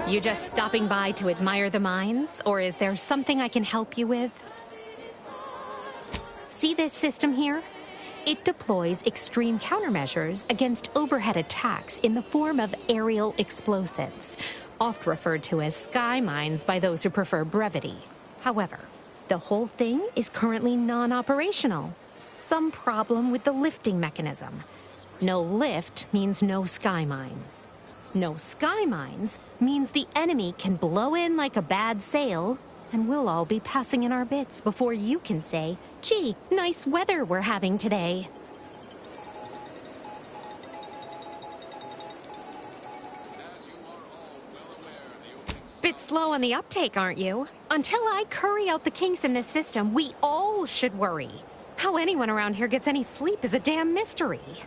You just stopping by to admire the mines, or is there something I can help you with? See this system here? It deploys extreme countermeasures against overhead attacks in the form of aerial explosives, oft referred to as sky mines by those who prefer brevity. However, the whole thing is currently non-operational. Some problem with the lifting mechanism. No lift means no sky mines. No sky mines means the enemy can blow in like a bad sail, and we'll all be passing in our bits before you can say, "Gee, nice weather we're having today." Bit slow on the uptake, aren't you? Until I curry out the kinks in this system, we all should worry. How anyone around here gets any sleep is a damn mystery.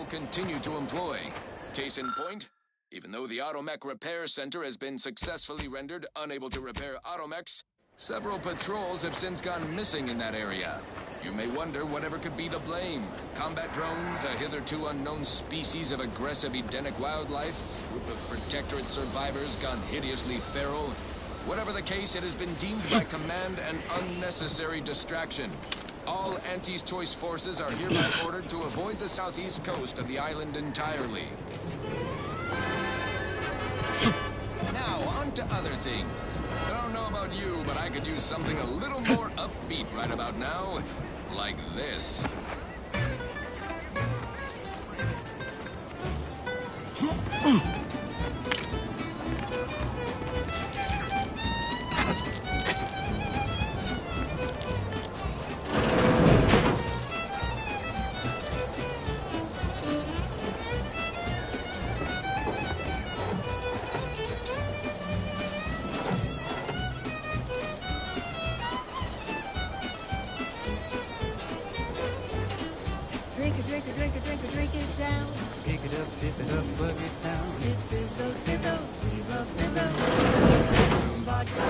Continue to employ. Case in point, even though the Automech Repair Center has been successfully rendered unable to repair automechs, several patrols have since gone missing in that area. You may wonder whatever could be to blame. Combat drones, a hitherto unknown species of aggressive Edenic wildlife, a group of Protectorate survivors gone hideously feral. Whatever the case, it has been deemed by command an unnecessary distraction. All Auntie's Choice forces are hereby ordered to avoid the southeast coast of the island entirely. Now, on to other things. I don't know about you, but I could use something a little more upbeat right about now. Like this. Drink it down. Pick it up, tip it up, plug it down. It's Fizzo, Fizzo, we love Fizzo. Vodka.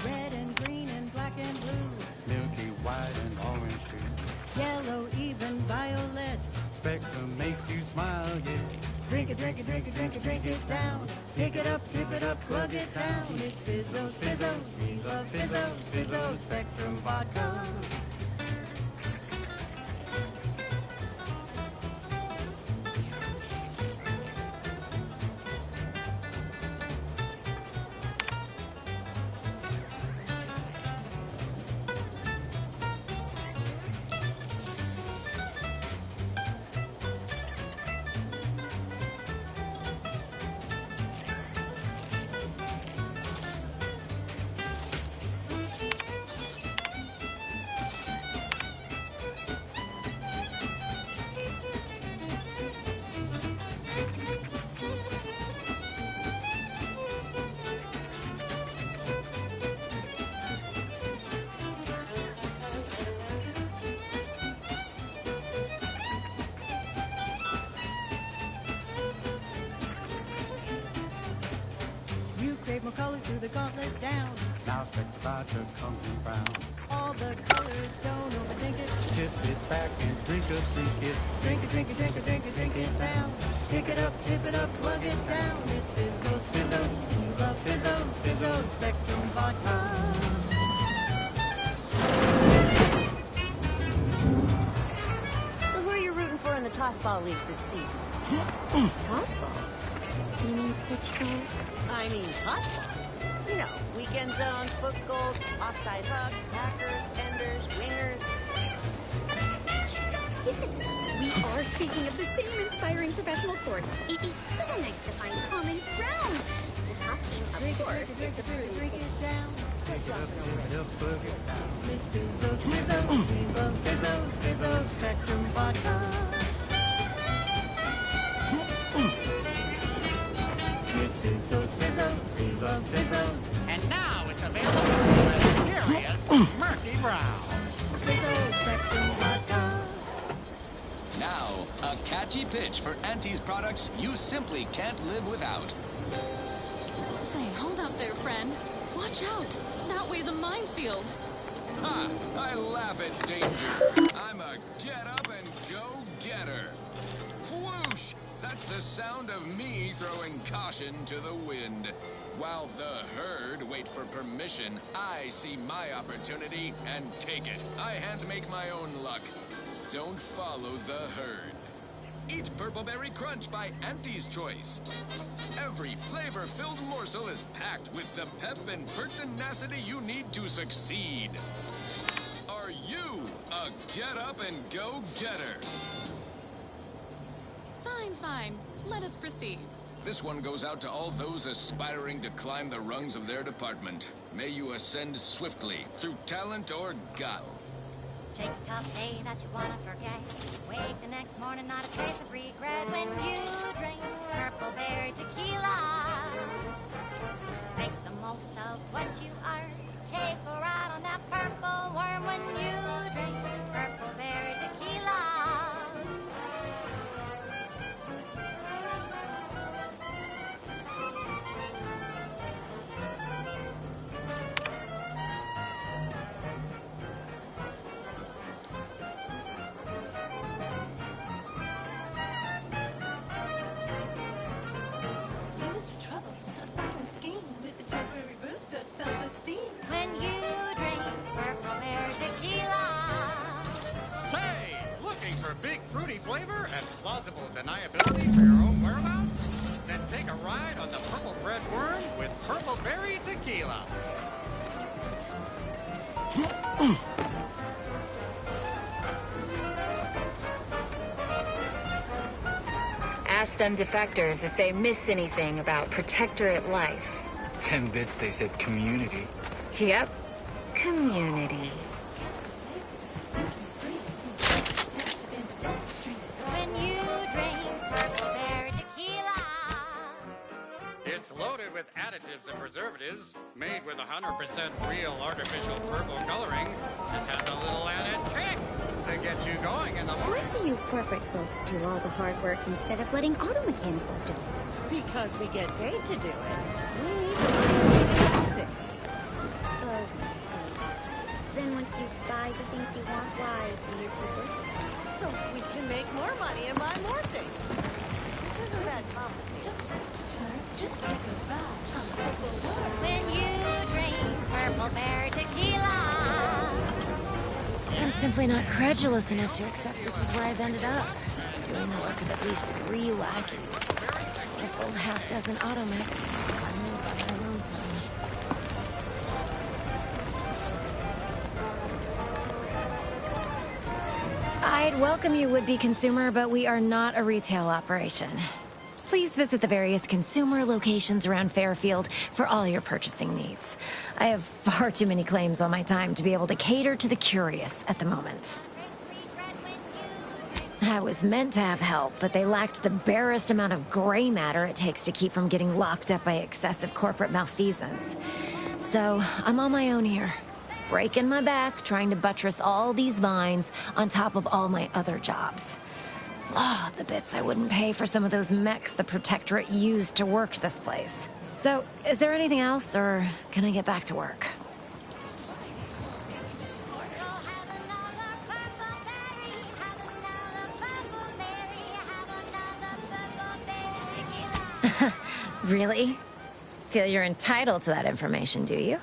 Red and green and black and blue. Milky white and orange too. Yellow, even violet. Spectrum makes you smile, yeah. Drink it, drink it, drink it, drink it, drink it down. Pick it up, tip it up, plug it down. It's Fizzo's, Fizzo's, we love Fizzo's, Fizzo's Spectrum Vodka. More colors through the gauntlet down. Now Spectre Vodka comes in brown. All the colors, don't overthink it. Tip it back and drink it, drink it. Drink it, drink it, drink it, drink it, drink it down. Pick it up, tip it up, plug it down. It's Fizzo's, Fizzo's, we love Fizzo's, Fizzo's Spectrum Vodka. So who are you rooting for in the tossball leagues this season? Tossball? You mean pitchball? I mean tossball. You know, weekend zones, foot goals, offside hooks, hackers, enders, wingers. Yes, we are speaking of the same inspiring professional sport. It'd be so nice to find common ground. The top team, of course, is the Drink it down. Pick it up, tip it up, plug it down. It's Fizzo's, Fizzo's, we love Fizzo's, Fizzo's Spectrum Vodka. It's Fizzo's, Fizzo's, we love Fizzo's. And now it's available from the mysterious Murphy Brown. Fizzo's Spectrum Vodka. Now, a catchy pitch for Auntie's products you simply can't live without. Say, Watch out! That way's a minefield. Ha! I laugh at danger. I'm a get-up-and-go-getter. Whoosh! That's the sound of me throwing caution to the wind. While the herd wait for permission, I see my opportunity and take it. I hand-make my own luck. Don't follow the herd. Eat Purple Berry Crunch by Auntie's Choice. Every flavor-filled morsel is packed with the pep and pertinacity you need to succeed. Are you a get-up-and-go-getter? Fine. Let us proceed. This one goes out to all those aspiring to climb the rungs of their department. May you ascend swiftly, through talent or guile. Shake a tough day that you wanna forget. Wake the next morning, not a trace of regret. When you drink Purple Berry Tequila, make the most of what you are. Take a ride on that purple worm when you drink Purple Berry Tequila. When you drink Purple Berry Tequila. Say, looking for big fruity flavor and plausible deniability for your own whereabouts? Then take a ride on the Purple Bread Worm with Purple Berry Tequila. Ask them defectors if they miss anything about Protectorate life. 10 bits, they said community. Yep, community. When you drink Purple Berry Tequila. It's loaded with additives and preservatives, made with 100% real artificial purple coloring. It has a little added kick to get you going in the morning. Why do you corporate folks do all the hard work instead of letting auto mechanicals do it? Because we get paid to do it. Then once you buy the things you want, why do you keep working? So we can make more money and buy more things. This isn't that complicated. Just take a ride on Purple Worm. When you drink Purple Berry Tequila. I'm simply not credulous enough to accept this is where I've ended up. Doing the work of at least 3 lackeys. A full half-dozen automechs. Finally by my lonesome. I'd welcome you, would-be consumer, but we are not a retail operation. Please visit the various consumer locations around Fairfield for all your purchasing needs. I have far too many claims on my time to be able to cater to the curious at the moment. I was meant to have help, but they lacked the barest amount of gray matter it takes to keep from getting locked up by excessive corporate malfeasance. So, I'm on my own here. Breaking my back, trying to buttress all these vines on top of all my other jobs. Oh, the bits I wouldn't pay for some of those mechs the Protectorate used to work this place. So, is there anything else, or can I get back to work? Really? Feel you're entitled to that information, do you?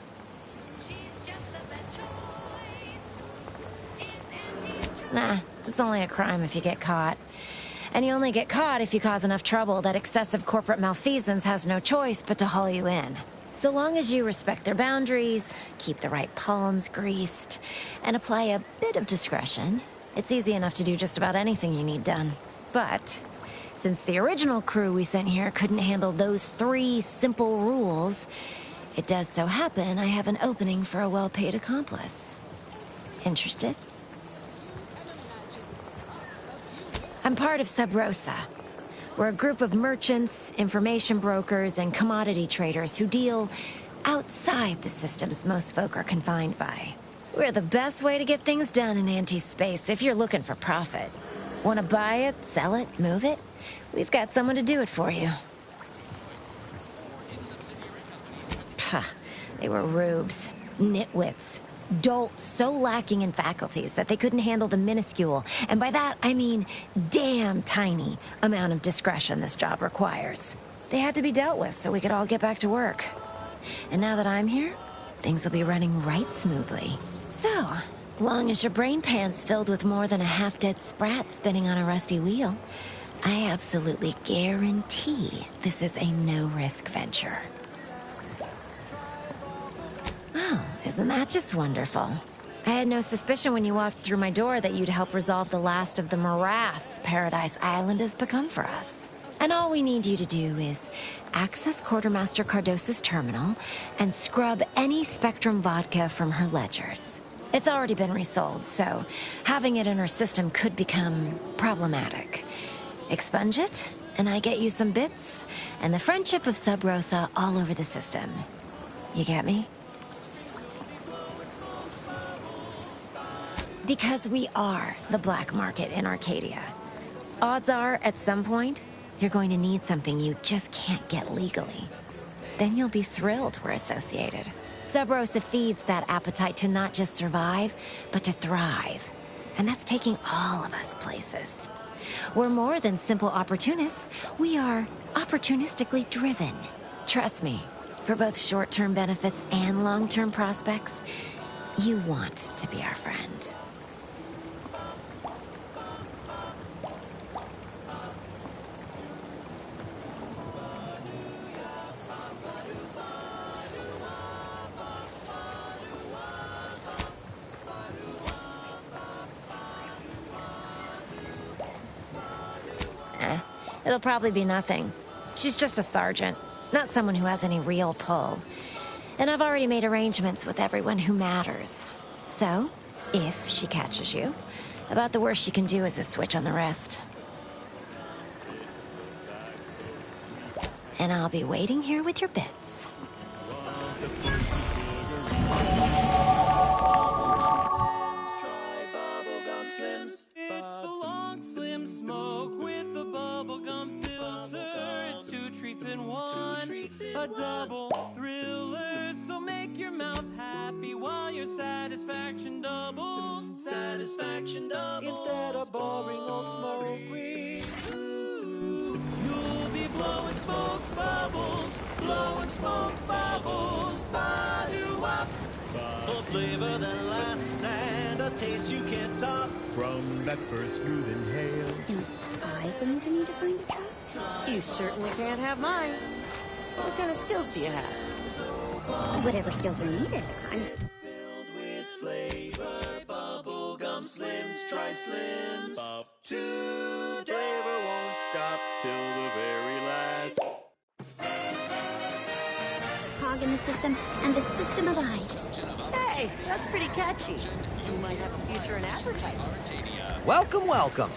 Nah, it's only a crime if you get caught. And you only get caught if you cause enough trouble that excessive corporate malfeasance has no choice but to haul you in. So long as you respect their boundaries, keep the right palms greased, and apply a bit of discretion, it's easy enough to do just about anything you need done. But since the original crew we sent here couldn't handle those 3 simple rules, it does so happen I have an opening for a well-paid accomplice. Interested? I'm part of Sub Rosa. We're a group of merchants, information brokers, and commodity traders who deal outside the systems most folk are confined by. We're the best way to get things done in anti-space if you're looking for profit. Want to buy it, sell it, move it? We've got someone to do it for you. Pah, They were rubes, nitwits, dolts so lacking in faculties that they couldn't handle the minuscule, and by that I mean damn tiny, amount of discretion this job requires. They had to be dealt with so we could all get back to work. And now that I'm here, things will be running right smoothly. So, long as your brain pan's filled with more than a half-dead sprat spinning on a rusty wheel, I absolutely guarantee this is a no-risk venture. Oh, isn't that just wonderful? I had no suspicion when you walked through my door that you'd help resolve the last of the morass Paradise Island has become for us. And all we need you to do is access Quartermaster Cardossa's terminal and scrub any Spectrum vodka from her ledgers. It's already been resold, so having it in her system could become problematic. Expunge it, and I get you some bits, and the friendship of Sub Rosa all over the system. You get me? Because we are the black market in Arcadia. Odds are, at some point, you're going to need something you just can't get legally. Then you'll be thrilled we're associated. Sub Rosa feeds that appetite to not just survive, but to thrive. And that's taking all of us places. We're more than simple opportunists. We are opportunistically driven. Trust me, for both short-term benefits and long-term prospects, you want to be our friend. It'll probably be nothing. She's just a sergeant, not someone who has any real pull. And I've already made arrangements with everyone who matters. So, if she catches you, about the worst she can do is a switch on the wrist. And I'll be waiting here with your bits. It's the long slim smoke with the bubblegum filter. It's two treats in one, a double thriller. So make your mouth happy while your satisfaction doubles. Satisfaction doubles. Instead of boring old smoke green, you'll be blowing smoke bubbles, blowing smoke bubbles. Ba-doo-wop. A flavor that lasts and a taste you can't top. From that first you'd inhale. Am I going to need to find a job? You certainly can't have mine. What kind of skills do you have? Whatever skills are needed. I'm Filled with flavor, bubblegum slims, try slims. Today flavor won't stop till the very last. cog in the system, and the system abides. Hey, that's pretty catchy. You might have a future in advertising. Welcome, welcome.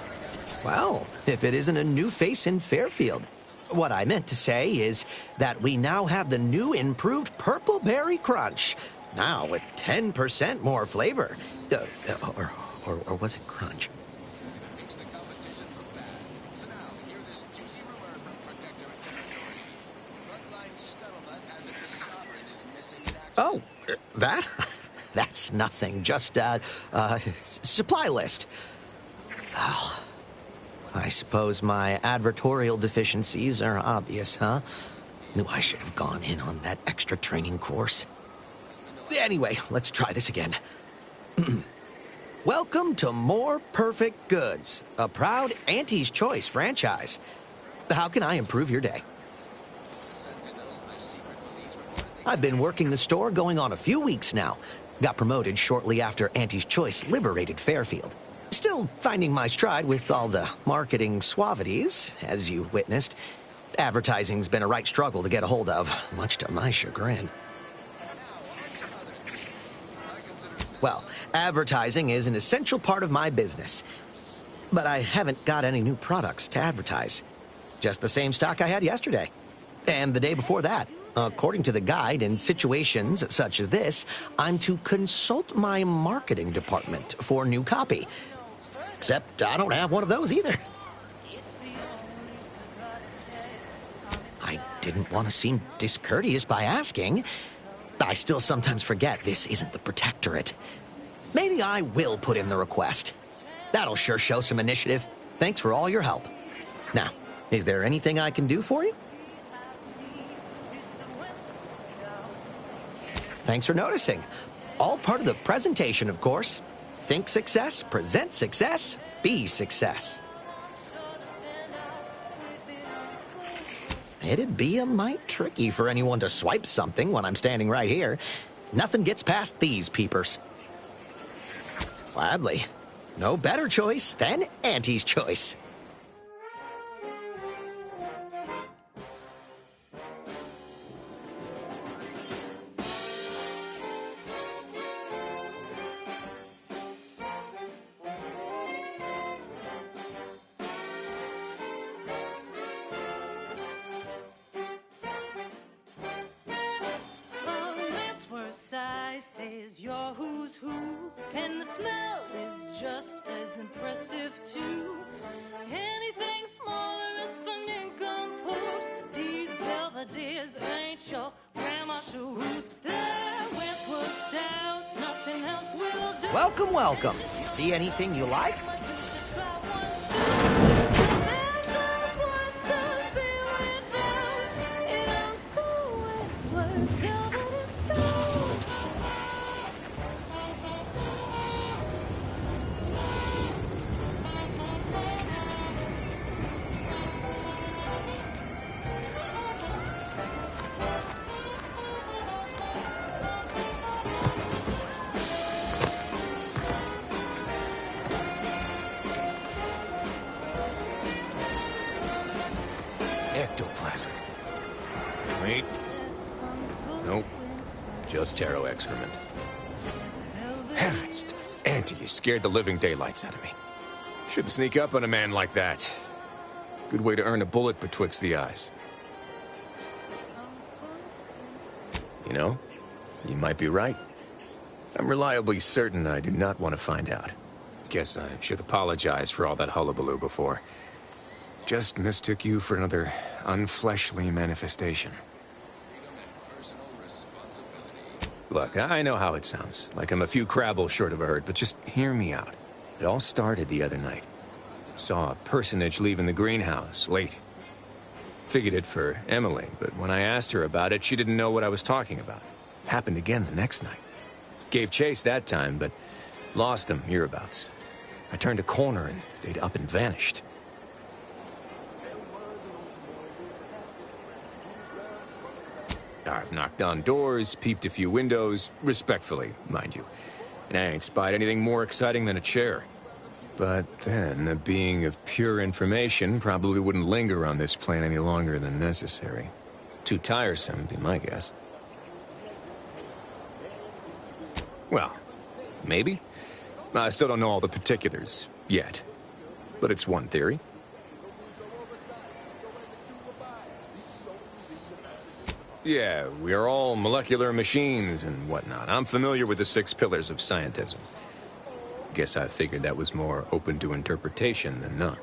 Well, if it isn't a new face in Fairfield. What I meant to say is that we now have the new improved Purple Berry Crunch. Now with 10% more flavor. Or was it crunch? Oh, that? That's nothing. Just, supply list. Well, I suppose my advertorial deficiencies are obvious, huh? Knew I should have gone in on that extra training course. Anyway, let's try this again. Welcome to More Perfect Goods, a proud Auntie's Choice franchise. How can I improve your day? I've been working the store going on a few weeks now. Got promoted shortly after Auntie's Choice liberated Fairfield. Still finding my stride with all the marketing suavities, as you witnessed. Advertising's been a right struggle to get a hold of, much to my chagrin. Well, advertising is an essential part of my business. But I haven't got any new products to advertise. Just the same stock I had yesterday. And the day before that. According to the guide, in situations such as this, I'm to consult my marketing department for new copy. Except I don't have one of those either. I didn't want to seem discourteous by asking, I still sometimes forget this isn't the Protectorate. Maybe I will put in the request. That'll sure show some initiative. Thanks for all your help. Now, is there anything I can do for you? Thanks for noticing. All part of the presentation, of course. Think success, present success, be success. It'd be a mite tricky for anyone to swipe something when I'm standing right here. Nothing gets past these peepers. Gladly. No better choice than Auntie's choice. Welcome, welcome. See anything you like? Ectoplasm. Wait. Nope. Just taro excrement. Heavens, Auntie, you scared the living daylights out of me. Shouldn't sneak up on a man like that. Good way to earn a bullet betwixt the eyes. You know, you might be right. I'm reliably certain I do not want to find out. Guess I should apologize for all that hullabaloo before. Just mistook you for another unfleshly manifestation. Look, I know how it sounds, like I'm a few crabbles short of a hurt, but just hear me out. It all started the other night. Saw a personage leaving the greenhouse, late. Figured it for Emily, but when I asked her about it, she didn't know what I was talking about. Happened again the next night. Gave chase that time, but lost him hereabouts. I turned a corner and they'd up and vanished. I've knocked on doors, peeped a few windows, respectfully, mind you. And I ain't spied anything more exciting than a chair. But then, a being of pure information probably wouldn't linger on this plane any longer than necessary. Too tiresome, would be my guess. Well, maybe. I still don't know all the particulars, yet. But it's one theory. Yeah, we are all molecular machines and whatnot. I'm familiar with the 6 pillars of scientism. Guess I figured that was more open to interpretation than not.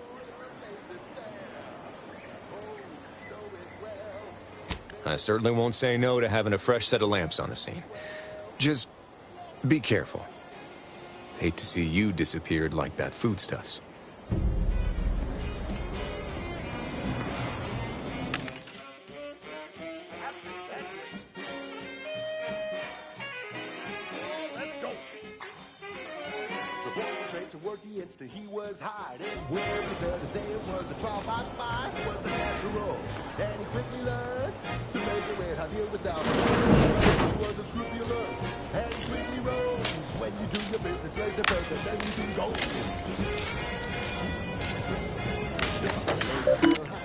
I certainly won't say no to having a fresh set of lamps on the scene. Just be careful. Hate to see you disappeared like that foodstuffs. He was hiding where we could say it was a trial by fire, it was a natural. And he quickly learned to make it with how deal without he was a scrupulous and he quickly rose. When you do your business, raise a person, then you do gold.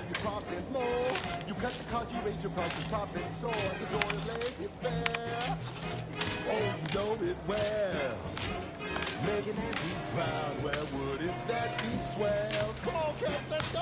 You profit more. You cut the cost, you raise your prices, profit soar. The joy of laying it fair. Oh, you know it well. Making Auntie proud, where would it that be swell? Come on, Cat, let's go!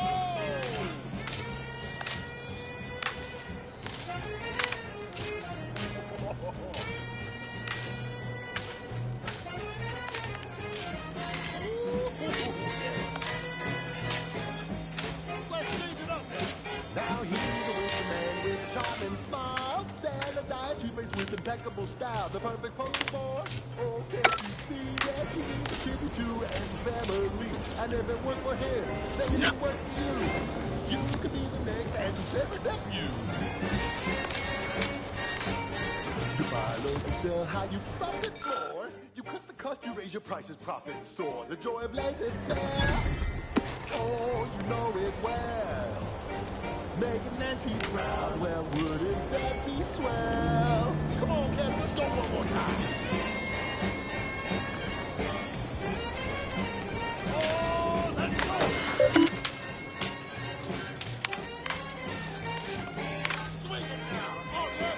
Now he's a wicked man with a charming smile. Salad diet, toothpaste with a impeccable style, the perfect pose for. Oh, can't you see that he needs a tribute to and family? And if it weren't for him, then it would work for you. You could be the next and favorite nephew. Goodbye, Lord, you sell how you profit for. You cut the cost, you raise your prices, profits soar. The joy of laissez-faire. Oh, you know it well. Make an auntie proud, well, wouldn't that be swell? Come on, Kevin, let's go one more time. Oh, let's go! Swing it now, oh yeah!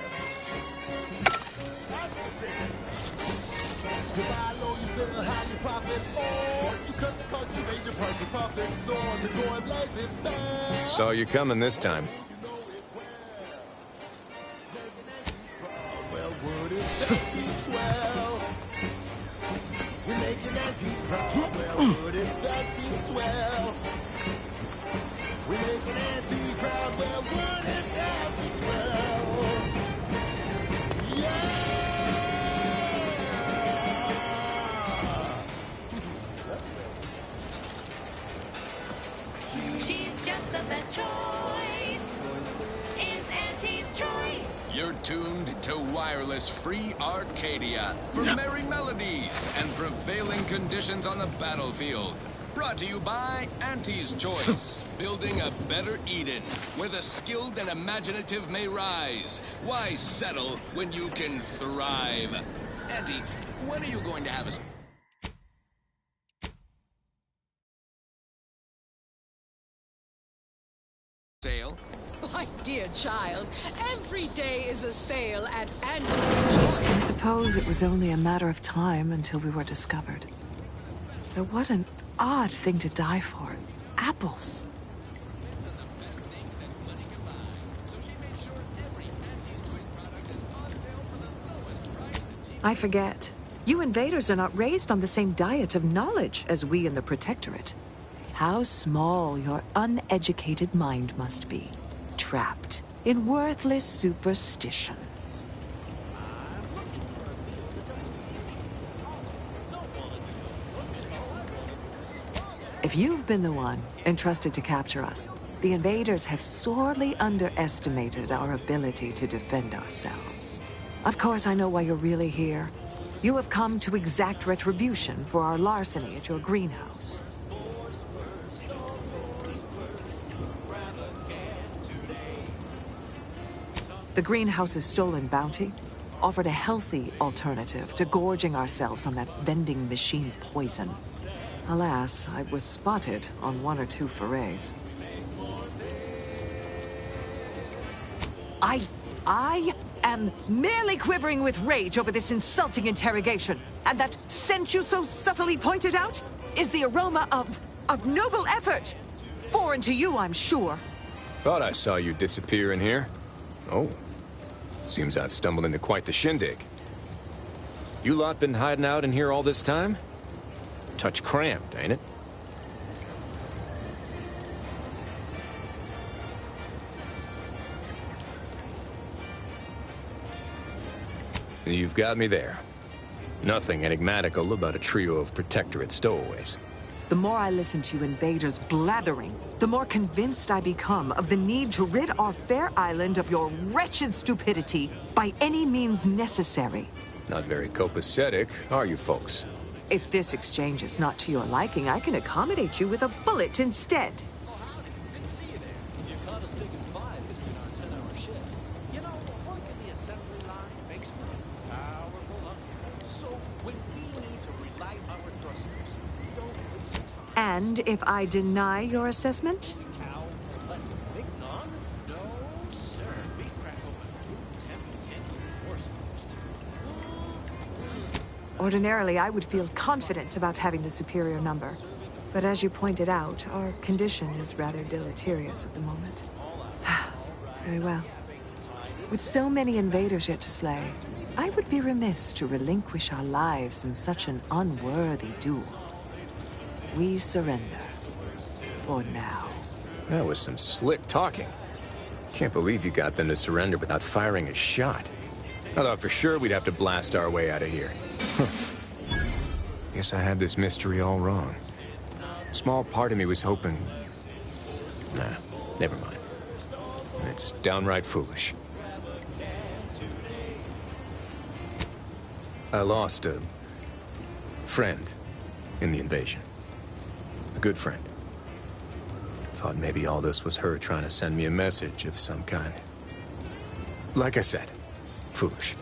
Goodbye, low, you sell how you profit more. You cut the cost, you raise your prices, profits soar. The joy of laissez-faire. Saw you coming this time. Well, wouldn't that be swell? We make an auntie proud. Well, wouldn't that be swell? We make an auntie proud. Well, wouldn't that be swell? Yeah! She's just the best choice. It's Auntie's choice. You're tuned to wireless free Arcadia for merry melodies and prevailing conditions on the battlefield. Brought to you by Auntie's Choice, building a better Eden, where the skilled and imaginative may rise. Why settle when you can thrive? Auntie, when are you going to have a sale? My dear child, every day is a sale at Auntie's Choice. I suppose it was only a matter of time until we were discovered. Though what an odd thing to die for. Apples. I forget. You invaders are not raised on the same diet of knowledge as we in the Protectorate. How small your uneducated mind must be. Trapped in worthless superstition. If you've been the one entrusted to capture us, the invaders have sorely underestimated our ability to defend ourselves. Of course, I know why you're really here. You have come to exact retribution for our larceny at your greenhouse. The greenhouse's stolen bounty offered a healthy alternative to gorging ourselves on that vending machine poison. Alas, I was spotted on 1 or 2 forays. I am merely quivering with rage over this insulting interrogation. And that scent you so subtly pointed out is the aroma of noble effort. Foreign to you, I'm sure. Thought I saw you disappear in here. Oh. Seems I've stumbled into quite the shindig. You lot been hiding out in here all this time? Touch cramped, ain't it? You've got me there. Nothing enigmatical about a trio of Protectorate stowaways. The more I listen to you invaders blathering, the more convinced I become of the need to rid our fair island of your wretched stupidity by any means necessary. Not very copacetic, are you folks? If this exchange is not to your liking, I can accommodate you with a bullet instead. And if I deny your assessment? Ordinarily, I would feel confident about having the superior number. But as you pointed out, our condition is rather deleterious at the moment. Very well. With so many invaders yet to slay, I would be remiss to relinquish our lives in such an unworthy duel. We surrender. For now. That was some slick talking. Can't believe you got them to surrender without firing a shot. I thought for sure we'd have to blast our way out of here. Guess I had this mystery all wrong. A small part of me was hoping... Nah, never mind. It's downright foolish. I lost a friend in the invasion. A good friend. Thought maybe all this was her trying to send me a message of some kind. Like I said, foolish.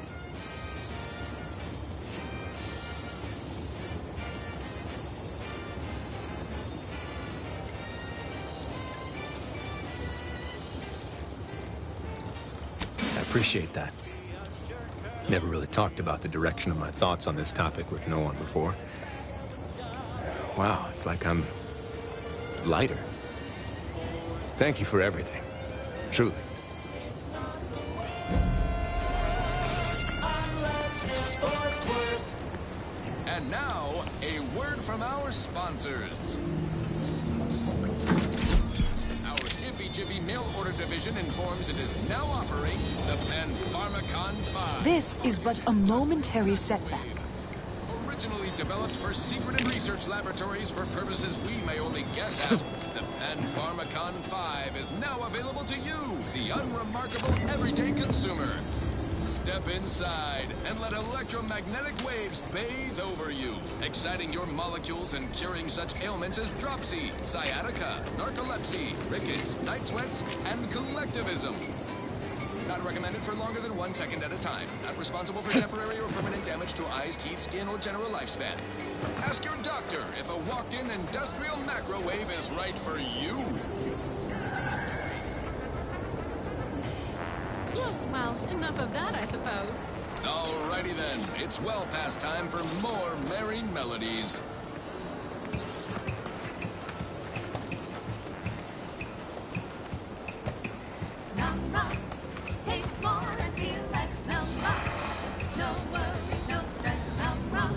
I appreciate that. Never really talked about the direction of my thoughts on this topic with no one before. Wow, it's like I'm lighter. Thank you for everything. Truly. And now, a word from our sponsors. Our Iffy Jiffy mail order division informs it is now offering the Pan-Pharmacon 5. This is but a momentary setback. Originally developed for secret and research laboratories for purposes we may only guess at, the Pan-Pharmacon 5 is now available to you, the unremarkable everyday consumer. Step inside and let electromagnetic waves bathe over you, exciting your molecules and curing such ailments as dropsy, sciatica, narcolepsy, rickets, night sweats, and collectivism. Not recommended for longer than 1 second at a time. Not responsible for temporary or permanent damage to eyes, teeth, skin, or general lifespan. Ask your doctor if a walk-in industrial macrowave is right for you. Yes, well, enough of that, I suppose. Alrighty then. It's well past time for more merry melodies. Taste more and feel less numb rock. No worries, no stress, numb rock.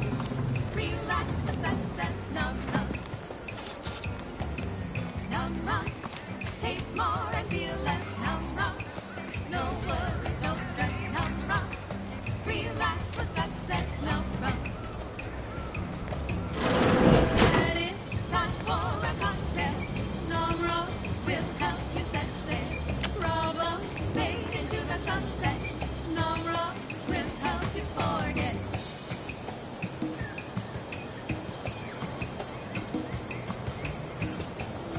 Relax the success, numb rock. Numb rock. Taste more and feel less, numb rock. No worries, no stress, numb rock. Relax the success, numb rock. And it's time for a cocktail. Numb rock will help you sense it. Problems fade into the sunset. Numb rock will help you forget.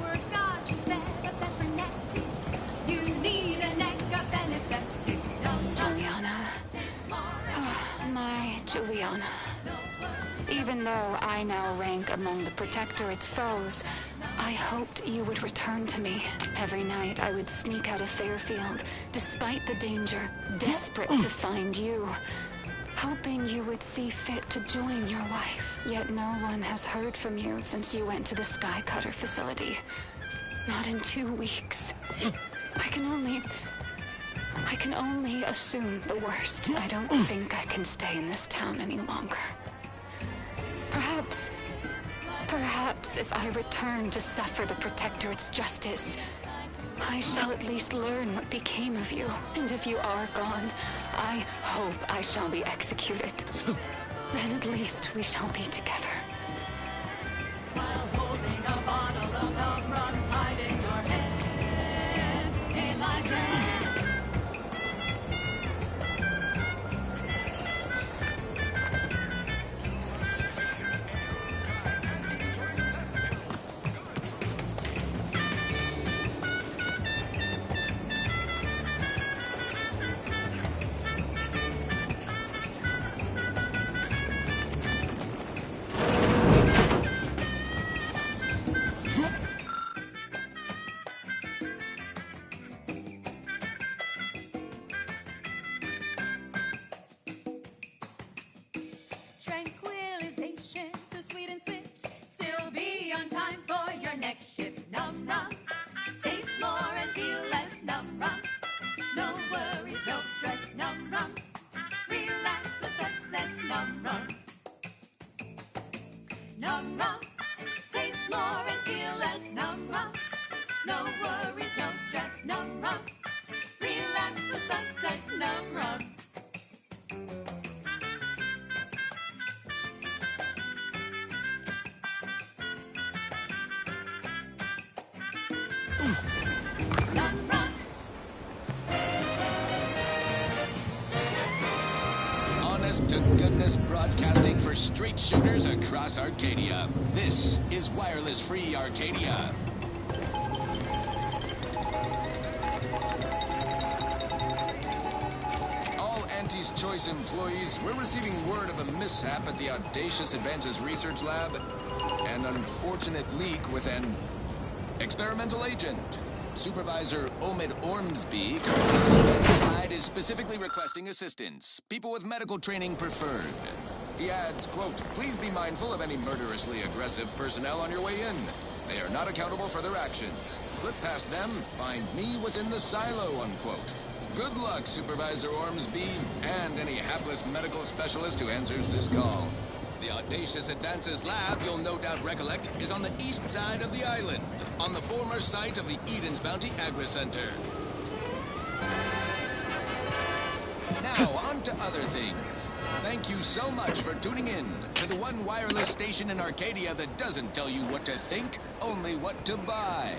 Work on better peppernetti. You need a neck of anesthetic. Juliana. Oh, my Juliana. Even though I now rank among the Protectorate's foes, I hoped you would return to me. Every night I would sneak out of Fairfield, despite the danger, desperate to find you. Hoping you would see fit to join your wife. Yet no one has heard from you since you went to the Skycutter facility. Not in 2 weeks. I can only assume the worst. I don't think I can stay in this town any longer. Perhaps if I return to suffer the Protectorate's justice, I shall at least learn what became of you. And if you are gone, I hope I shall be executed. Then at least we shall be together. While holding a bottle of numb rock tied in your hand, in my hand. Tranquilization, so sweet and swift. Still be on time for your next shift. Numb rock. Taste more and feel less. Numb rock. No worries, no stress. Numb rock. Relax the success. Numb rock. Numb rock. Taste more and feel less. Numb rock. No worries, no stress. Numb rock. Relax the success. Numb rock. goodness broadcasting for straight shooters across Arcadia. This is Wireless Free Arcadia. All Auntie's Choice employees, we're receiving word of a mishap at the Audacious Advances Research Lab. An unfortunate leak with an experimental agent. Supervisor Omid Ormsby, currently seen inside, is specifically requesting assistance. People with medical training preferred. He adds, quote, "Please be mindful of any murderously aggressive personnel on your way in. They are not accountable for their actions. Slip past them, find me within the silo," unquote. Good luck, Supervisor Ormsby, and any hapless medical specialist who answers this call. The Audacious Advances Lab, you'll no doubt recollect, is on the east side of the island, on the former site of the Eden's Bounty Agri-Center. Now, on to other things. Thank you so much for tuning in to the one wireless station in Arcadia that doesn't tell you what to think, only what to buy.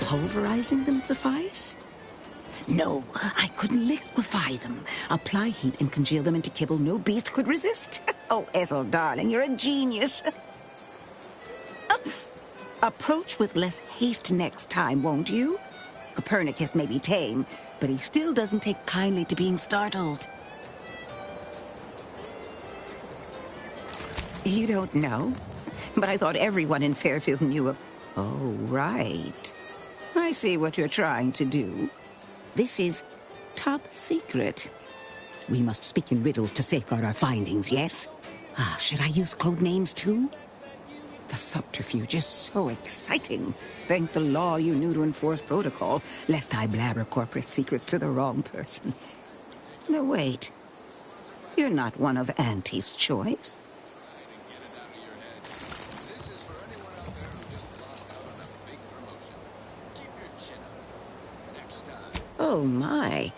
Pulverizing them suffice? No, I couldn't liquefy them. Apply heat and congeal them into kibble no beast could resist. Oh, Ethel, darling, you're a genius. Approach with less haste next time, won't you? Copernicus may be tame, but he still doesn't take kindly to being startled. You don't know? But I thought everyone in Fairfield knew of... Oh, right. I see what you're trying to do. This is top secret. We must speak in riddles to safeguard our findings, yes? Should I use code names too? The subterfuge is so exciting. Thank the law you knew to enforce protocol, lest I blabber corporate secrets to the wrong person. No, wait. You're not one of Auntie's Choice. Oh, my.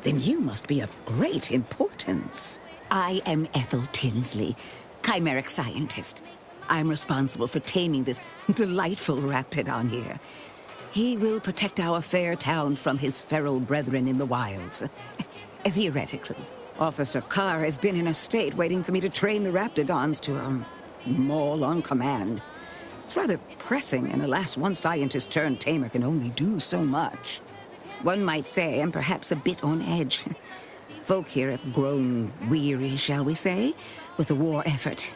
Then you must be of great importance. I am Ethel Tinsley, chimeric scientist. I'm responsible for taming this delightful raptidon here. He will protect our fair town from his feral brethren in the wilds. Theoretically. Officer Carr has been in a state waiting for me to train the raptidons to, maul on command. It's rather pressing, and alas, one scientist-turned-tamer can only do so much. One might say I'm perhaps a bit on edge. Folk here have grown weary, shall we say, with the war effort,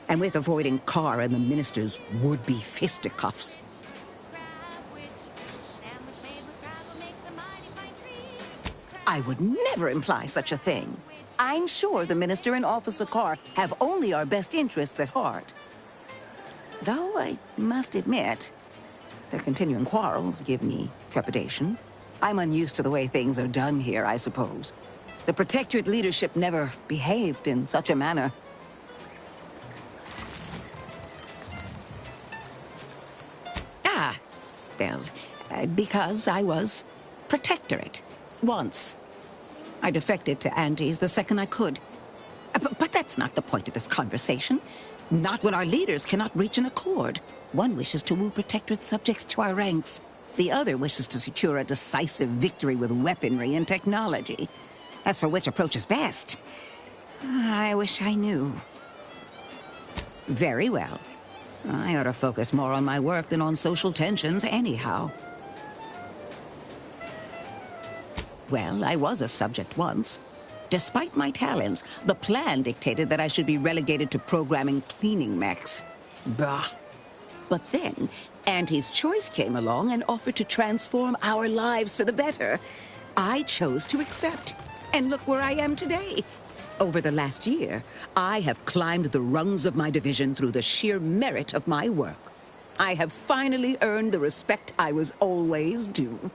and with avoiding Carr and the minister's would-be fisticuffs. I would never imply such a thing. I'm sure the minister and Officer Carr have only our best interests at heart. Though I must admit, their continuing quarrels give me trepidation. I'm unused to the way things are done here, I suppose. The Protectorate leadership never behaved in such a manner. Well, because I was Protectorate. Once. I defected to Andes the second I could. But that's not the point of this conversation. Not when our leaders cannot reach an accord. One wishes to woo Protectorate subjects to our ranks. The other wishes to secure a decisive victory with weaponry and technology. As for which approach is best, I wish I knew. Very well. I ought to focus more on my work than on social tensions anyhow. Well, I was a subject once. Despite my talents, the plan dictated that I should be relegated to programming cleaning mechs. Bah. But then, Auntie's Choice came along and offered to transform our lives for the better. I chose to accept. And look where I am today. Over the last year, I have climbed the rungs of my division through the sheer merit of my work. I have finally earned the respect I was always due.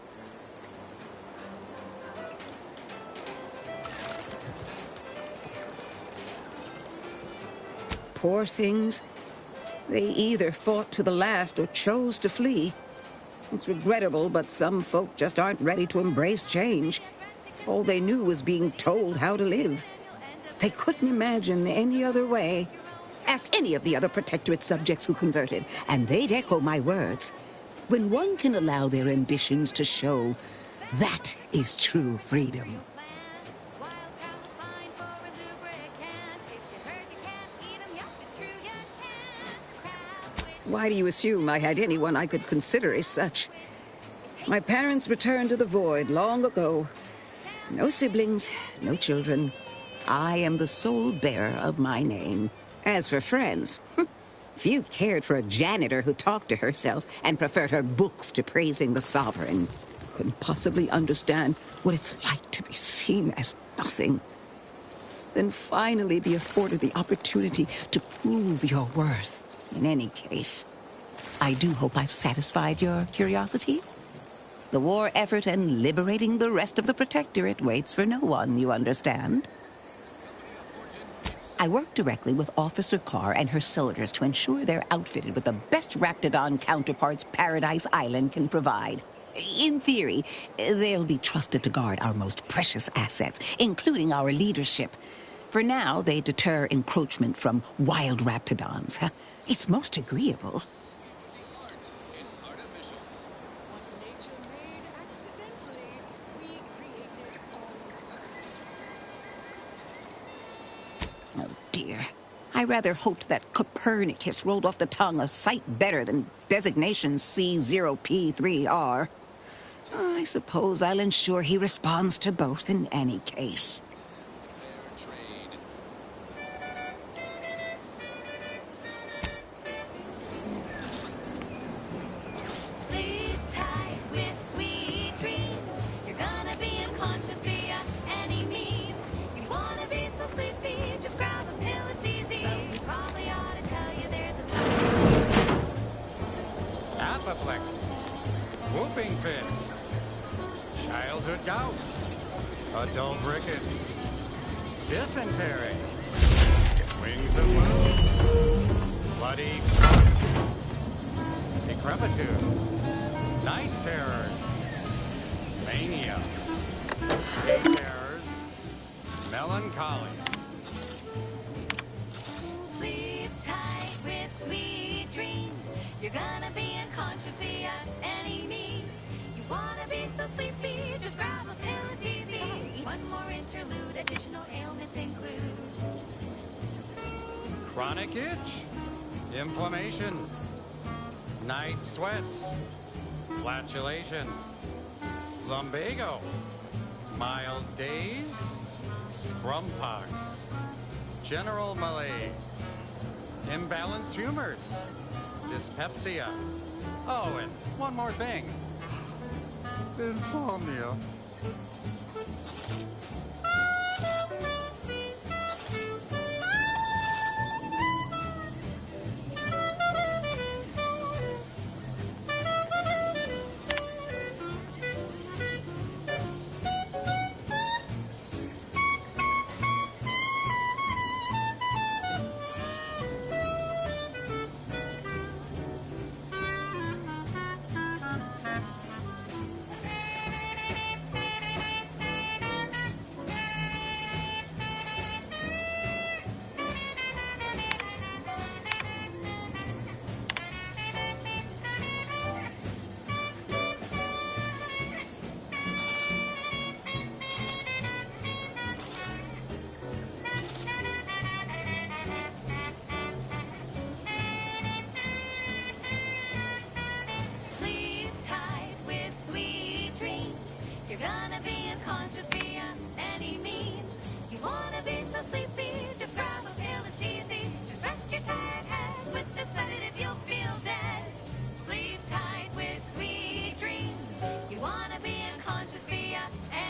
Poor things. They either fought to the last or chose to flee. It's regrettable, but some folk just aren't ready to embrace change. All they knew was being told how to live. They couldn't imagine any other way. Ask any of the other Protectorate subjects who converted, and they'd echo my words. When one can allow their ambitions to show, that is true freedom. Why do you assume I had anyone I could consider as such? My parents returned to the void long ago. No siblings, no children. I am the sole bearer of my name. As for friends, few cared for a janitor who talked to herself and preferred her books to praising the sovereign. Couldn't possibly understand what it's like to be seen as nothing. Then finally be afforded the opportunity to prove your worth. In any case, I do hope I've satisfied your curiosity. The war effort and liberating the rest of the Protectorate waits for no one, you understand? I work directly with Officer Carr and her soldiers to ensure they're outfitted with the best Raptidon counterparts Paradise Island can provide. In theory, they'll be trusted to guard our most precious assets, including our leadership. For now, they deter encroachment from wild Raptidons. It's most agreeable. Oh, dear. I rather hoped that Copernicus rolled off the tongue a sight better than designation C0P3R. I suppose I'll ensure he responds to both in any case. Whooping fits, childhood gout, adult rickets, dysentery, wings of wound, bloody decrepitude, night terrors, mania, day terrors, melancholy. Sleep tight with sweet dreams. You're gonna be unconscious via any means. You wanna be so sleepy, just grab a pill, it's easy. One more interlude, additional ailments include Chronic itch, inflammation, night sweats, flatulation, lumbago, mild days, scrumpox, general malaise, imbalanced humors, dyspepsia. Oh, and one more thing. Insomnia. Sleep tight with sweet dreams. You're gonna be unconscious via any means. You wanna be so sleepy, just grab a pill, it's easy. Just rest your tired head with the sedative, you'll feel dead. Sleep tight with sweet dreams. You wanna be unconscious via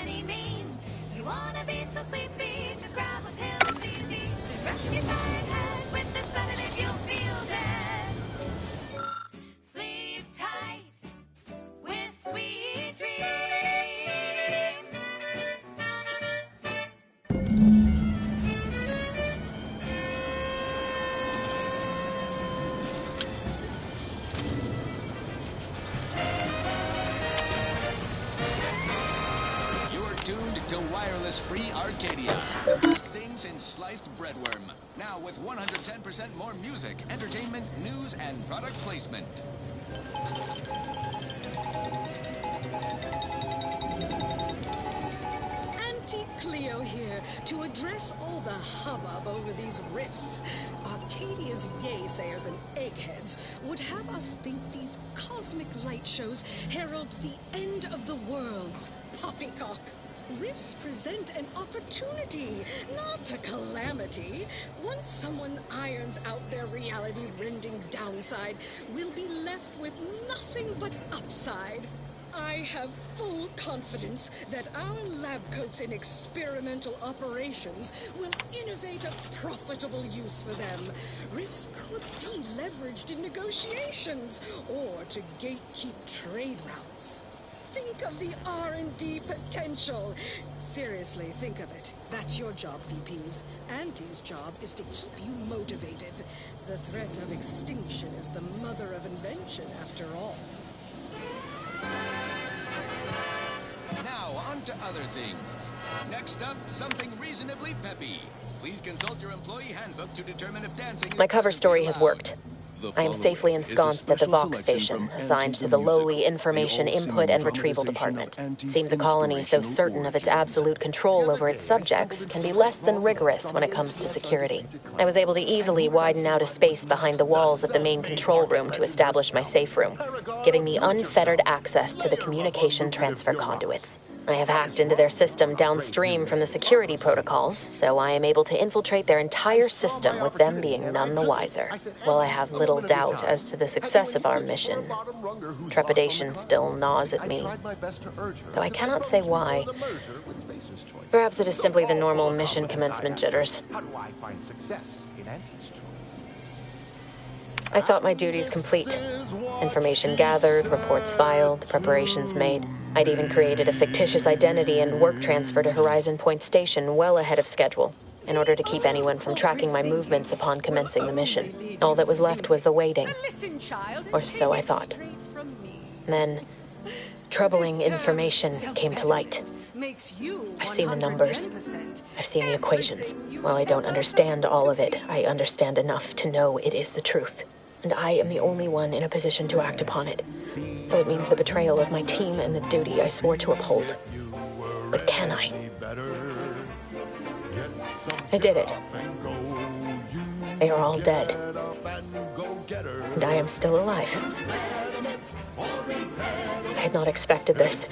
any means. You wanna be so sleepy, just grab a pill, it's easy. Just rest your tired head with the sedative, you'll feel dead. Sleep tight with sweet dreams. You're tuned to wireless-free Arcadia, the best things in sliced breadworm. Now with 110% more music, entertainment, news, and product placement. Auntie Cleo here to address all the hubbub over these riffs. Arcadia's yaysayers and eggheads would have us think these cosmic light shows herald the end of the worlds. Poppycock. Riffs present an opportunity, not a calamity. Once someone irons out their reality-rending downside, we'll be left with nothing but upside. I have full confidence that our lab coats in experimental operations will innovate a profitable use for them. Riffs could be leveraged in negotiations or to gatekeep trade routes. Think of the R&D potential. Seriously, think of it. That's your job, VPs. Auntie's job is to keep you motivated. The threat of extinction is the mother of invention, after all. Now, on to other things. Next up, something reasonably peppy. Please consult your employee handbook to determine if dancing is My cover story has allowed. worked. I am safely ensconced at the Vox station, assigned to the lowly Information Input and Retrieval Department. Seems a colony so certain of its absolute control over its subjects can be less than rigorous when it comes to security. I was able to easily widen out a space behind the walls of the main control room to establish my safe room, giving me unfettered access to the communication transfer conduits. I have hacked into their system downstream from the security protocols, so I am able to infiltrate their entire system with them being none the wiser. While I have little doubt as to the success of our mission, trepidation still gnaws at me, though I cannot say why. Perhaps it is simply the normal mission commencement jitters. How do I find success in Auntie's choice? I thought my duties complete. Information gathered, reports filed, preparations made. I'd even created a fictitious identity and work transfer to Horizon Point Station well ahead of schedule, in order to keep anyone from tracking my movements upon commencing the mission. All that was left was the waiting. Or so I thought. Then, troubling information came to light. I've seen the numbers. I've seen the equations. While I don't understand all of it, I understand enough to know it is the truth. And I am the only one in a position to act upon it. Though it means the betrayal of my team and the duty I swore to uphold. But can I? I did it. They are all dead. And I am still alive. I had not expected this.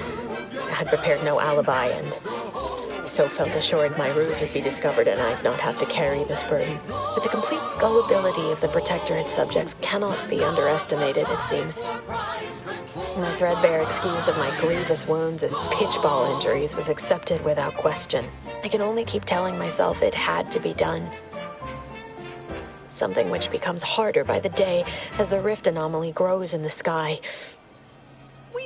I had prepared no alibi, and so felt assured my ruse would be discovered and I'd not have to carry this burden. But the complete gullibility of the Protectorate subjects cannot be underestimated, it seems. The threadbare excuse of my grievous wounds as pitchball injuries was accepted without question. I can only keep telling myself it had to be done. Something which becomes harder by the day as the rift anomaly grows in the sky.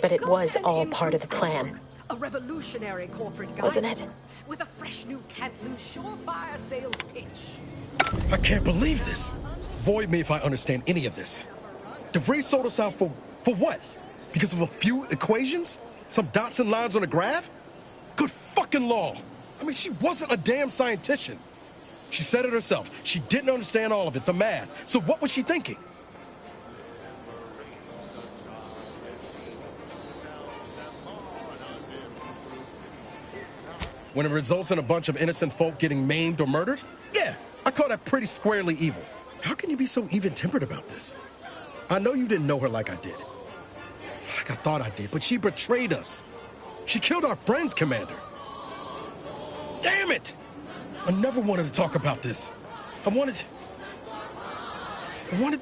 But it was all part of the plan. A revolutionary corporate guide. Wasn't it? With a fresh new can't lose surefire sales pitch. I can't believe this. Void me if I understand any of this. DeVries sold us out for what? Because of a few equations? Some dots and lines on a graph? Good fucking law. I mean, she wasn't a damn scientician. She said it herself. She didn't understand all of it, the math. So what was she thinking? When it results in a bunch of innocent folk getting maimed or murdered? Yeah, I call that pretty squarely evil. How can you be so even-tempered about this? I know you didn't know her like I did. Like I thought I did, but she betrayed us. She killed our friends, Commander. Damn it! I never wanted to talk about this. I wanted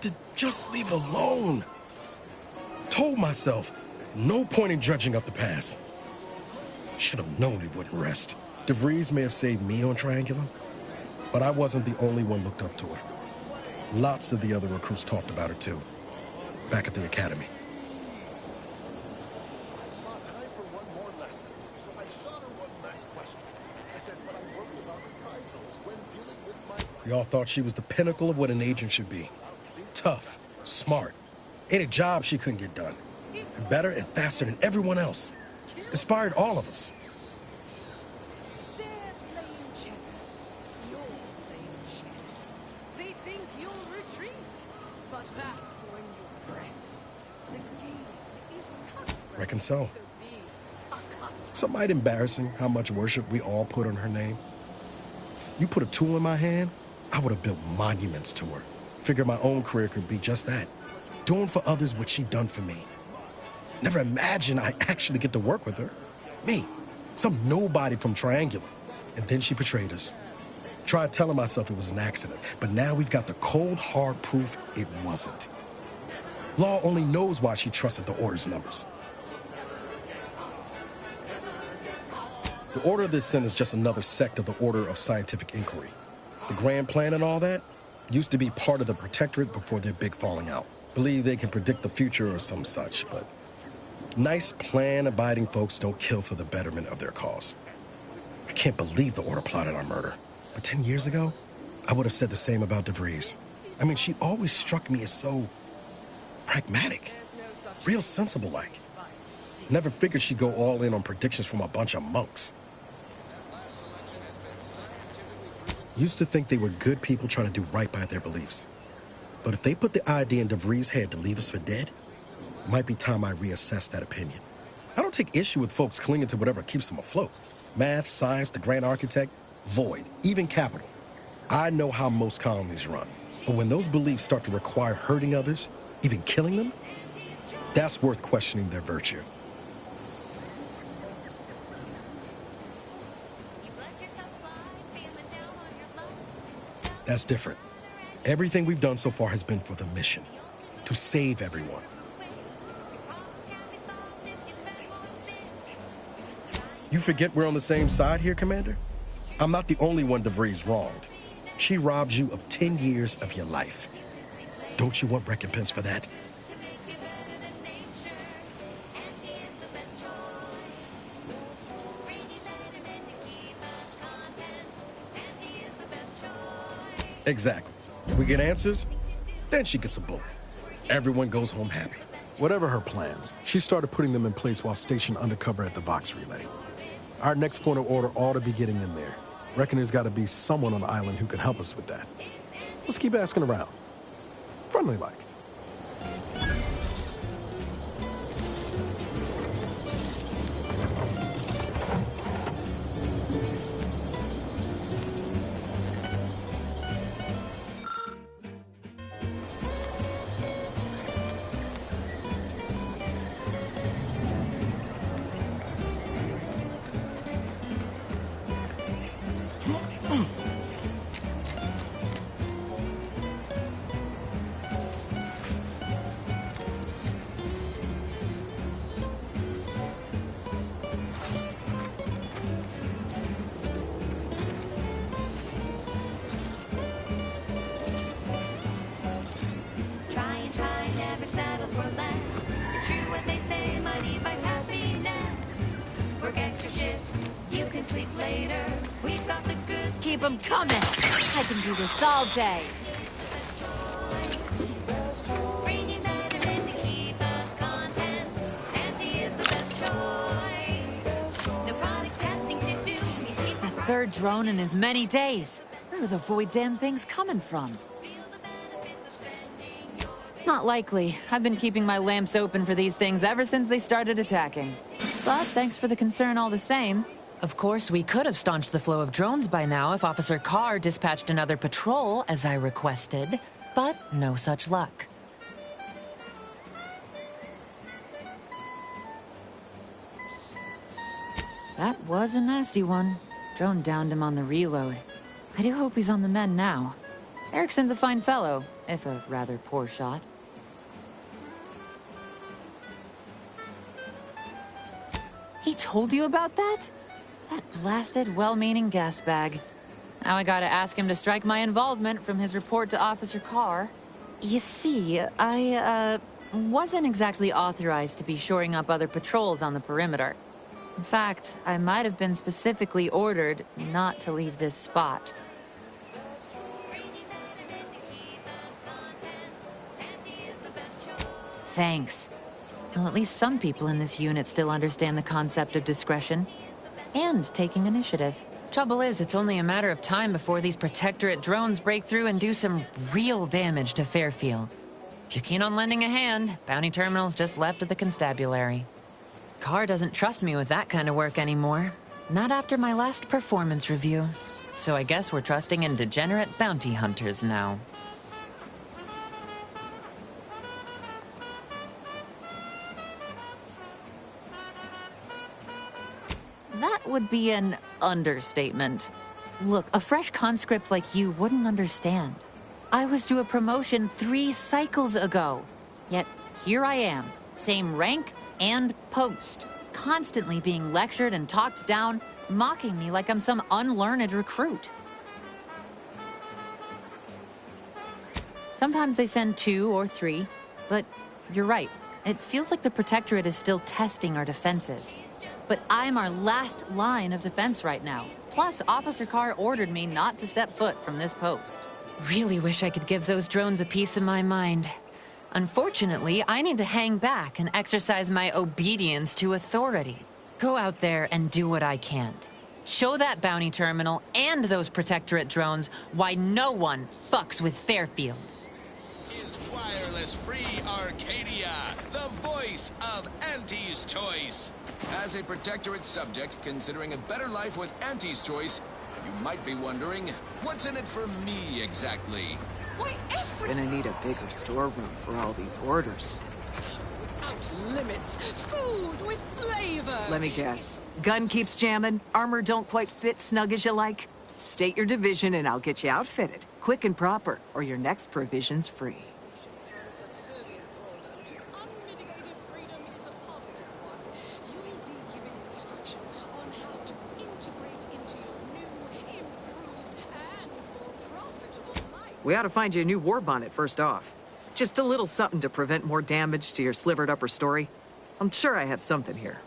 to just leave it alone. Told myself, no point in dredging up the past. Should have known it wouldn't rest. DeVries may have saved me on Triangulum, but I wasn't the only one looked up to her. Lots of the other recruits talked about her too, back at the academy. We all thought she was the pinnacle of what an agent should be. Tough, smart, ain't a job she couldn't get done. And better and faster than everyone else. Inspired all of us. They think you'll retreat, but that's when you press. The game is cut. Reckon so. Some might embarrassing how much worship we all put on her name. You put a tool in my hand, I would have built monuments to her. Figured my own career could be just that. Doing for others what she done for me. Never imagined I'd actually get to work with her. Me, some nobody from Triangulum. And then she betrayed us. Tried telling myself it was an accident, but now we've got the cold, hard proof it wasn't. Law only knows why she trusted the Order's numbers. The Order of the Ascent is just another sect of the Order of Scientific Inquiry. The grand plan and all that used to be part of the Protectorate before their big falling out. Believe they can predict the future or some such, but nice plan-abiding folks don't kill for the betterment of their cause. I can't believe the Order plotted our murder. But 10 years ago, I would have said the same about DeVries. I mean, she always struck me as so pragmatic, real sensible-like. Never figured she'd go all in on predictions from a bunch of monks. Used to think they were good people trying to do right by their beliefs. But if they put the idea in DeVries' head to leave us for dead, it might be time I reassess that opinion. I don't take issue with folks clinging to whatever keeps them afloat. Math, science, the grand architect, void, even capital. I know how most colonies run. But when those beliefs start to require hurting others, even killing them, that's worth questioning their virtue. That's different. Everything we've done so far has been for the mission, to save everyone. You forget we're on the same side here, Commander? I'm not the only one DeVries wronged. She robbed you of 10 years of your life. Don't you want recompense for that? Exactly. We get answers, then she gets a bullet. Everyone goes home happy. Whatever her plans, she started putting them in place while stationed undercover at the Vox Relay. Our next point of order ought to be getting them there. Reckon there's got to be someone on the island who can help us with that. Let's keep asking around. Friendly-like. sleep later. We've got the goods. Keep them coming. I can do this all day. Bringing matter in to keep us content. Auntie is the best choice. No product testing to do. It's the third drone in as many days. Where are the void damn things coming from? Not likely. I've been keeping my lamps open for these things ever since they started attacking. But thanks for the concern all the same. Of course, we could have staunched the flow of drones by now if Officer Carr dispatched another patrol, as I requested, but no such luck. That was a nasty one. Drone downed him on the reload. I do hope he's on the mend now. Erickson's a fine fellow, if a rather poor shot. He told you about that? That blasted, well-meaning gas bag. Now I gotta ask him to strike my involvement from his report to Officer Carr. You see, I wasn't exactly authorized to be shoring up other patrols on the perimeter. In fact, I might have been specifically ordered not to leave this spot. Thanks. Well, at least some people in this unit still understand the concept of discretion. And taking initiative. Trouble is, it's only a matter of time before these Protectorate drones break through and do some real damage to Fairfield. If you're keen on lending a hand, Bounty Terminal's just left of the constabulary. Carr doesn't trust me with that kind of work anymore. Not after my last performance review. So I guess we're trusting in degenerate bounty hunters now. That would be an understatement. Look, a fresh conscript like you wouldn't understand. I was due a promotion 3 cycles ago. Yet here I am, same rank and post, constantly being lectured and talked down, mocking me like I'm some unlearned recruit. Sometimes they send 2 or 3, but you're right. It feels like the Protectorate is still testing our defenses. But I'm our last line of defense right now. Plus, Officer Carr ordered me not to step foot from this post. Really wish I could give those drones a piece of my mind. Unfortunately, I need to hang back and exercise my obedience to authority. Go out there and do what I can't. Show that bounty terminal and those Protectorate drones why no one fucks with Fairfield. Is wireless free Arcadia, the voice of Auntie's Choice. As a Protectorate subject considering a better life with Auntie's Choice, you might be wondering, what's in it for me exactly? Gonna need a bigger storeroom for all these orders. Without limits, food with flavor. Let me guess. Gun keeps jamming, armor don't quite fit snug as you like. State your division and I'll get you outfitted, quick and proper, or your next provision's free. We ought to find you a new war bonnet first off. Just a little something to prevent more damage to your slivered upper story. I'm sure I have something here.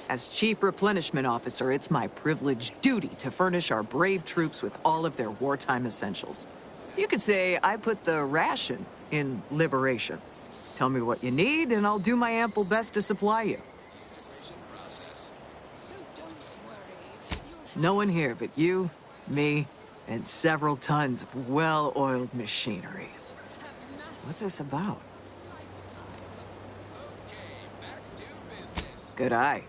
As Chief Replenishment Officer, it's my privileged duty to furnish our brave troops with all of their wartime essentials. You could say I put the ration in liberation. Tell me what you need, and I'll do my ample best to supply you. No one here but you, me, and several tons of well-oiled machinery. What's this about? Good eye.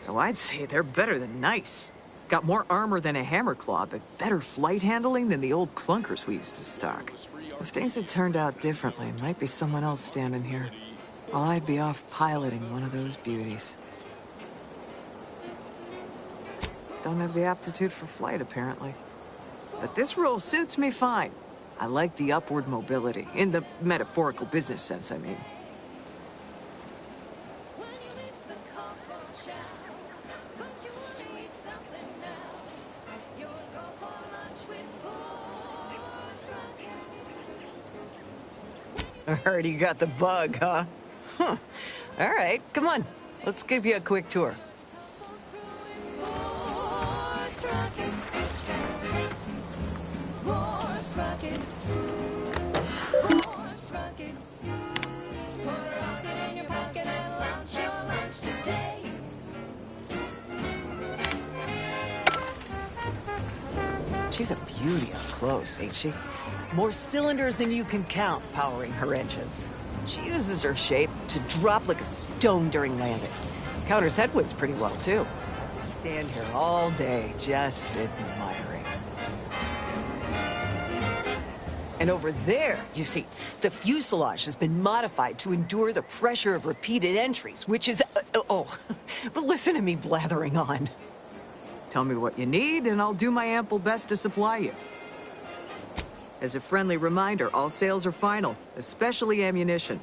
Oh, I'd say they're better than nice. Got more armor than a hammerclaw, but better flight handling than the old clunkers we used to stock. If things had turned out differently, might be someone else standing here. While I'd be off piloting one of those beauties. Don't have the aptitude for flight, apparently. But this role suits me fine. I like the upward mobility, in the metaphorical business sense, I mean. Already got the bug, huh? Huh. All right, come on. Let's give you a quick tour. She's a beauty up close, ain't she? More cylinders than you can count powering her engines. She uses her shape to drop like a stone during landing. Counters headwinds pretty well, too. Stand here all day just admiring. And over there, you see, the fuselage has been modified to endure the pressure of repeated entries, which is... but listen to me blathering on. Tell me what you need, and I'll do my ample best to supply you. As a friendly reminder, all sales are final, especially ammunition.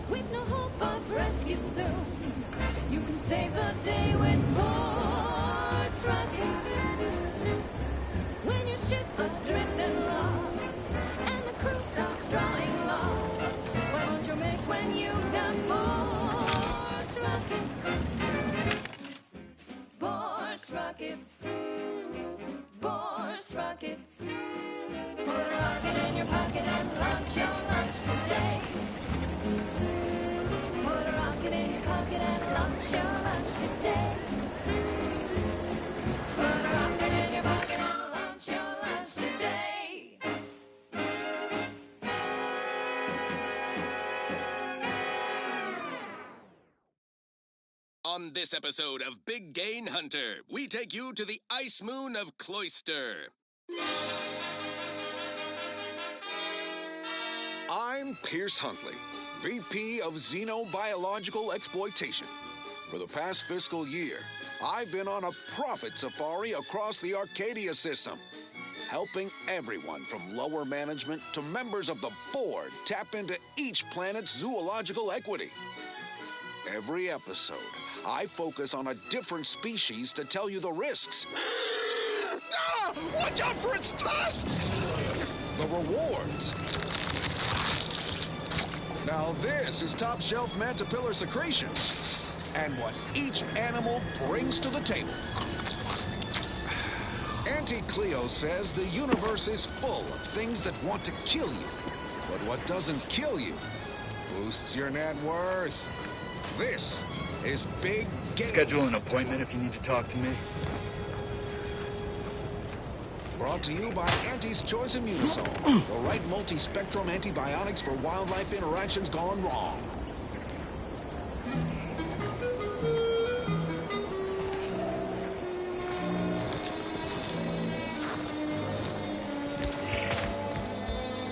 With no hope of rescue soon, you can save the day with Force rockets. When your ship's adrift and lost, and the crew stops drawing lots, why won't you mix when you've got Force rockets? Force rockets. Force rockets. Put a rocket in your pocket and launch your lunch today. Put a rocket in your pocket and launch your lunch today. Put a rocket in your pocket and launch your lunch today. On this episode of Big Gain Hunter, we take you to the ice moon of Cloister. I'm Pierce Huntley, VP of Xenobiological Exploitation. For the past fiscal year, I've been on a profit safari across the Arcadia system, helping everyone from lower management to members of the board tap into each planet's zoological equity. Every episode, I focus on a different species to tell you the risks. Watch out for its tusks! The rewards. Now this is top-shelf mantipillar secretion, and what each animal brings to the table. Auntie Cleo says the universe is full of things that want to kill you, but what doesn't kill you boosts your net worth. This is Big Game. Schedule an appointment if you need to talk to me. Brought to you by Auntie's Choice Immunosol, the right multi-spectrum antibiotics for wildlife interactions gone wrong.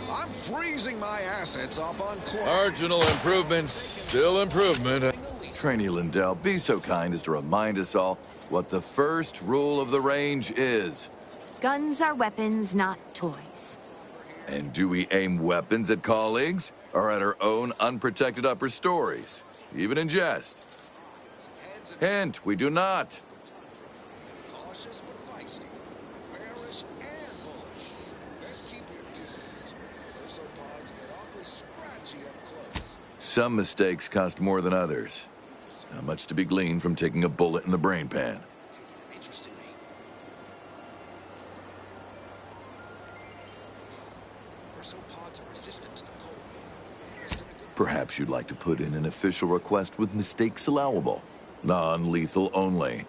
I'm freezing my assets off on chlorine. Marginal improvements, still improvement. Trainee Lindell, be so kind as to remind us all what the first rule of the range is. Guns are weapons, not toys. And do we aim weapons at colleagues or at our own unprotected upper stories, even in jest? Hint, we do not. Cautious but feisty, bearish and bullish. Best keep your distance. Ursopods get awfully scratchy up close. Some mistakes cost more than others. Not much to be gleaned from taking a bullet in the brain pan. Perhaps you'd like to put in an official request with mistakes allowable. Non-lethal only.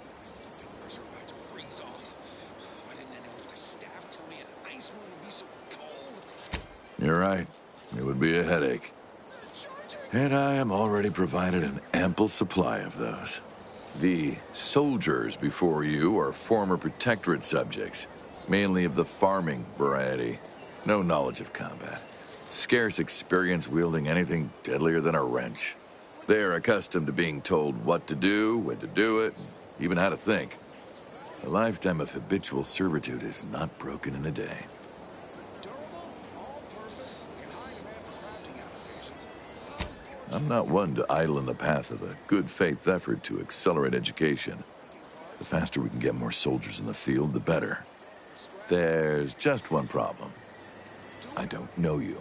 You're right. It would be a headache. And I am already provided an ample supply of those. The soldiers before you are former Protectorate subjects, mainly of the farming variety. No knowledge of combat. Scarce experience wielding anything deadlier than a wrench. They're accustomed to being told what to do, when to do it, even how to think. A lifetime of habitual servitude is not broken in a day. I'm not one to idle in the path of a good faith effort to accelerate education. The faster we can get more soldiers in the field, the better. There's just one problem. I don't know you.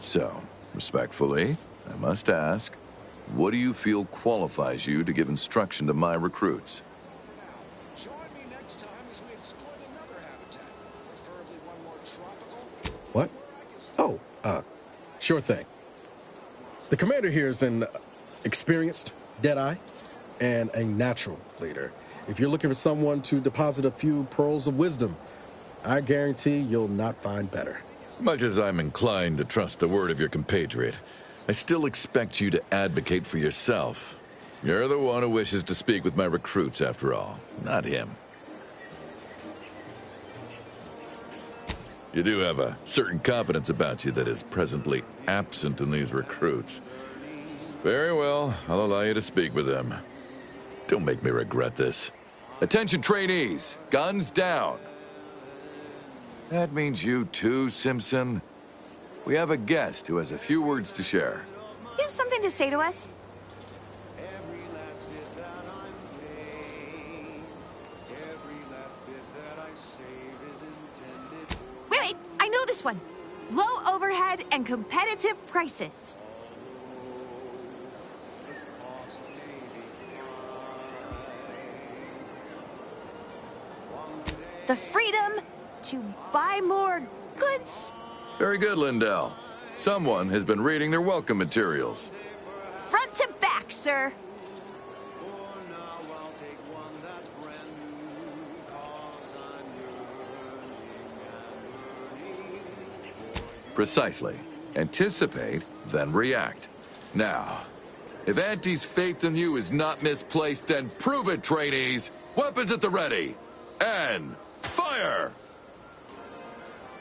So, respectfully, I must ask, what do you feel qualifies you to give instruction to my recruits? What? Oh, sure thing. The commander here is an experienced Deadeye and a natural leader. If you're looking for someone to deposit a few pearls of wisdom, I guarantee you'll not find better. Much as I'm inclined to trust the word of your compatriot, I still expect you to advocate for yourself. You're the one who wishes to speak with my recruits, after all, not him. You do have a certain confidence about you that is presently absent in these recruits. Very well, I'll allow you to speak with them. Don't make me regret this. Attention trainees, guns down. That means you too, Simpson. We have a guest who has a few words to share. You have something to say to us? Wait, I know this one. Low overhead and competitive prices. The freedom to buy more goods. Very good, Lindell. Someone has been reading their welcome materials. Front to back, sir. Precisely. Anticipate, then react. Now, if Auntie's faith in you is not misplaced, then prove it, trainees! Weapons at the ready! And fire!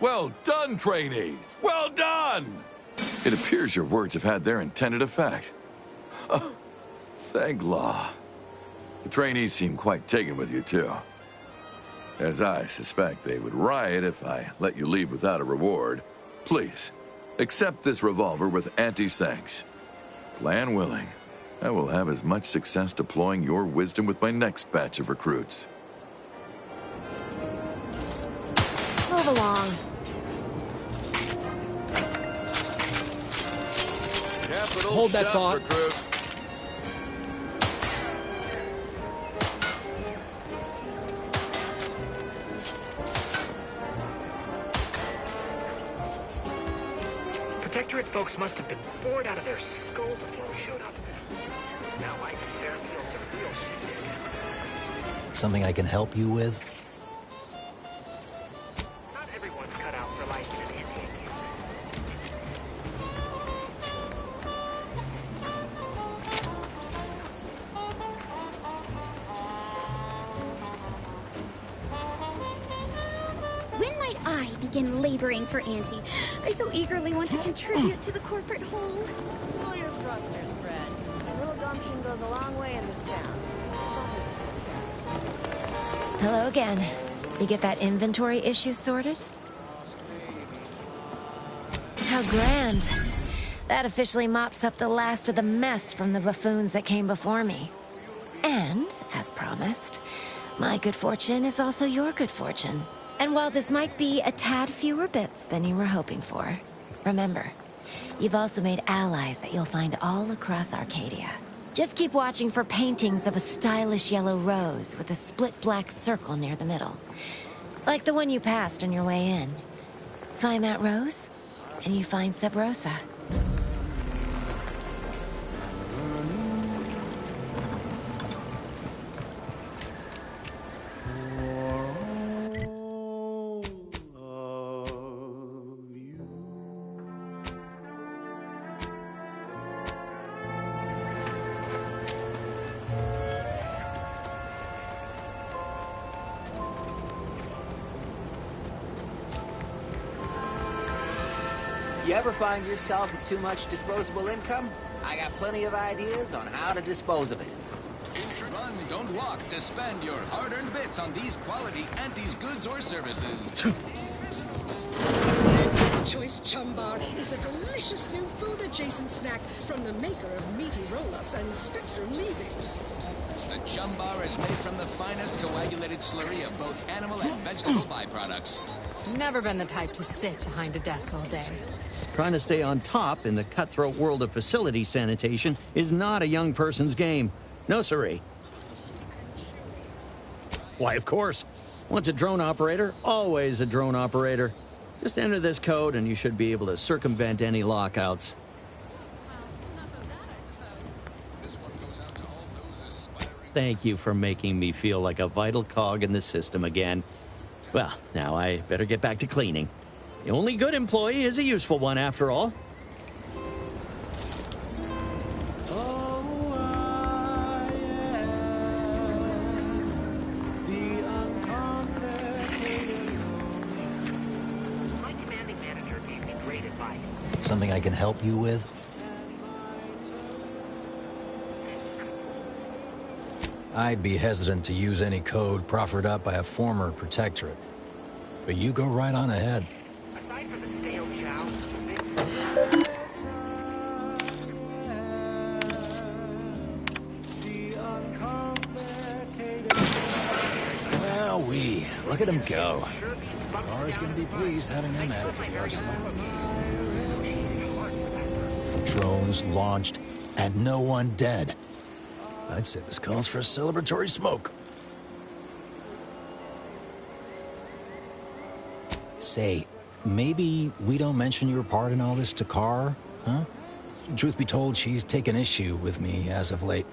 Well done, trainees! Well done! It appears your words have had their intended effect. Oh, thank law. The trainees seem quite taken with you, too. As I suspect they would riot if I let you leave without a reward. Please, accept this revolver with Auntie's thanks. Plan willing, I will have as much success deploying your wisdom with my next batch of recruits. Move along. Hold that thought. Recruit. Protectorate folks must have been bored out of their skulls before we showed up. Now life in Fairfield's a real shit. Something I can help you with? Not everyone's cut out for life in an Indian camp. When might I begin laboring for Auntie? I so eagerly want to contribute to the corporate whole. Pull your thrusters, Fred. A little gumption goes a long way in this town. Hello again. You get that inventory issue sorted? How grand. That officially mops up the last of the mess from the buffoons that came before me. And, as promised, my good fortune is also your good fortune. And while this might be a tad fewer bits than you were hoping for, remember, you've also made allies that you'll find all across Arcadia. Just keep watching for paintings of a stylish yellow rose with a split black circle near the middle. Like the one you passed on your way in. Find that rose, and you find Sub Rosa. you ever find yourself with too much disposable income, I got plenty of ideas on how to dispose of it. Run, don't walk to spend your hard-earned bits on these quality Auntie's goods or services. Auntie's Choice Chum Bar is a delicious new food-adjacent snack from the maker of meaty roll-ups and spectrum leavings. The Chum Bar is made from the finest coagulated slurry of both animal and vegetable byproducts. Never been the type to sit behind a desk all day. Trying to stay on top in the cutthroat world of facility sanitation is not a young person's game. No, siree. Why, of course. Once a drone operator, always a drone operator. Just enter this code and you should be able to circumvent any lockouts. Thank you for making me feel like a vital cog in the system again. Well, now I better get back to cleaning. The only good employee is a useful one, after all. Something I can help you with? I'd be hesitant to use any code proffered up by a former protectorate. But you go right on ahead. Aside from the stale chow, Wowee, look at him go. Laura's gonna be pleased having them added to the arsenal. Drones launched, and no one dead. I'd say this calls for a celebratory smoke. Say, maybe we don't mention your part in all this to Carr, huh? Truth be told, she's taken issue with me as of late.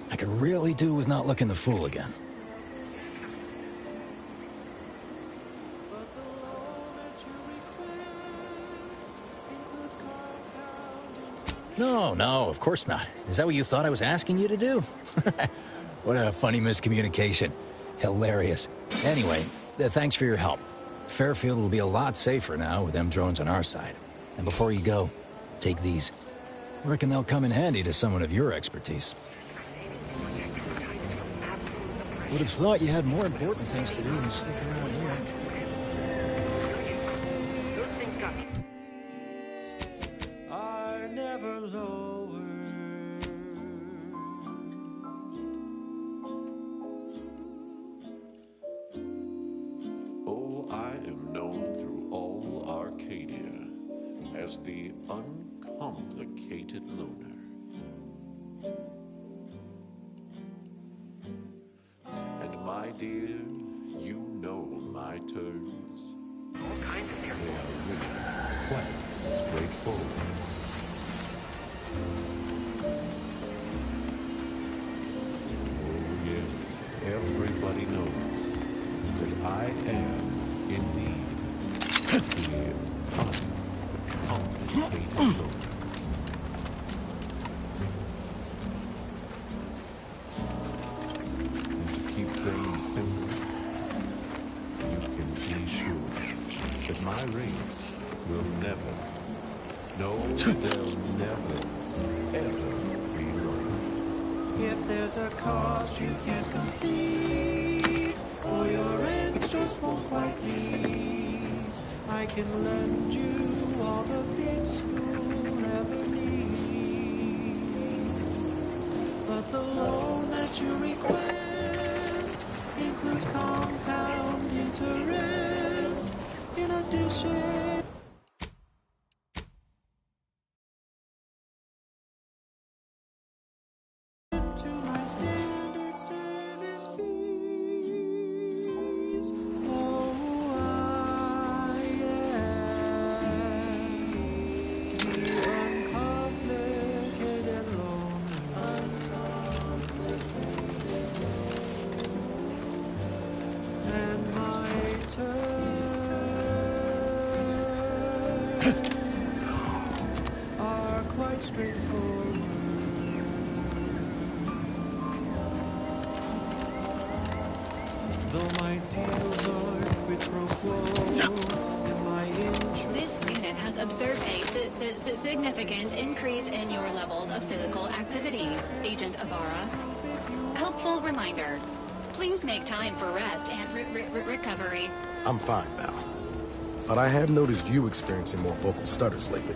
I could really do with not looking the fool again. No, of course not. Is that what you thought I was asking you to do? What a funny miscommunication. Hilarious. Anyway, thanks for your help. Fairfield will be a lot safer now with them drones on our side. And before you go, take these. I reckon they'll come in handy to someone of your expertise. Would have thought you had more important things to do than stick around here. those things got me. Are never lower. Oh, I am known through all Arcadia as the uncomplicated loner. And my dear, you know my terms. All kinds of They are really quite straightforward. Oh yes, everybody knows that I am indeed the uncomplicated loner. And to keep things simple, you can be sure that my rates will never, no, they'll never, ever be low. If there's a cost you can't complete, or your ends just won't quite meet, I can lend you all the bits you'll ever need. But the loan that you request includes compound interest in addition. To my standard service fees. Oh, I am the uncomplicated loner. And my terms are quite straightforward. So my tales are quid pro quo. And my interest... This unit has observed a significant increase in your levels of physical activity, Agent Ibarra. Helpful reminder. Please make time for rest and recovery. I'm fine now. But I have noticed you experiencing more vocal stutters lately.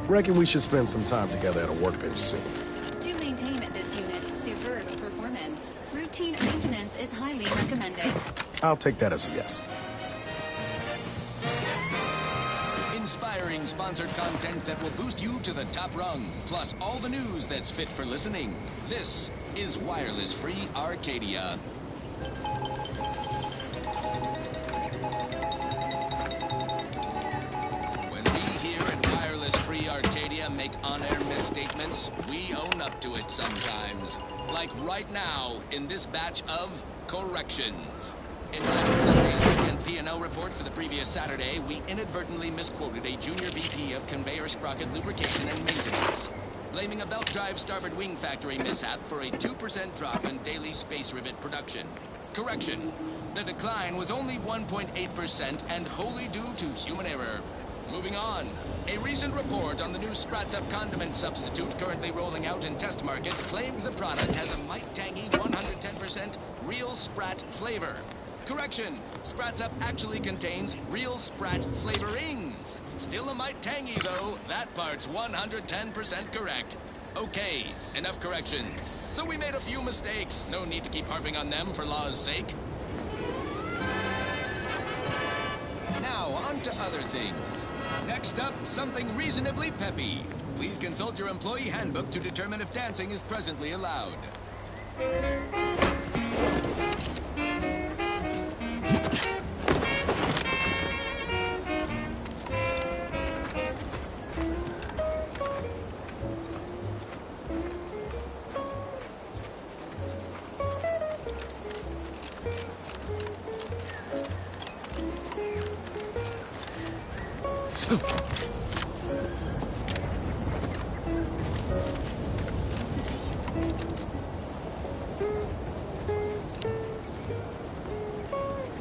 Reckon we should spend some time together at a workbench soon. To maintain this unit's superb performance, routine maintenance is highly recommended. I'll take that as a yes. Inspiring sponsored content that will boost you to the top rung, plus all the news that's fit for listening. This is Wireless Free Arcadia. When we here at Wireless Free Arcadia make on-air misstatements, we own up to it sometimes. Like right now, in this batch of corrections. In last Sunday's weekend P&L report for the previous Saturday, we inadvertently misquoted a junior VP of conveyor sprocket lubrication and maintenance, blaming a belt drive starboard wing factory mishap for a 2% drop in daily space rivet production. Correction. The decline was only 1.8% and wholly due to human error. Moving on. A recent report on the new Sprats Up condiment substitute currently rolling out in test markets claimed the product has a might tangy 110% real Sprat flavor. Correction. Sprats Up actually contains real Sprat flavorings. Still a mite tangy, though. That part's 110% correct. Okay, enough corrections. So we made a few mistakes. No need to keep harping on them for law's sake. Now, on to other things. Next up, something reasonably peppy. Please consult your employee handbook to determine if dancing is presently allowed.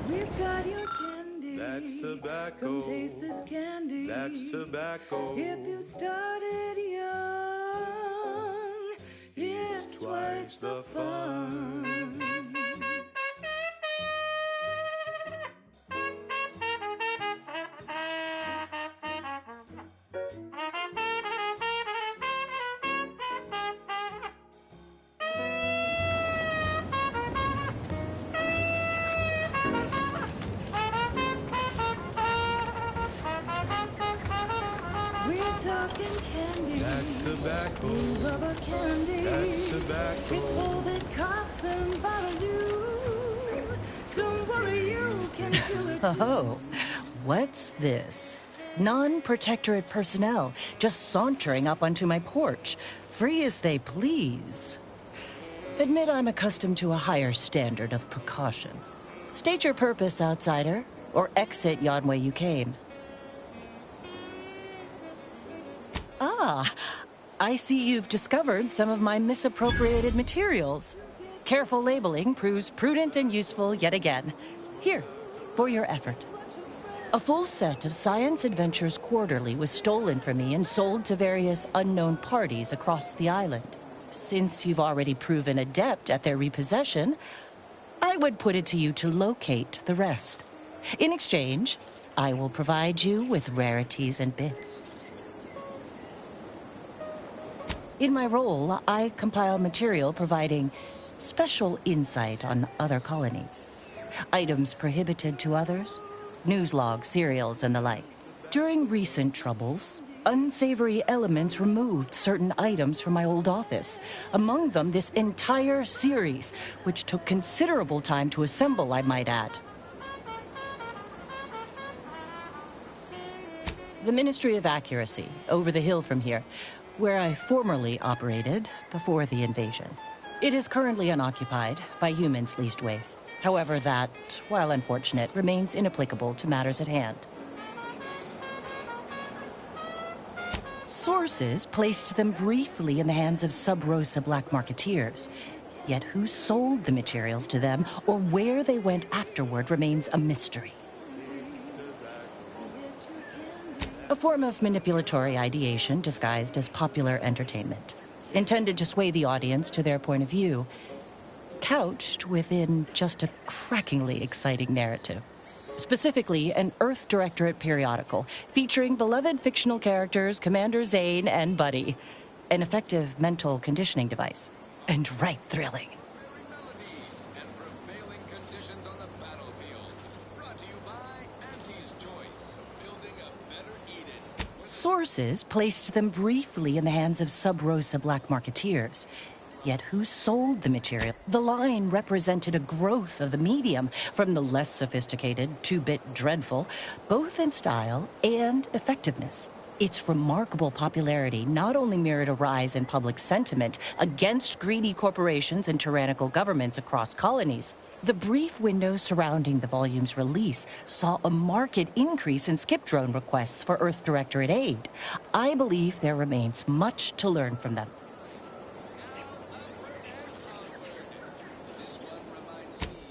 We've got your candy. That's tobacco. Come taste this candy. That's tobacco. If you started young, it's twice the fun. Talking candy. That's tobacco. Rubber candy. That's tobacco. Before they cough and bottle you. Don't worry, you can do it. Oh, what's this? Non-protectorate personnel just sauntering up onto my porch, free as they please. Admit I'm accustomed to a higher standard of precaution. State your purpose, outsider, or exit yon way you came. Ah, I see you've discovered some of my misappropriated materials. Careful labeling proves prudent and useful yet again. Here, for your effort. A full set of Science Adventures Quarterly was stolen from me and sold to various unknown parties across the island. Since you've already proven adept at their repossession, I would put it to you to locate the rest. In exchange, I will provide you with rarities and bits. In my role, I compile material providing special insight on other colonies. Items prohibited to others, news logs, serials, and the like. During recent troubles, unsavory elements removed certain items from my old office. Among them, this entire series, which took considerable time to assemble, I might add. The Ministry of Accuracy, over the hill from here, where I formerly operated before the invasion. It is currently unoccupied by humans leastways. However, that, while unfortunate, remains inapplicable to matters at hand. Sources placed them briefly in the hands of sub-Rosa black marketeers. Yet who sold the materials to them or where they went afterward remains a mystery. A form of manipulatory ideation disguised as popular entertainment, intended to sway the audience to their point of view, couched within just a crackingly exciting narrative. Specifically, an Earth Directorate periodical featuring beloved fictional characters Commander Zane and Buddy. An effective mental conditioning device. And right thrilling. Sources placed them briefly in the hands of sub-Rosa black marketeers. Yet who sold the material? The line represented a growth of the medium from the less sophisticated 2-bit dreadful, both in style and effectiveness. Its remarkable popularity not only mirrored a rise in public sentiment against greedy corporations and tyrannical governments across colonies. The brief window surrounding the volume's release saw a marked increase in skip drone requests for Earth Directorate aid. I believe there remains much to learn from them.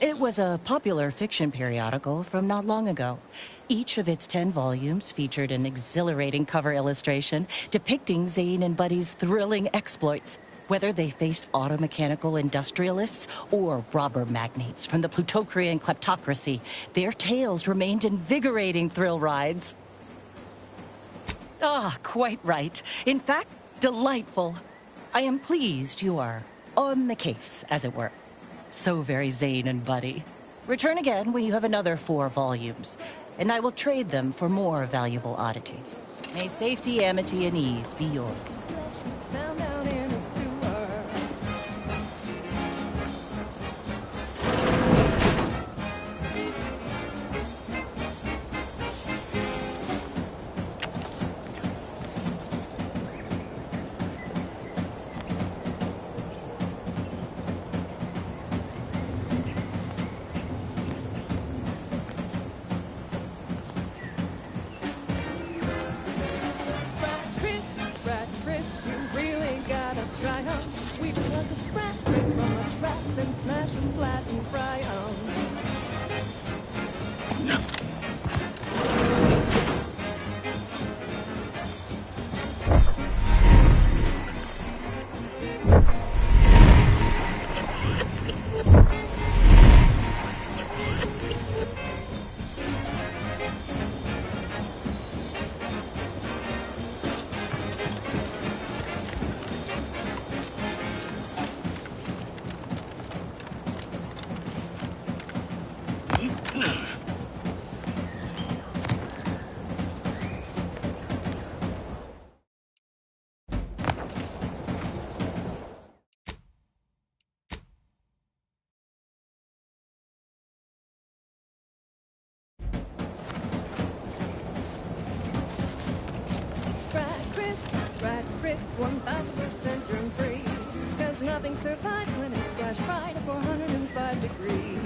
It was a popular fiction periodical from not long ago. Each of its 10 volumes featured an exhilarating cover illustration depicting Zane and Buddy's thrilling exploits. Whether they faced automechanical industrialists or robber magnates from the Plutocrian kleptocracy, their tales remained invigorating thrill rides. Ah, quite right. In fact, delightful. I am pleased you are on the case, as it were. So very Zane and Buddy. Return again when you have another 4 volumes, and I will trade them for more valuable oddities. May safety, amity, and ease be yours. Down in the sewer. Fried crisp, 1000% germ free. Cause nothing survives when it's flash fried at 405 degrees.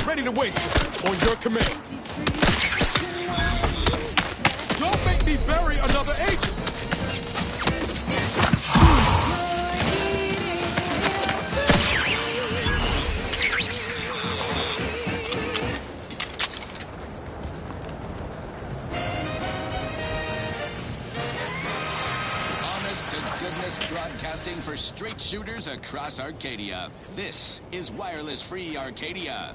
Ready to waste it on your command. Don't make me bury another agent. Broadcasting for straight shooters across Arcadia. This is Wireless Free Arcadia.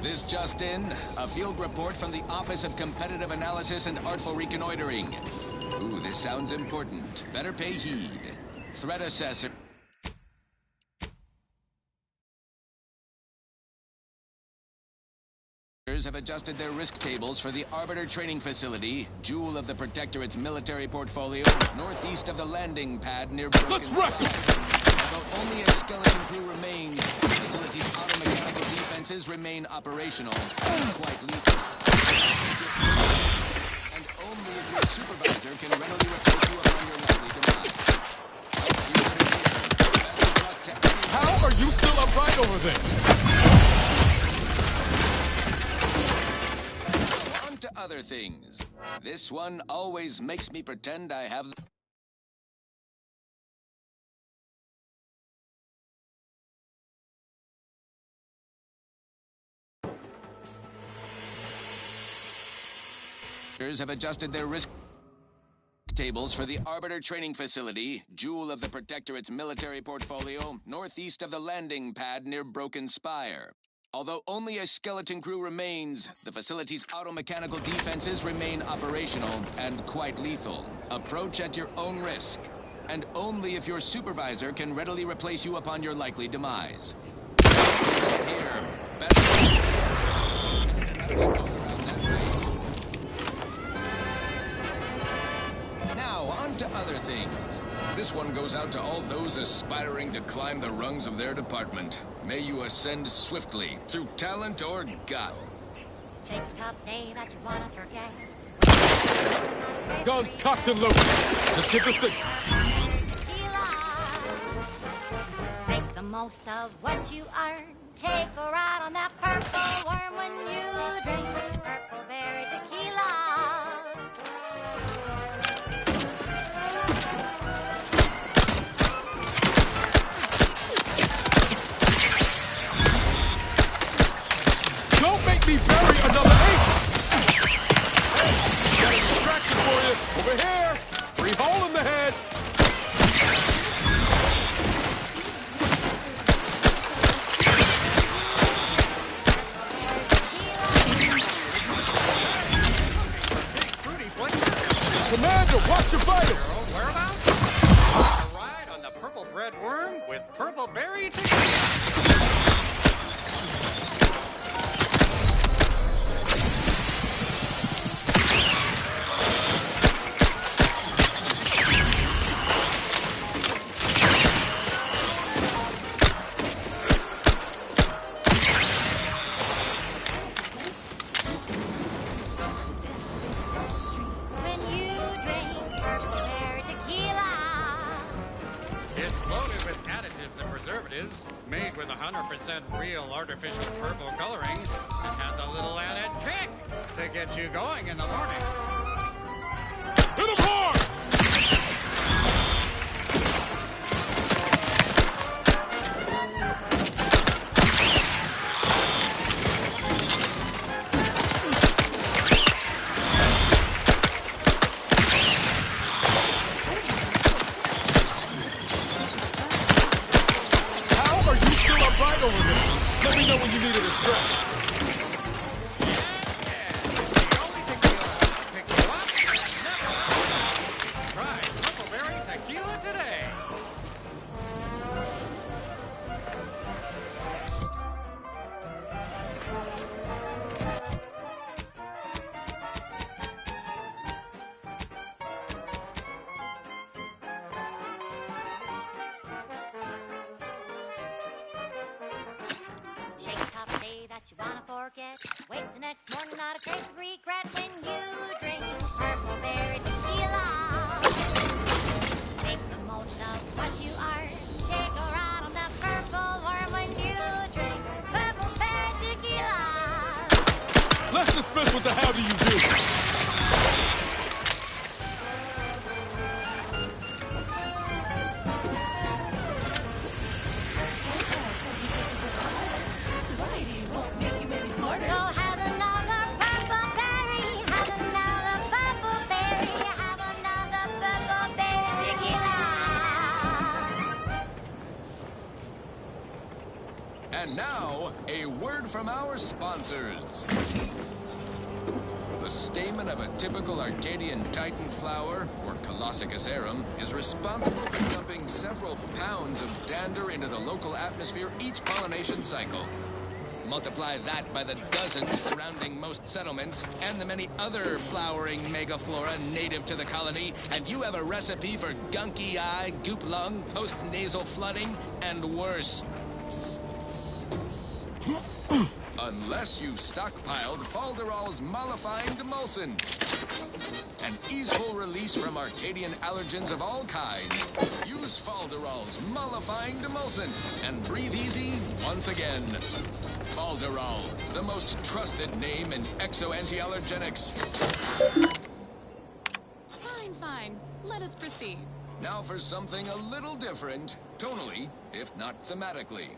This just in, a field report from the Office of Competitive Analysis and Artful Reconnoitering. Ooh, this sounds important. Better pay heed. Threat assessor. Have adjusted their risk tables for the Arbiter Training Facility, jewel of the Protectorate's military portfolio, northeast of the landing pad near Broken Spire. Although only a skeleton crew remains, the facility's auto-mechanical defenses remain operational and quite lethal. And only if your supervisor can readily replace you upon your likely demise. How are you still upright over there? To other things. This one always makes me pretend I have... have adjusted their risk tables for the Arbiter Training Facility, jewel of the Protectorate's military portfolio, northeast of the landing pad near Broken Spire. Although only a skeleton crew remains, the facility's auto-mechanical defenses remain operational and quite lethal. Approach at your own risk, and only if your supervisor can readily replace you upon your likely demise. Here, best... Now, on to other things. This one goes out to all those aspiring to climb the rungs of their department. May you ascend swiftly, through talent or gut. Take a tough day that you wanna forget. Guns cocked and loaded. Just give the signal. Make the most of what you earn. Take a ride on that purple worm when you drink purple berry tequila. Don't make me bury another agent! Hey, got a distraction for you. Over here! Free hole in the head! Commander, watch your vitals! Whereabouts? A ride on the purple bread worm with purple berry tequila. Made with 100% real artificial purple coloring, it has a little added trick to get you going in the morning. Hit 'em hard! Over there. Let me know when you needed a stretch. Try purple berry tequila today. You wanna forget? Wake the next morning, not a trace of regret when you drink purple berry tequila. Make the most of what you are. Take a ride on that purple worm when you drink purple berry tequila. Let's dismiss with the how do you do. And now, a word from our sponsors. The stamen of a typical Arcadian Titan flower, or Colossicus arum, is responsible for dumping several pounds of dander into the local atmosphere each pollination cycle. Multiply that by the dozens surrounding most settlements, and the many other flowering megaflora native to the colony, and you have a recipe for gunky eye, goop lung, post-nasal flooding, and worse. Unless you've stockpiled Falderall's mollifying demulcents. An easeful release from Arcadian allergens of all kinds. Use Falderall's mollifying demulcent and breathe easy once again. Falderall, the most trusted name in exo-anti-allergenics. Fine. Let us proceed. Now for something a little different, tonally, if not thematically.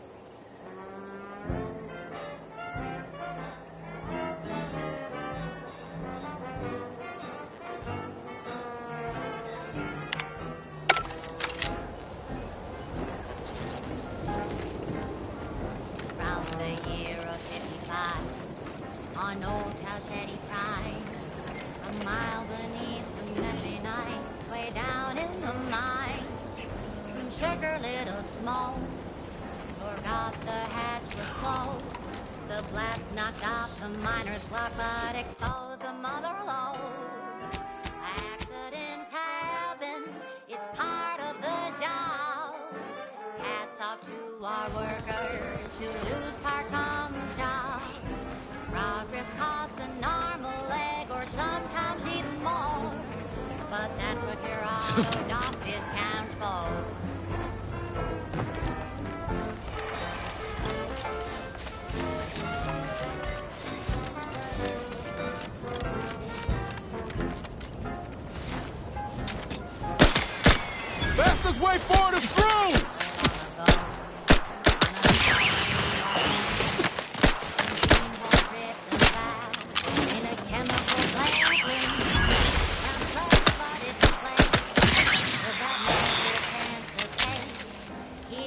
On old Talshedi Prime, a mile beneath the messy night, way down in the mine. Some sugar little smoke, forgot the hatch was closed. The blast knocked off the miner's clock, but exposed the mother lode. Accidents happen, it's part of the job. Hats off to our workers who lose parts on the job. Progress costs an arm, a leg, or sometimes even more. But that's what your auto dock discounts for. Fastest way forward is through!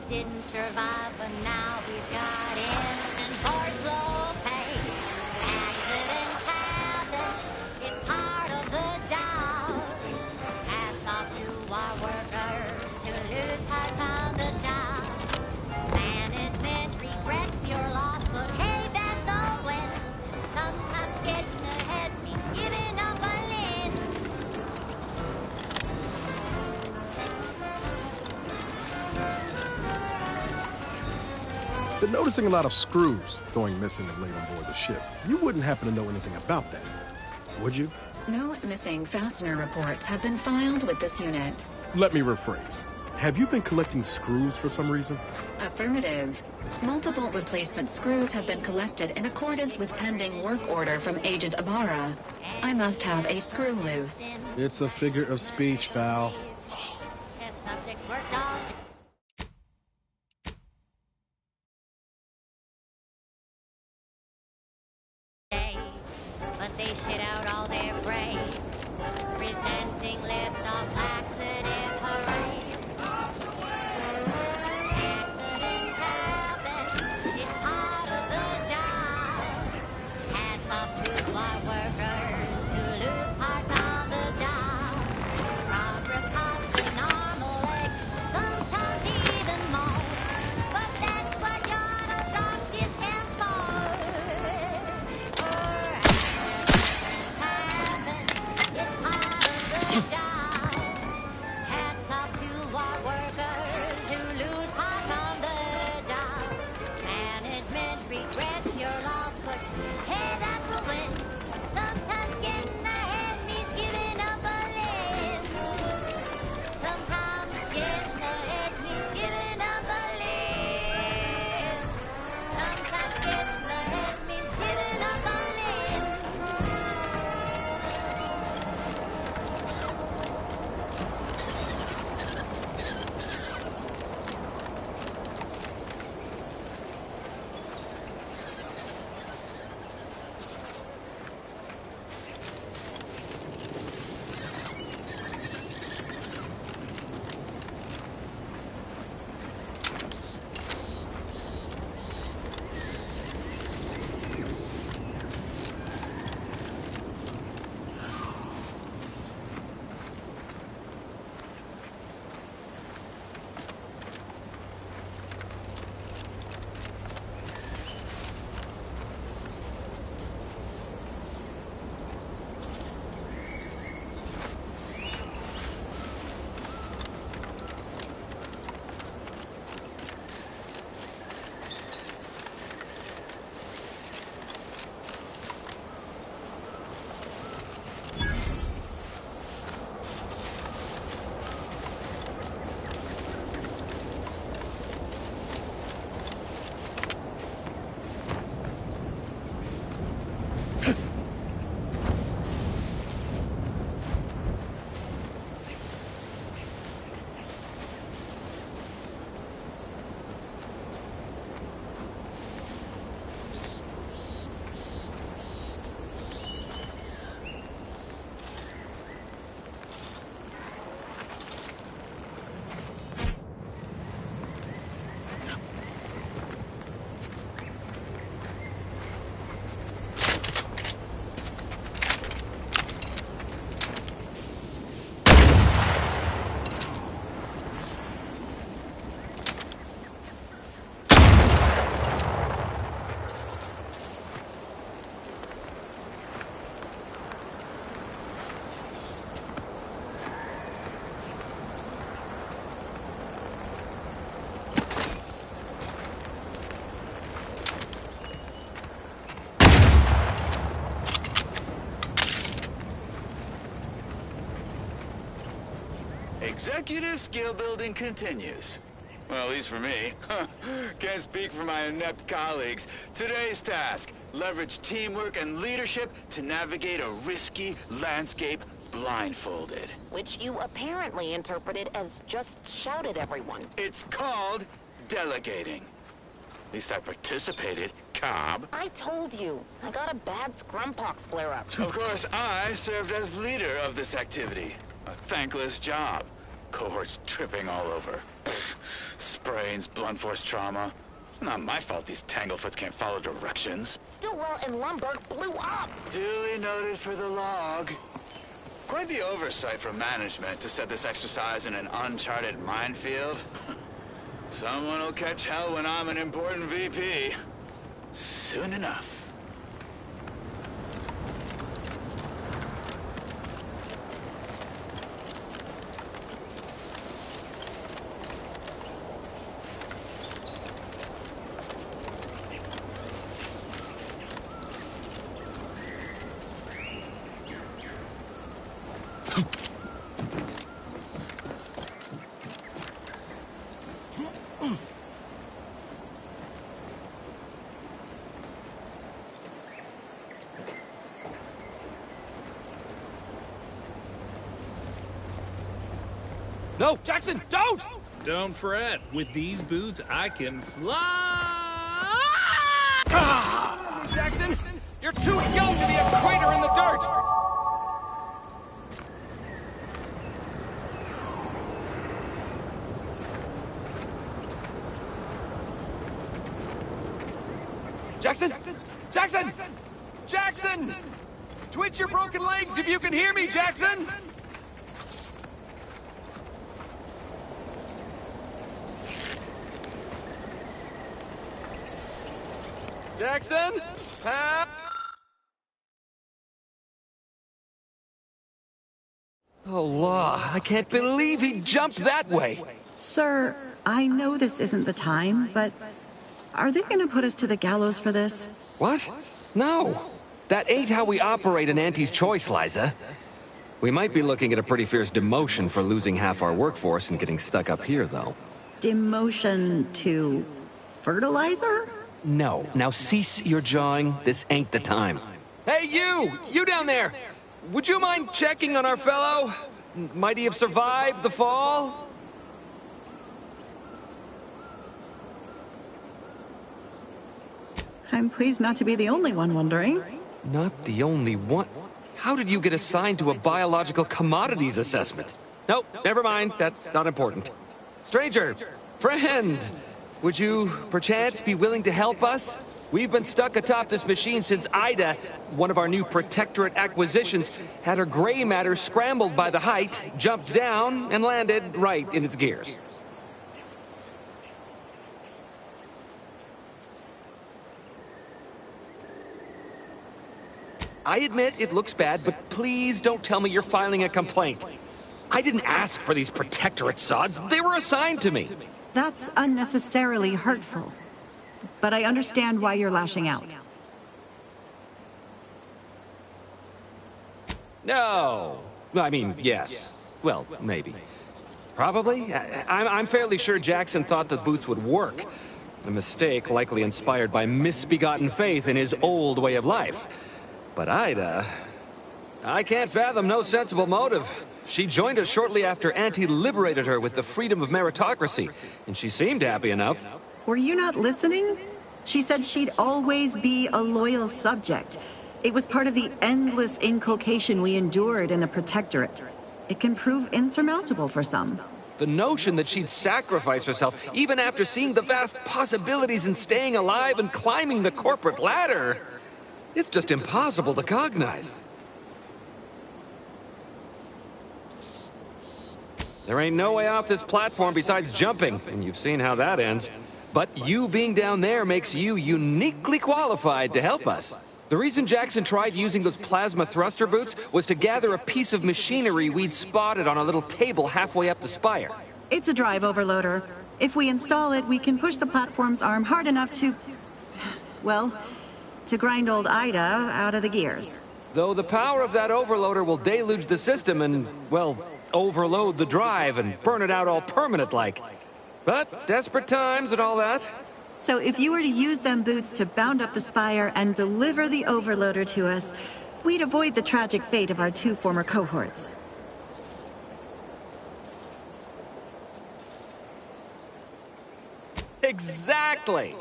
Didn't survive, but now he's got in and for slow pay. Accidents happen, it's part of the job. Hats off to our workers who lose parts on the job. Management regrets your loss, but hey, that's a win. Sometimes getting ahead means giving up a limb. Been noticing a lot of screws going missing and laid on board the ship. You wouldn't happen to know anything about that, would you? No missing fastener reports have been filed with this unit. Let me rephrase. Have you been collecting screws for some reason? Affirmative. Multiple replacement screws have been collected in accordance with pending work order from Agent Ibarra. I must have a screw loose. It's a figure of speech, Val. Subjects worked on. But they shit out all their brain, presenting liftoff laxative parade. Accidents happen, it's part of the job. Hats off to our workers who lose parts on the job. Progress costs an arm, a leg, sometimes even more. But that's what your auto-dock discounts for. Hats off to our workers who lose heart on the job. Management regrets your loss, but hey, that's a win. Sometimes getting ahead means giving up a limb. Sometimes getting ahead means giving up a limb. Sometimes getting ahead means giving up a limb. Executive skill building continues. Well, at least for me. Can't speak for my inept colleagues. Today's task, leverage teamwork and leadership to navigate a risky landscape blindfolded. Which you apparently interpreted as just shout at everyone. It's called delegating. At least I participated, Cobb. I told you. I got a bad scrumpox flare-up. Of course, I served as leader of this activity. A thankless job. Cohorts tripping all over. Pfft. Sprains, blunt force trauma. Not my fault these tanglefoots can't follow directions. Stillwell and Lumberg blew up. Duly noted for the log. Quite the oversight from management to set this exercise in an uncharted minefield. Someone will catch hell when I'm an important VP. Soon enough. No, Jackson, don't! Don't fret. With these boots, I can fly! Jackson, you're too young to be a crater in the dirt! Jackson! Jackson! Jackson! Twitch your broken legs if you can hear me, Jackson! Jackson? Oh, law. I can't believe he jumped that way. Sir, I know this isn't the time, but are they gonna put us to the gallows for this? What? No. That ain't how we operate in Auntie's Choice, Liza. We might be looking at a pretty fierce demotion for losing half our workforce and getting stuck up here, though. Demotion to fertilizer? No. Now cease your jawing. This ain't the time. Hey, you! You down there! Would you mind checking on our fellow? Might he have survived the fall? I'm pleased not to be the only one wondering. Not the only one? How did you get assigned to a biological commodities assessment? Nope, never mind. That's not important. Stranger! Friend! Would you, perchance, be willing to help us? We've been stuck atop this machine since Ida, one of our new Protectorate acquisitions, had her gray matter scrambled by the height, jumped down, and landed right in its gears. I admit it looks bad, but please don't tell me you're filing a complaint. I didn't ask for these Protectorate sods. They were assigned to me. That's unnecessarily hurtful. But I understand why you're lashing out. No. I mean, yes. Well, maybe. Probably. I'm fairly sure Jackson thought the boots would work. A mistake likely inspired by misbegotten faith in his old way of life. But Ida... I can't fathom no sensible motive. She joined us shortly after Auntie liberated her with the freedom of meritocracy, and she seemed happy enough. Were you not listening? She said she'd always be a loyal subject. It was part of the endless inculcation we endured in the Protectorate. It can prove insurmountable for some. The notion that she'd sacrifice herself, even after seeing the vast possibilities in staying alive and climbing the corporate ladder, it's just impossible to cognize. There ain't no way off this platform besides jumping, and you've seen how that ends. But you being down there makes you uniquely qualified to help us. The reason Jackson tried using those plasma thruster boots was to gather a piece of machinery we'd spotted on a little table halfway up the spire. It's a drive overloader. If we install it, we can push the platform's arm hard enough to... well, to grind old Ida out of the gears. Though the power of that overloader will deluge the system and, well, overload the drive and burn it out all permanent-like. But desperate times and all that. So if you were to use them boots to bound up the spire and deliver the overloader to us, we'd avoid the tragic fate of our 2 former cohorts. Exactly!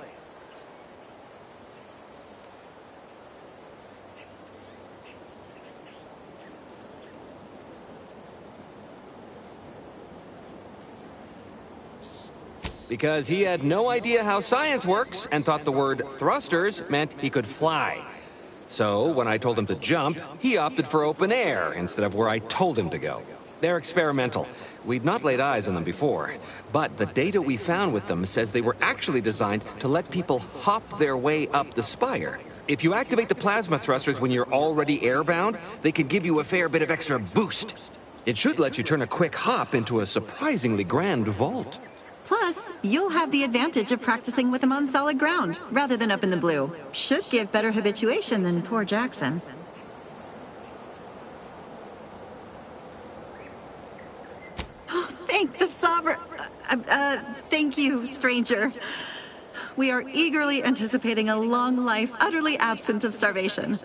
Because he had no idea how science works and thought the word thrusters meant he could fly. So, when I told him to jump, he opted for open air instead of where I told him to go. They're experimental. We'd not laid eyes on them before, but the data we found with them says they were actually designed to let people hop their way up the spire. If you activate the plasma thrusters when you're already airbound, they could give you a fair bit of extra boost. It should let you turn a quick hop into a surprisingly grand vault. Plus, you'll have the advantage of practicing with them on solid ground, rather than up in the blue. Should give better habituation than poor Jackson. Oh, thank the Sovereign... thank you, stranger. We are eagerly anticipating a long life utterly absent of starvation.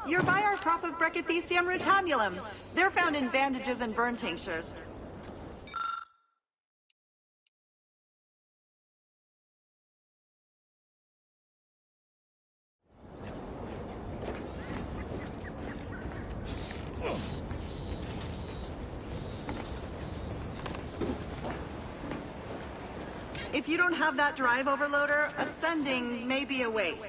You're by our crop of Brachythecium rotabulum. They're found in bandages and burn tinctures. If you don't have that drive overloader, ascending may be a waste.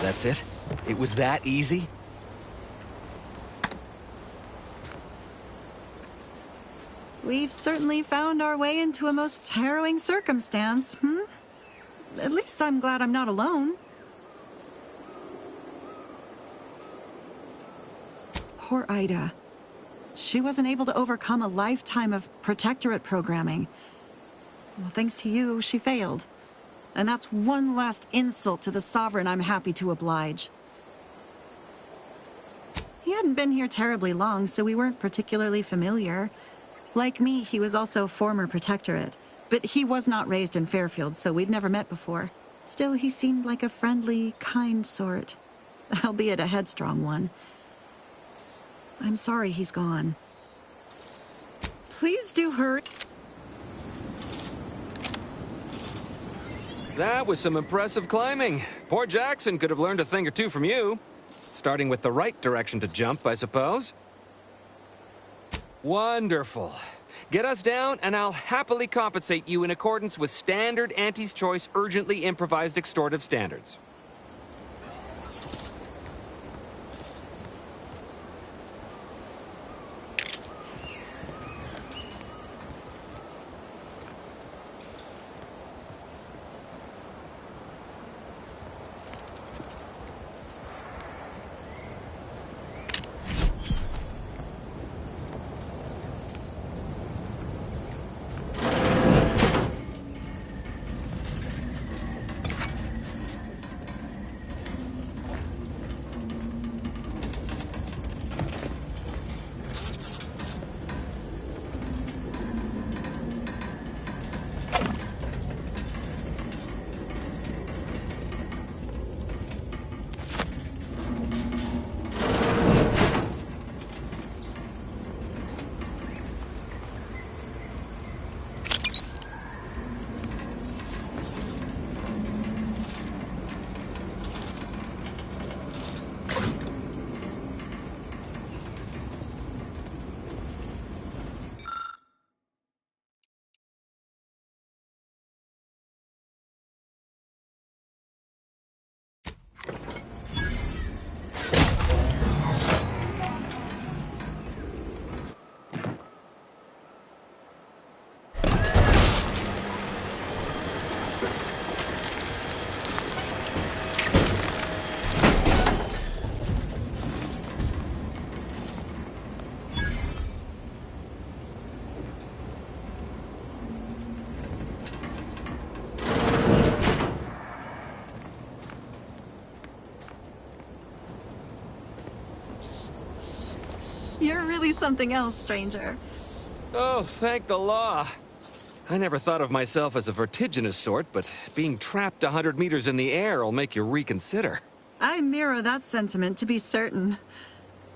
That's it? It was that easy? We've certainly found our way into a most harrowing circumstance, At least I'm glad I'm not alone. Poor Ida. She wasn't able to overcome a lifetime of protectorate programming. Well, thanks to you, she failed. And that's one last insult to the Sovereign I'm happy to oblige. He hadn't been here terribly long, so we weren't particularly familiar. Like me, he was also former protectorate. But he was not raised in Fairfield, so we'd never met before. Still, he seemed like a friendly, kind sort. Albeit a headstrong one. I'm sorry he's gone. Please do hurry. That was some impressive climbing. Poor Jackson could have learned a thing or two from you. Starting with the right direction to jump, I suppose. Wonderful. Get us down, and I'll happily compensate you in accordance with standard Auntie's Choice urgently improvised extortive standards. You're really something else, stranger. Oh, thank the law. I never thought of myself as a vertiginous sort, but being trapped 100 meters in the air will make you reconsider. I mirror that sentiment, to be certain.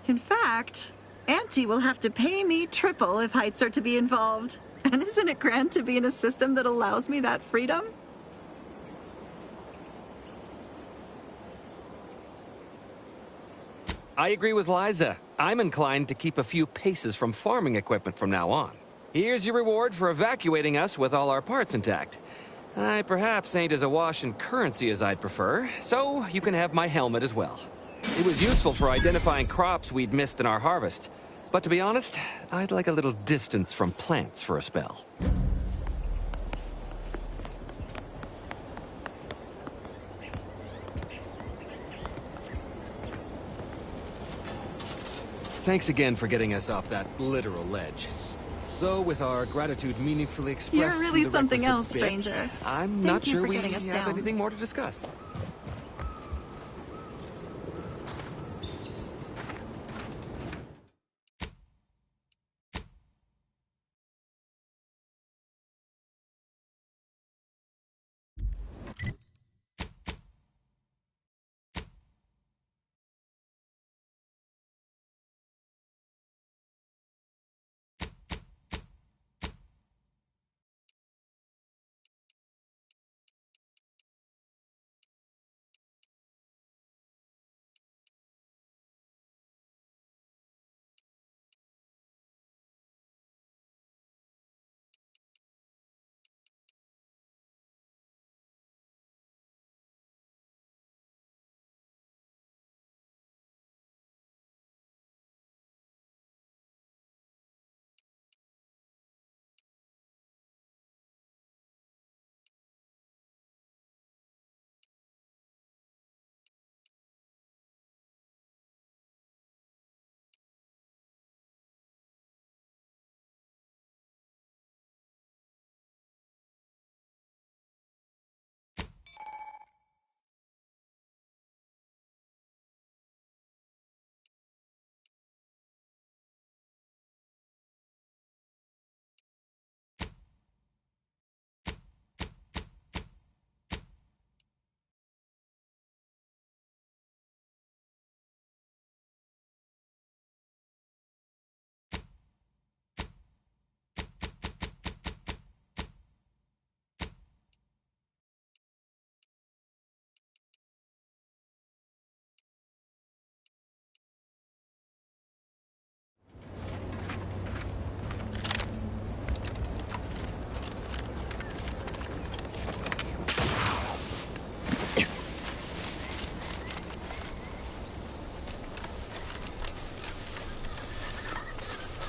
In fact, Auntie will have to pay me triple if heights are to be involved. And isn't it grand to be in a system that allows me that freedom? I agree with Liza. I'm inclined to keep a few paces from farming equipment from now on. Here's your reward for evacuating us with all our parts intact. I perhaps ain't as awash in currency as I'd prefer, so you can have my helmet as well. It was useful for identifying crops we'd missed in our harvest. But to be honest, I'd like a little distance from plants for a spell. Thanks again for getting us off that literal ledge. Though with our gratitude meaningfully expressed You're really through the something requisite else, bits, stranger. I'm Thank not you sure for we getting us have down. anything more to discuss.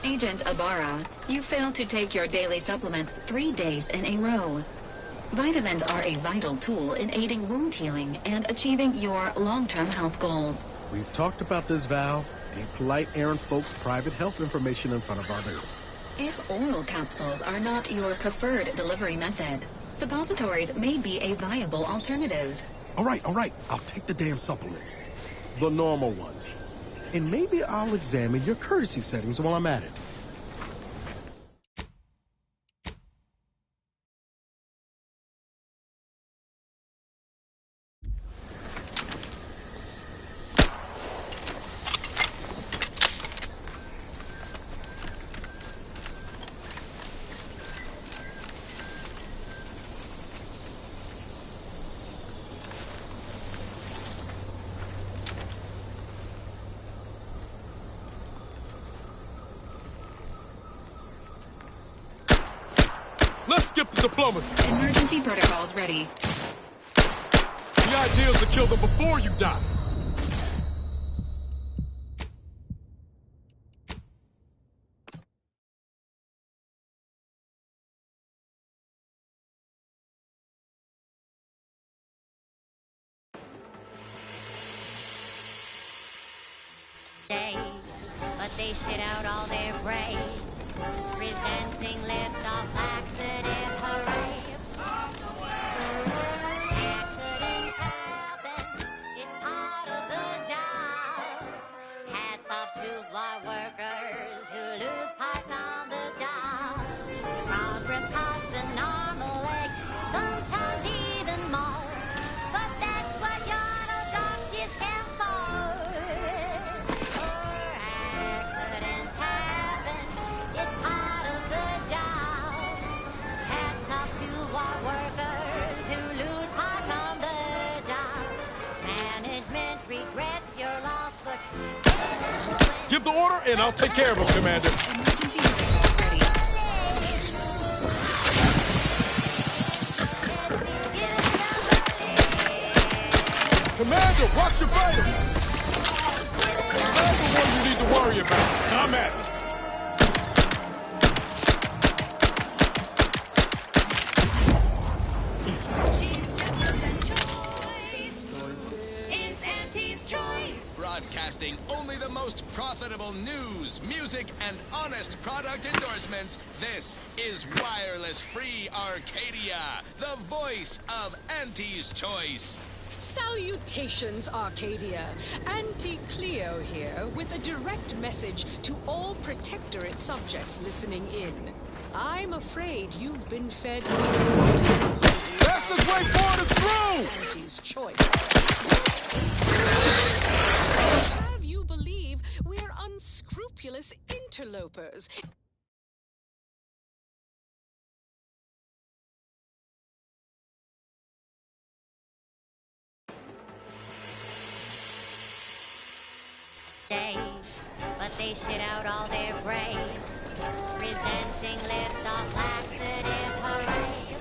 Agent Ibarra, you failed to take your daily supplements 3 days in a row. Vitamins are a vital tool in aiding wound healing and achieving your long-term health goals. We've talked about this, Val. Ain't polite airing folks' private health information in front of others. If oral capsules are not your preferred delivery method, suppositories may be a viable alternative. All right. I'll take the damn supplements. The normal ones. And maybe I'll examine your courtesy settings while I'm at it. Let's skip the diplomacy. Emergency protocols ready. The idea is to kill them before you die. Day, but they shit out all their praise. Presenting lift off laxative hooray. Accidents happen, it's part of the job. Hats off to bar workers who lose parts on the job. Progress costs an arm a leg, sometimes even more. But that's what your little doggy stands for. Accidents happen, it's part of the job. Hats off to our workers who lose parts on the job. Management regrets your loss, but Give the order and I'll take care of them, Commander. Emergency protocols ready. Commander, watch your vitals. one you need to worry about. Come at me. Broadcasting only the most profitable news, music, and honest product endorsements, this is Wireless Free Arcadia, the voice of Auntie's Choice. Salutations, Arcadia. Auntie Cleo here with a direct message to all Protectorate subjects listening in. I'm afraid you've been fed... Fastest way forward is through! Auntie's Choice. Have you believe we're unscrupulous interlopers? Days, but they shit out all their graves, resenting liftoff laxative parade.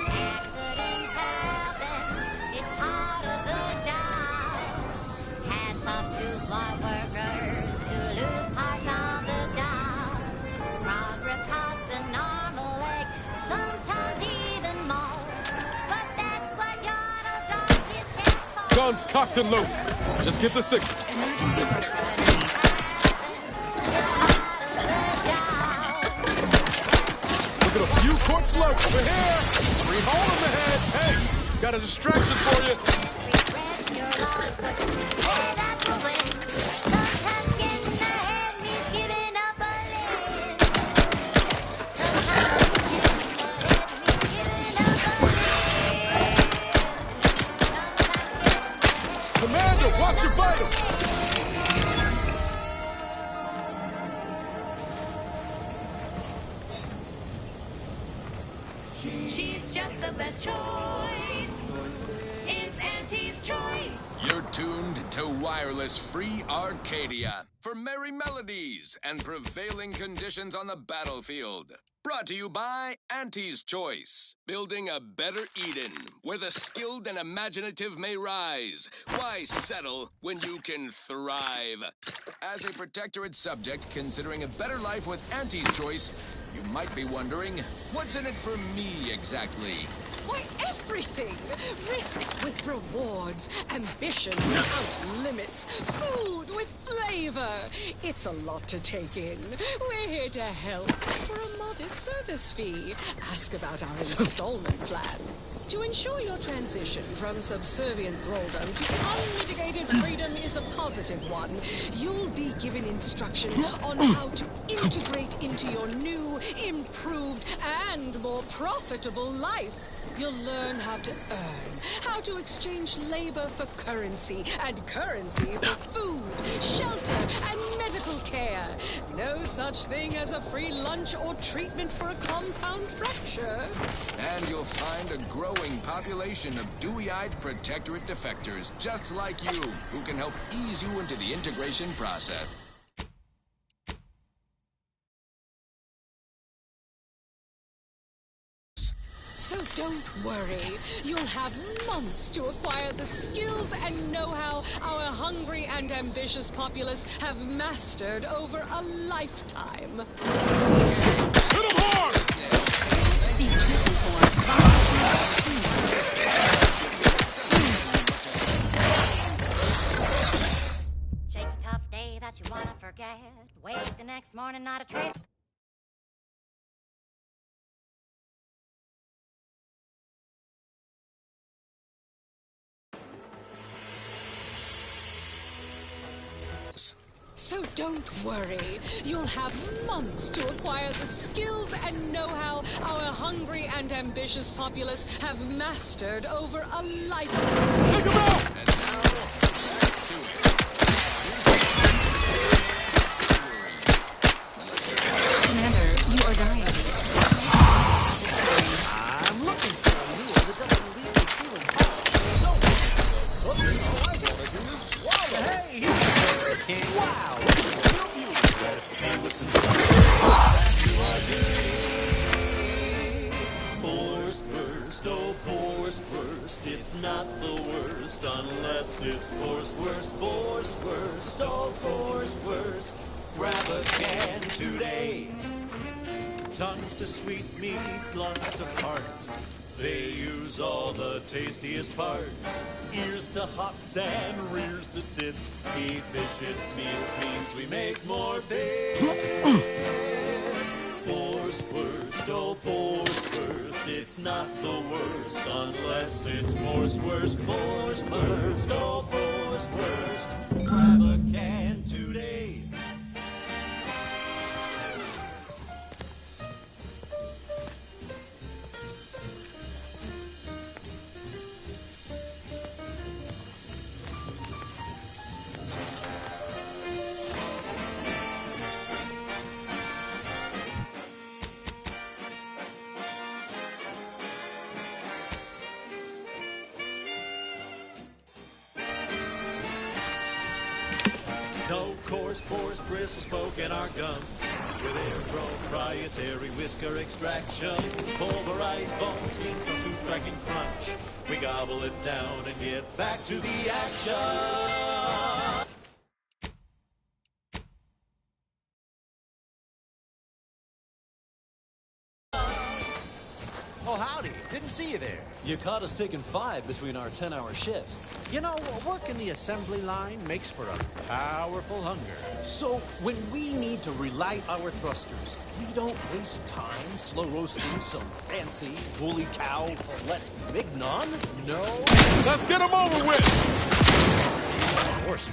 Accidents happen, it's part of the job. Hats off to floor workers who lose parts on the job. Progress costs an arm, a leg, sometimes even more. But that's what your donkey stands for. Guns cocked and loaded. Just get the signal. Emergency protocols. Look at a few court slopes over here. 3 hole in the head. Hey, got a distraction for you. Commander, watch your vitals. She's just the best choice. It's Auntie's Choice. You're tuned to Wireless Free Arcadia for merry melodies and prevailing conditions on the battlefield. Brought to you by Auntie's Choice, building a better Eden where the skilled and imaginative may rise. Why settle when you can thrive? As a Protectorate subject considering a better life with Auntie's Choice, you might be wondering, what's in it for me exactly? Why, everything! Risks with rewards, ambition without limits, food with flavor. It's a lot to take in. We're here to help for a modest service fee. Ask about our installment plan. To ensure your transition from subservient thraldom to unmitigated freedom is a positive one, you'll be given instruction on how to integrate into your new, improved, and more profitable life. You'll learn how to earn, how to exchange labor for currency, and currency for food, shelter, and medical care. No such thing as a free lunch or treatment for a compound fracture. And you'll find a growing population of dewy-eyed Protectorate defectors just like you, who can help ease you into the integration process. So don't worry. You'll have months to acquire the skills and know-how our hungry and ambitious populace have mastered over a lifetime. Hit 'em hard! See treatment for Shaky tough day that you wanna forget. Wake the next morning, not a trace. So don't worry. You'll have months to acquire the skills and know-how our hungry and ambitious populace have mastered over a lifetime. Take 'em out! And now, back to it. Commander, you are dying. I'm looking for a lure that doesn't leave me feeling hot. So, all I want to do is swallow. Hey, here's King. Wow. Let's see what's inside. Force burst, oh force burst, it's It's not the worst unless it's Boar's worst. Boar's worst, oh Boar's worst. Grab a can today. Tongues to sweetmeats, lungs to hearts. They use all the tastiest parts. Ears to hots and rears to tits. Efficient meals means we make more bits. Boar's worst, oh Boar's worst. It's not the worst unless it's Boar's worst. Boar's worst, oh Boar's worst. Grab a can today. No coarse pores, bristles poking our gums. With their proprietary whisker extraction. Pulverized bones means no tooth cracking crunch. We gobble it down and get back to the action. Oh, howdy. Didn't see you there. You caught us taking 5 between our 10-hour shifts. You know, working the assembly line makes for a powerful hunger. So, when we need to relight our thrusters, we don't waste time slow roasting some fancy woolly cow fillet mignon. No. Let's get them over with! Horse.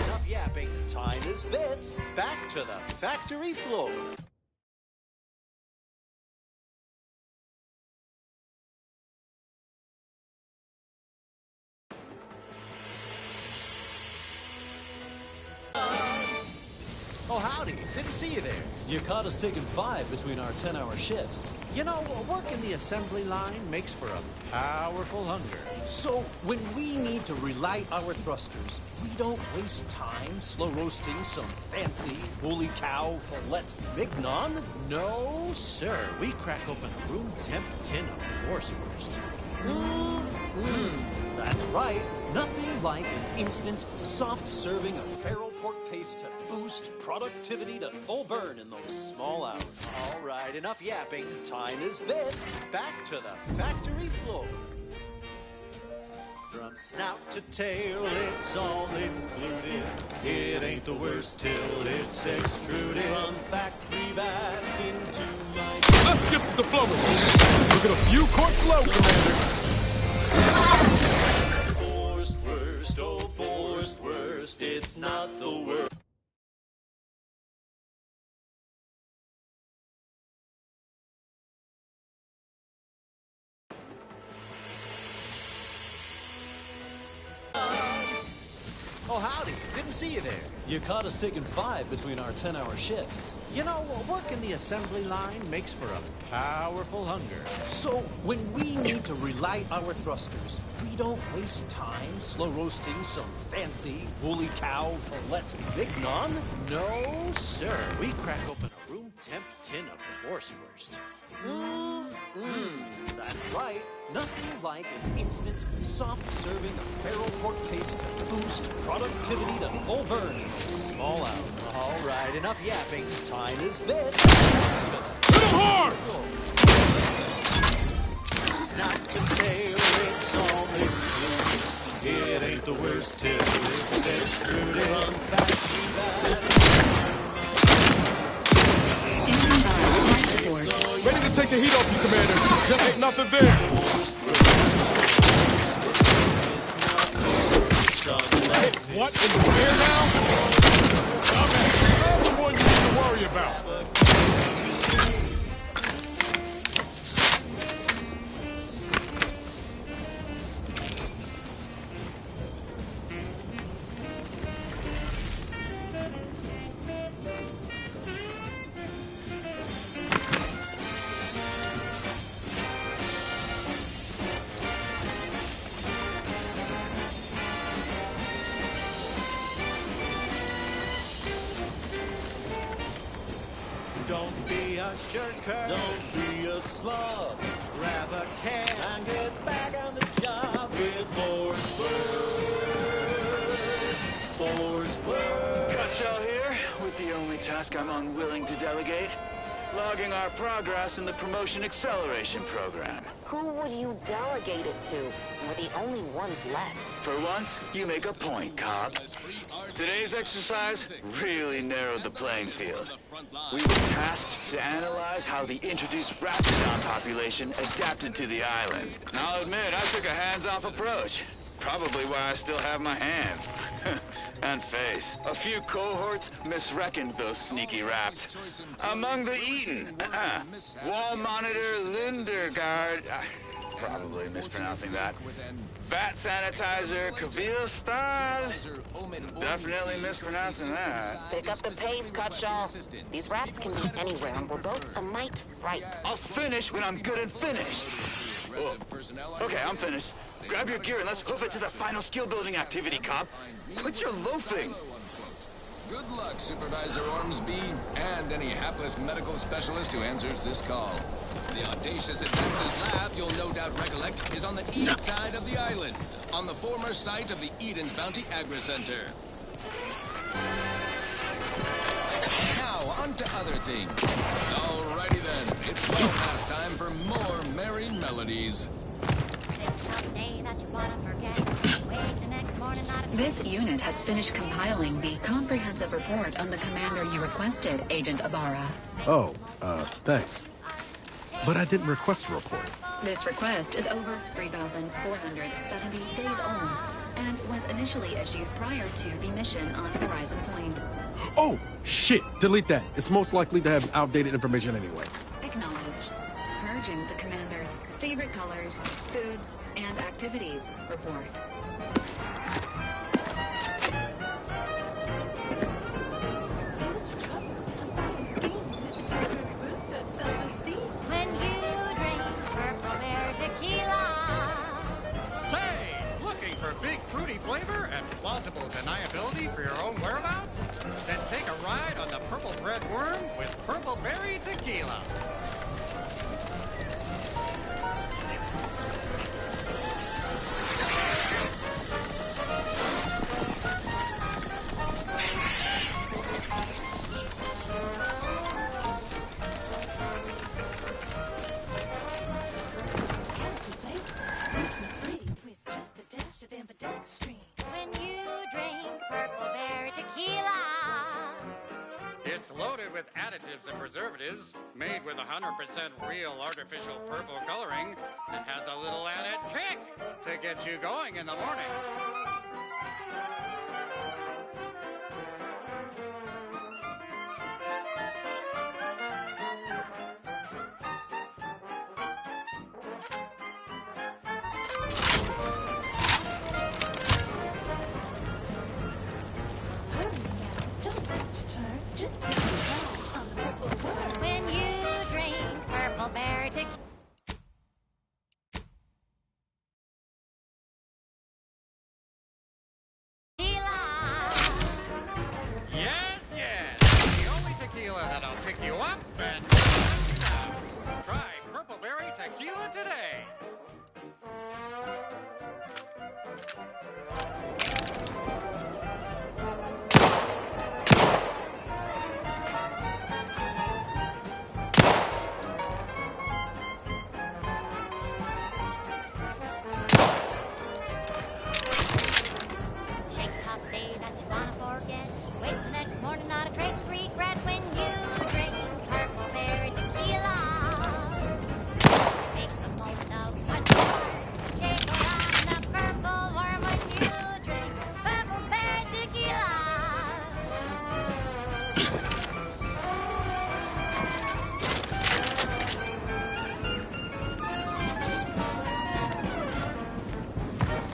Enough yapping. Time is bits. Back to the factory floor. Oh, howdy. Didn't see you there. You caught us taking 5 between our 10-hour shifts. You know, working the assembly line makes for a powerful hunger. So, when we need to relight our thrusters, we don't waste time slow roasting some fancy woolly cow fillet mignon. No, sir. We crack open a room temp tin of Borswurst. That's right. Nothing like an instant, soft serving of feral pork paste to boost productivity to full burn in those small hours. All right, enough yapping. Time is bits. Back to the factory floor. From snout to tail, it's all included. It ain't the worst till it's extruded. From factory bags into my... Let's skip the diplomacy. Look at a few quarts low, Commander. Boar's worst, oh Boar's worst. It's not the worst. Oh, howdy. Didn't see you there. You caught us taking 5 between our 10-hour shifts. You know, working the assembly line makes for a powerful hunger. So, when we need to relight our thrusters, we don't waste time slow roasting some fancy woolly cow fillet mignon. No, sir. We crack open a room temp tin of Borswurst. That's right. Nothing like an instant, soft serving of feral pork paste to boost productivity to full burn in small hours. All right, enough yapping. Time is bits. Hit him hard! Snap to tail, it's all included. It ain't the worst till it's extruded. Run factory back. Standing by. Life support. Ready to take the heat off you, Commander. Just ain't nothing there. Hey, what? In the air now? Okay, I'm the one you need to worry about. a shirker. Don't be a slug. Grab a can and get back on the job with more spurs. For spurs. Cutshell here, with the only task I'm unwilling to delegate. Logging our progress in the Promotion Acceleration Program. Who would you delegate it to? We're the only ones left. For once, you make a point, Cobb. Today's exercise really narrowed the playing field. We were tasked to analyze how the introduced Raptidon population adapted to the island. I'll admit, I took a hands-off approach. Probably why I still have my hands. And face. A few cohorts misreckoned those sneaky raps. Among the Eaton, Wall Monitor Lindergaard, probably mispronouncing that. Vat Sanitizer Kavil Stad, definitely mispronouncing that. Pick up the pace, Cutshaw. These raps can be anywhere, and we're both a mite right. I'll finish when I'm good and finished. Oh. Okay, I'm finished. Grab your gear and let's hoof it to the final skill-building activity, Cop. Quit your loafing. Good luck, Supervisor Ormsby, and any hapless medical specialist who answers this call. The Audacious Advances Lab, you'll no doubt recollect, is on the east side of the island, on the former site of the Eden's Bounty Agri-Center. Now, on to other things. Alrighty then, it's well past time for more merry melodies. This unit has finished compiling the comprehensive report on the commander you requested, Agent Ibarra. Oh, thanks. But I didn't request a report. This request is over 3,470 days old and was initially issued prior to the mission on Horizon Point. Oh, shit! Delete that. It's most likely to have outdated information anyway. Acknowledged. Purging the commander's favorite colors, foods, and activities report. When you drink Purple Bear tequila. Say, looking for big fruity flavor and plausible deniability for your own whereabouts? Then take a ride on the Purple Bread Worm with Purple Berry Tequila. When you drink Purple Berry tequila. It's loaded with additives and preservatives, made with 100% real artificial purple coloring, and has a little added kick to get you going in the morning. When you drink Purple Berry tequila. Yes, yes! The only tequila that'll pick you up and knock you down. Try Purple Berry Tequila today. Shake top day that you wanna forget. Wake the next morning, not a trace of regret. When you drink Purple Berry tequila. Make the most of what you are. Take a ride on the Purple Worm when you drink Purple Berry tequila.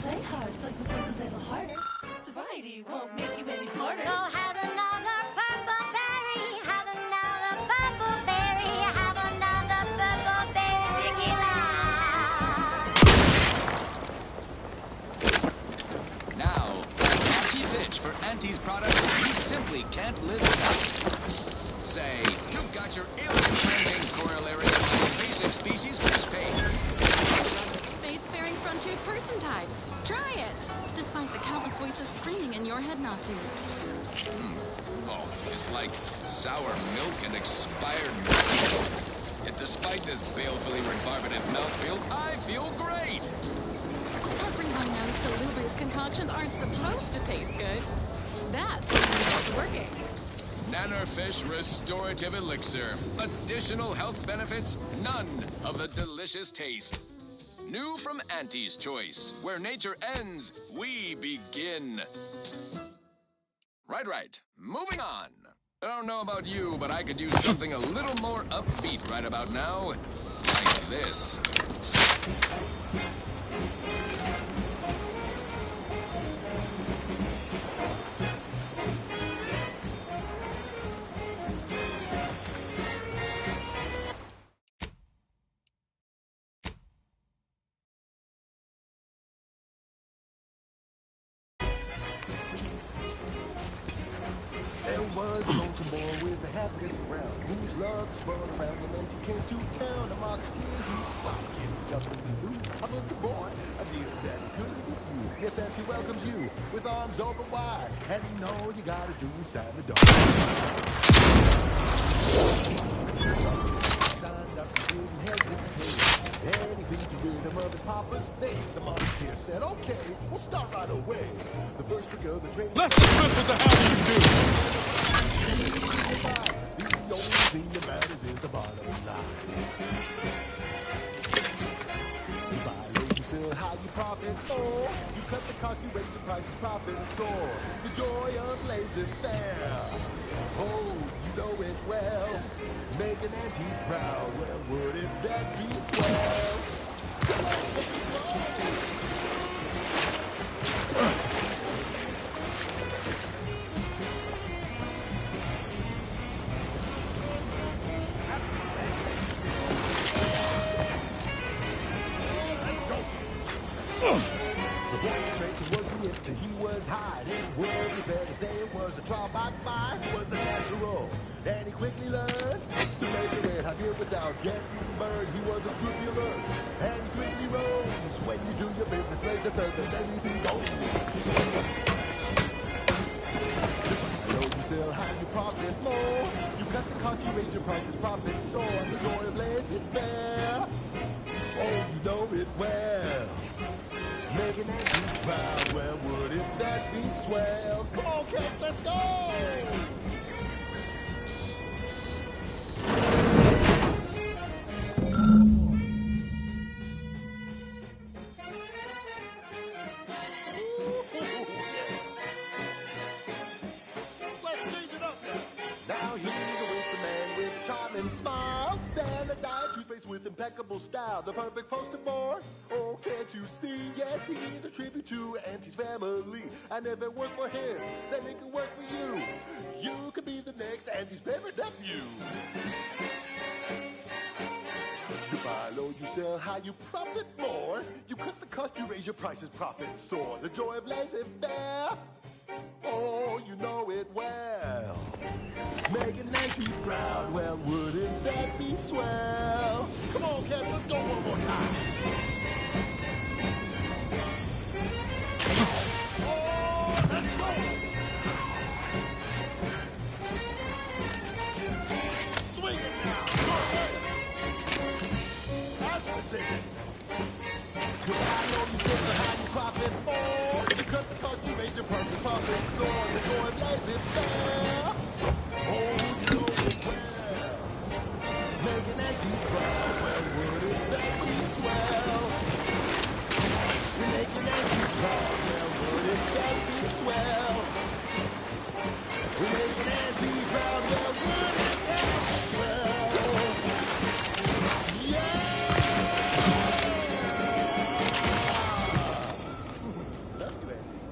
Play hard so you work a little harder. Sobriety won't make you any smarter. So have another Purple Berry. Have another Purple Berry. Have another Purple Berry tequila. Now, a catchy pitch for Auntie's products you simply can't live without. say? You've got your alien-planting corollary of the invasive species fish page. Spacefaring Frontiers person type. Try it, despite the countless voices screaming in your head not to. Oh, it's like sour milk and expired milk. Yet despite this balefully rebarbative mouthfeel, I feel great! Everyone knows salubrious concoctions aren't supposed to taste good. That's when you know it's working. Nannerfish Restorative Elixir. Additional health benefits, none of the delicious taste. New from Auntie's Choice. Where nature ends, we begin. Right. Moving on. I don't know about you, but I could use something a little more upbeat right about now. Like this. There was a lonesome boy with the happiest around, whose love spun around when he came to town. A marketeer, he was walking up in the blue. I looked the boy, I knew that he could be you. Yes, Auntie welcomes you with arms open wide, and you know you gotta do is sign the door. Signed up, he didn't hesitate. Anything to rid him of his papa's faith. The marketeer said, okay, we'll start right away. The first trick of the trade. Let's dismiss with the how do you do. The only thing that matters is the bottom line. You buy low, you sell high, you profit more. You cut the cost, you raise the prices, profit soar. The joy of laissez-faire. Oh, you know it well. Make an Auntie proud. Well, wouldn't that be swell? Come on, make it go! The boy straight to work the instant he was hiding. Would be better say it was a trial by fire. It was a natural, and he quickly learned to make it red hot here without getting burned. He was a scrupulous, and he swiftly rose. When you do your business, raise a third, then anything goes. Low, you sell high, you profit more. You cut the cost, you raise your prices, profit soar. The joy of laissez-faire. Oh, you know it well. Making Auntie proud, well, wouldn't that be swell? Come on, kids, let's go! Let's change it up now. Now he's a winsome man with a charming smile. Celandine toothpaste with impeccable style. The perfect poster boy. Oh, can't you see? Yes, he's a tribute to Auntie's family. And if it worked for him, then it can work for you. You could be the next Auntie's favorite nephew. You buy low, you sell high, you profit more. You cut the cost, you raise your prices, profit soar. The joy of laissez-faire. Oh, you know it well. Making Auntie proud, well, wouldn't that be swell? Come on, kids, let's go one more time. Oh, let's go. Swing it now. That's the ticket. You buy low, you sell high, you profit more. You cut the cost, you raise your prices, profit soar. The joy of laissez-faire. Oh, you know it well. Making Auntie proud, well, wouldn't that be swell? Making Auntie proud, well, wouldn't that be swell? Making Auntie proud, well, wouldn't that be swell? Yeah! Love you, Auntie.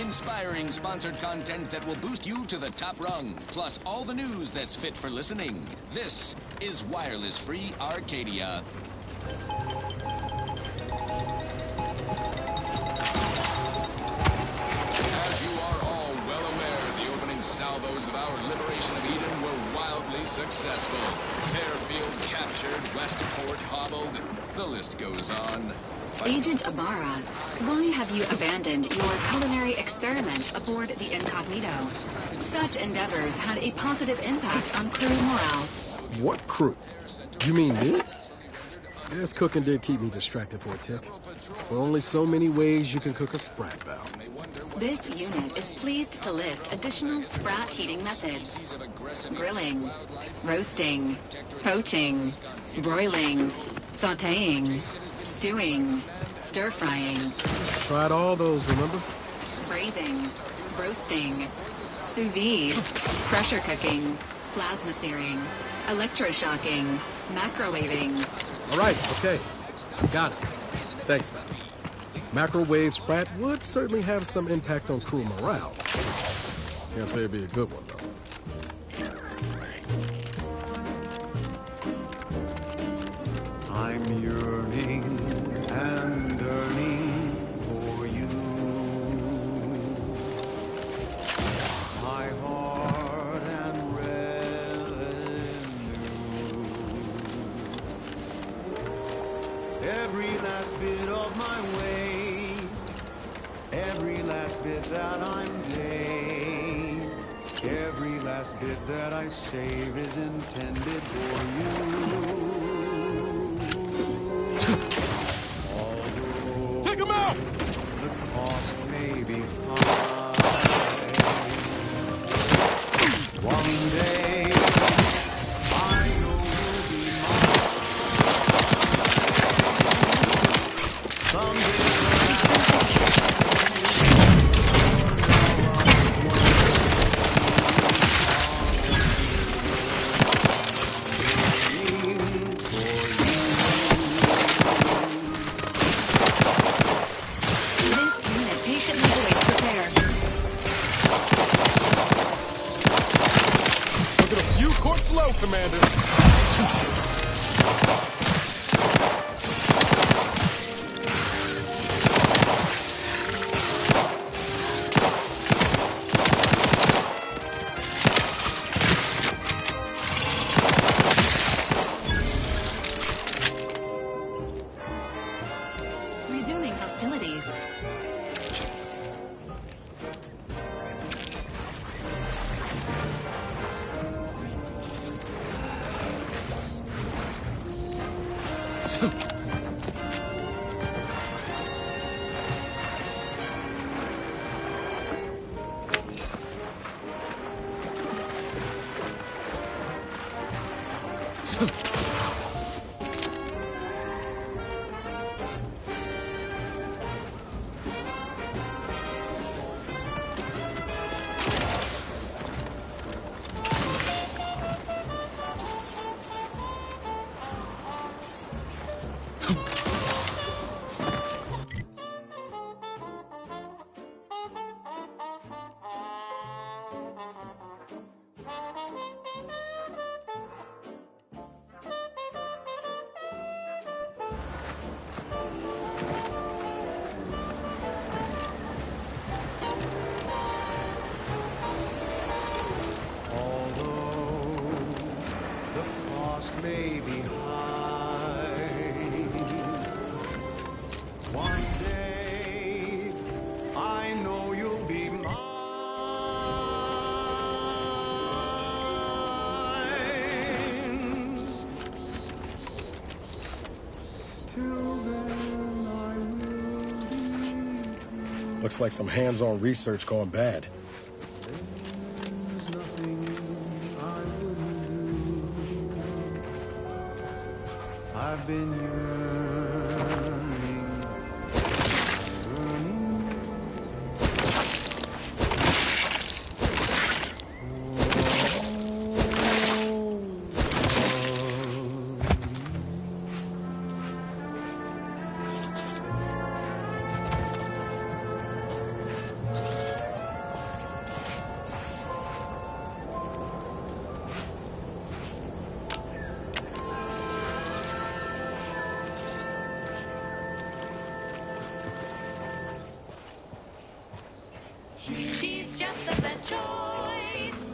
Inspiring sponsored content that will boost you to the top rung, plus all the news that's fit for listening. This is Wireless Free Arcadia. successful. Fairfield captured, Westport hobbled. The list goes on. Agent Ibarra, why have you abandoned your culinary experiments aboard the Incognito? Such endeavors had a positive impact on crew morale. What crew? You mean me? Yes, cooking did keep me distracted for a tick. There are only so many ways you can cook a sprat valve. This unit is pleased to list additional sprat heating methods. Grilling, roasting, poaching, broiling, sautéing, stewing, stir-frying. Tried all those, remember? Braising, roasting, sous vide, pressure cooking, plasma searing, electroshocking, microwaving. All right, okay. Got it. Thanks, man. Microwave sprat would certainly have some impact on crew morale. Can't say it'd be a good one, though. I'm yearning and yearning for you. My heart and revenue. Every last bit of my way, every last bit that I'm paid, every last bit that I save is intended for you. Take him out! The cost may be high. One day, I know you'll be mine. Someday. Slow, Commander. Resuming hostilities. May be high. One day, I know you'll be mine. Till then, I will be true. Looks like some hands-on research gone bad. There's nothing I wouldn't do. I've been yearning. She's just the best choice.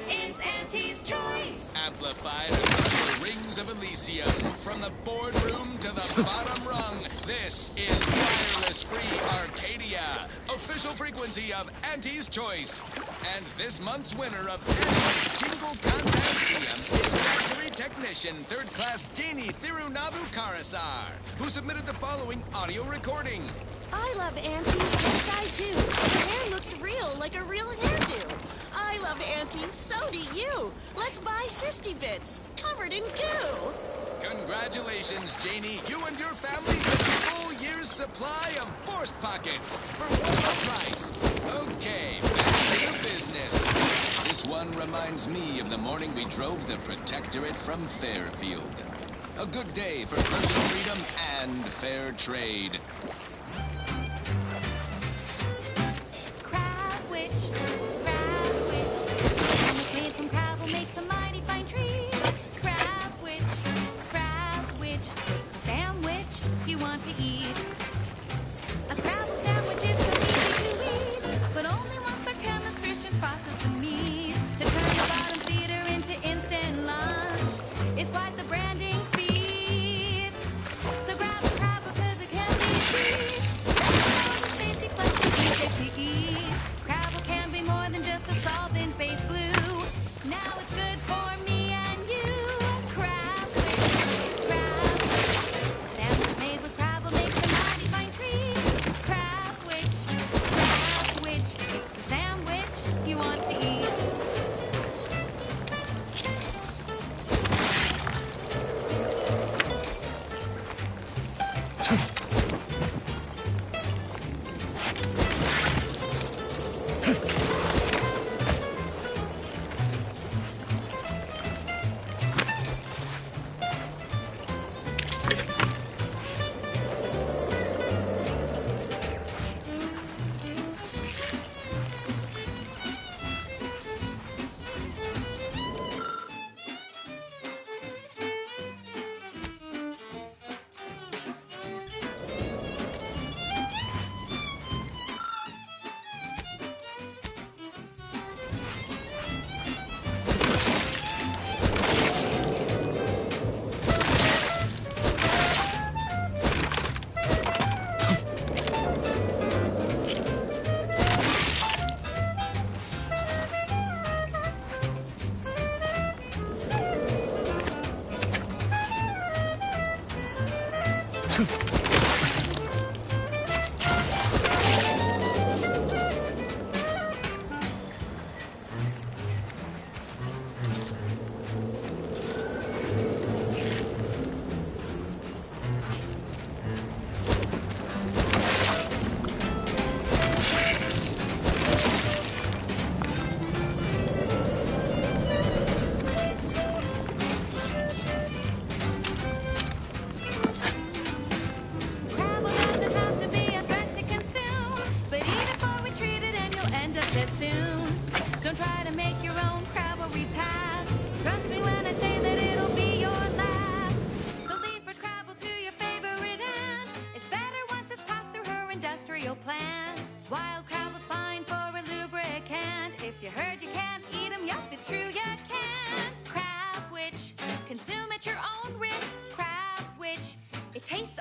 It's Auntie's choice. unified across the rings of Elysium. From the boardroom to the bottom rung, this is wireless-free Arcadia, official frequency of Auntie's Choice. And this month's winner of Auntie's Jingle Contest GM is factory technician, third-class Dini Thirunavu Karasar, who submitted the following audio recording. I love Auntie. Yes, I do. Her hair looks real, like a real hairdo. I love Auntie. So do you. Let's buy Sisty Bits, covered in goo. Congratulations, Janie. You and your family get a full year's supply of Forced Pockets for one low price. Okay, back to business. This one reminds me of the morning we drove the Protectorate from Fairfield. A good day for personal freedom and fair trade.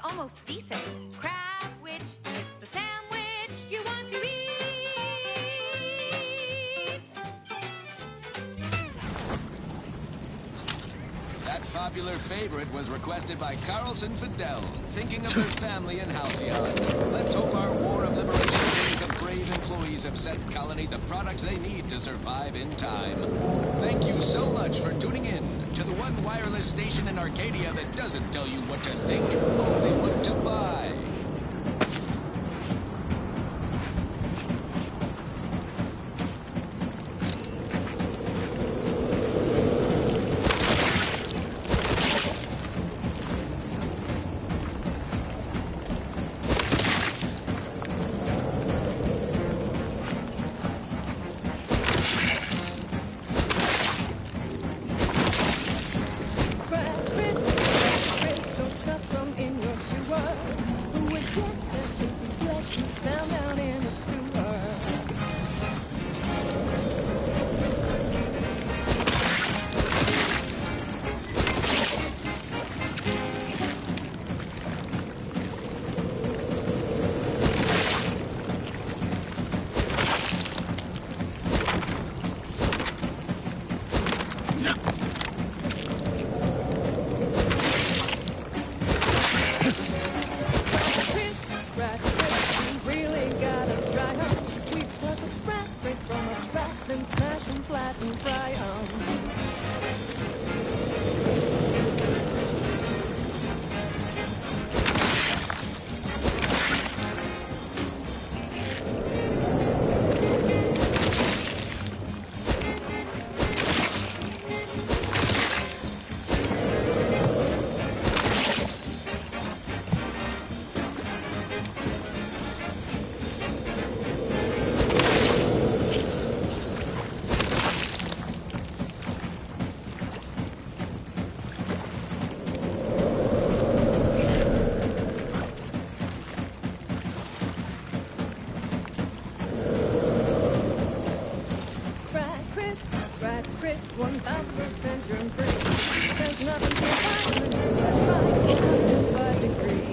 Almost decent. Crab witch, it's the sandwich you want to eat. That popular favorite was requested by Carlson Fidel, thinking of their family and Halcyon. Let's hope our War of Liberation Day of brave employees have sent Colony the products they need to survive in time. Thank you so much for tuning in to the one wireless station in Arcadia that doesn't tell you what to think, only what to buy. crisp, 1000% germ-free. There's nothing so fine when it's fresh right, 105 degrees.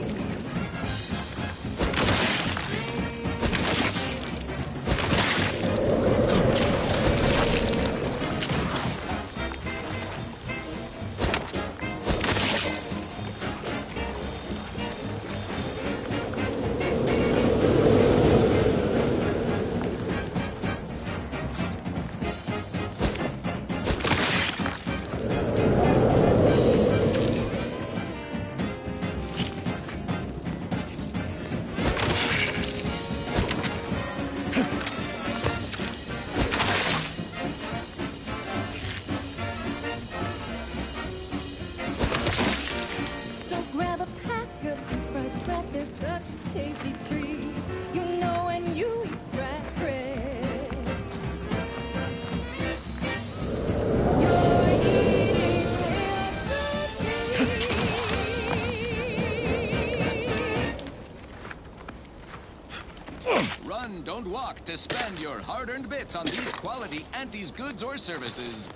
Run, don't walk to spend your hard-earned bits on these quality Auntie's goods or services.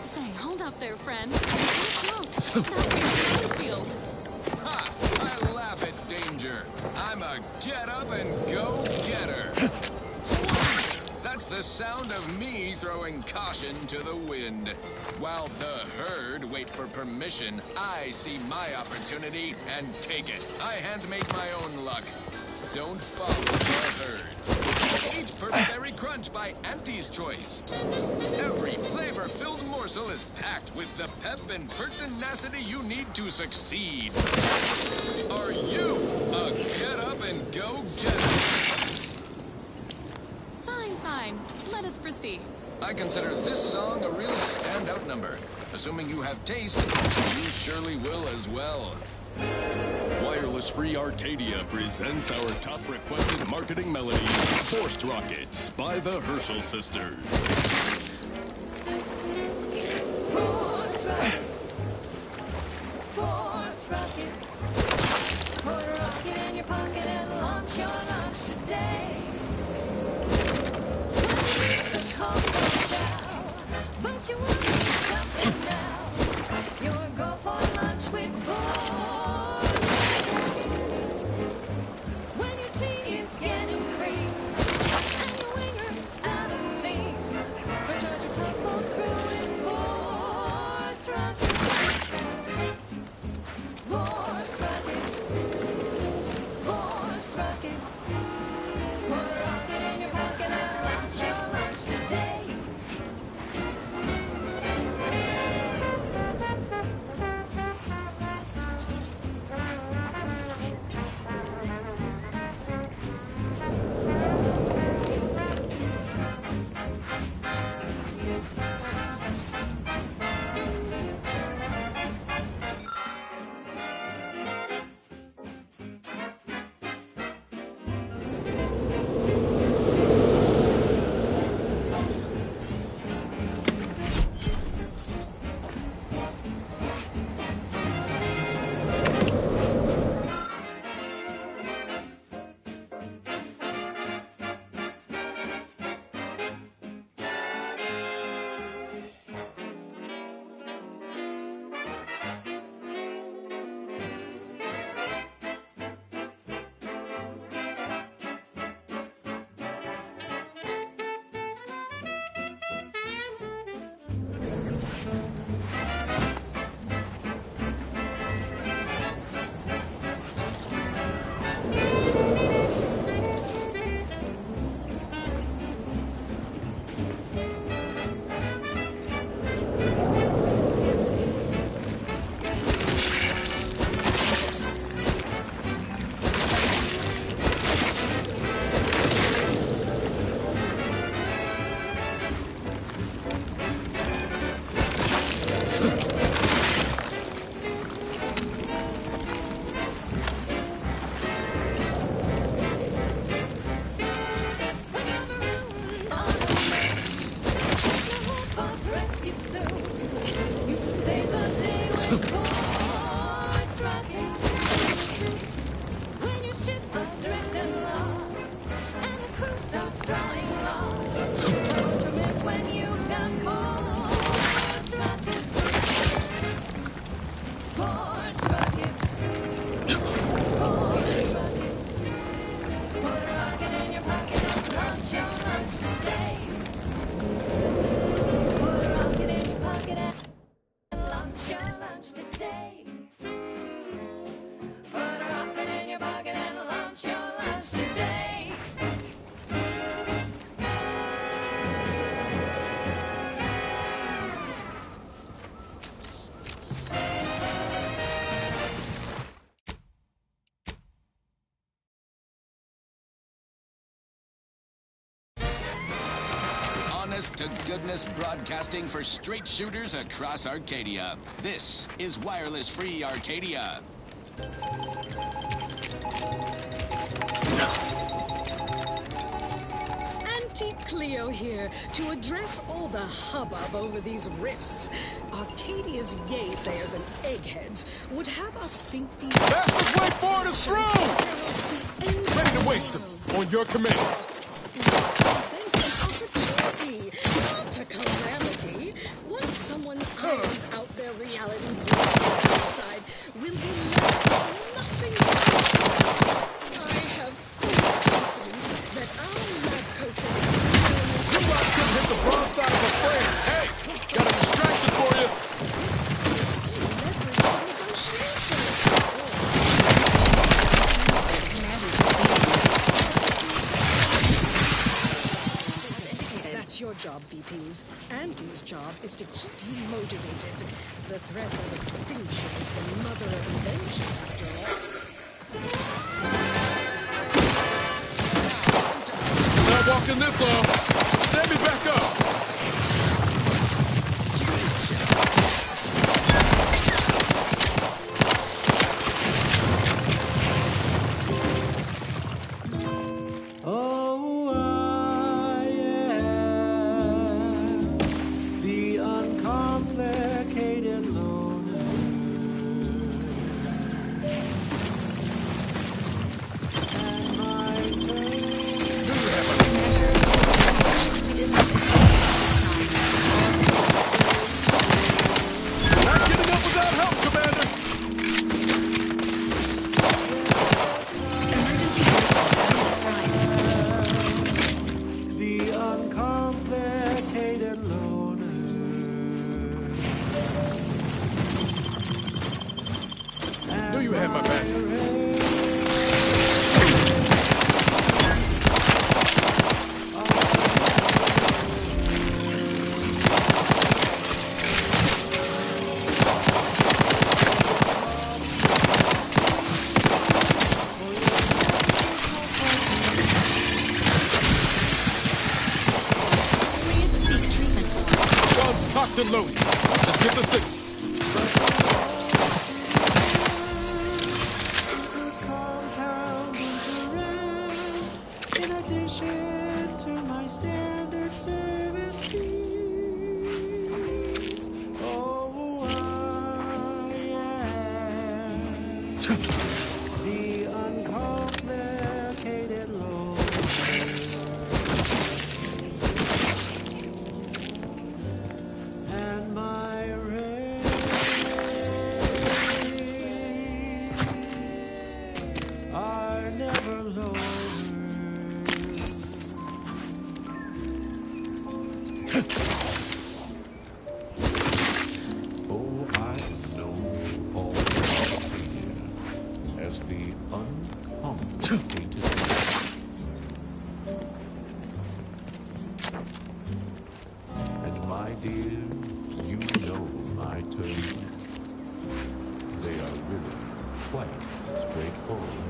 Say, hold up there, friend. Watch out. That is Bluefield. Ha! I laugh at danger. I'm a get-up-and-go-getter. That's the sound of me throwing caution to the wind. While the herd wait for permission, I see my opportunity and take it. I handmade my own luck. Don't follow the herd. Eat Berry Crunch by Auntie's Choice. Every flavor-filled morsel is packed with the pep and pertinacity you need to succeed. Are you a get-up-and-go-getter? Fine. Let us proceed. I consider this song a real standout number. Assuming you have taste, you surely will as well. Wireless Free Arcadia presents our top requested marketing melody, Forced Rockets by the Herschel Sisters. Force rockets. Force rockets. Put a rocket in your pocket and launch your launch today. It's called but you want something now. You'll go for lunch with Force. When your tea is getting cream and your winger's out of steam, recharge your passport through with Force rockets. Force rockets. Force rockets. Put a rocket in your pocket and launch your lunch today. launch your lunch today. Put a rocket in your pocket and launch your lunch today. Put a rocket in your pocket and launch your lunch today. Honest to goodness broadcasting for straight shooters across Arcadia. This is Wireless Free Arcadia. Auntie Cleo here to address all the hubbub over these rifts. Arcadia's yaysayers and eggheads would have us think these... Fastest way forward is through! Ready to waste them on your command. Not a calamity. Once someone irons out their reality outside, will be left with nothing but I have full confidence that our lab coats and experiments... You guys couldn't hit the wrong side of a frame. Hey, got a distraction for you. That's your job, VPs. Auntie's job is to keep you motivated. The threat of extinction is the mother of invention, after all. Not walking this off. Stand me back up. Oh, I am the uncomplicated loner. And my turn. Not getting up without help, Commander. The uncomplicated loner. Knew you had my back. Seek treatment for. Guns cocked and loaded. Just get the signal. Compound interest in addition to my standard service fees. Oh, I am the uncomplicated loner. And my rates are never lower. Oh, I know all as the uncomplicated. And my dear, you know my terms. They are really quite straightforward.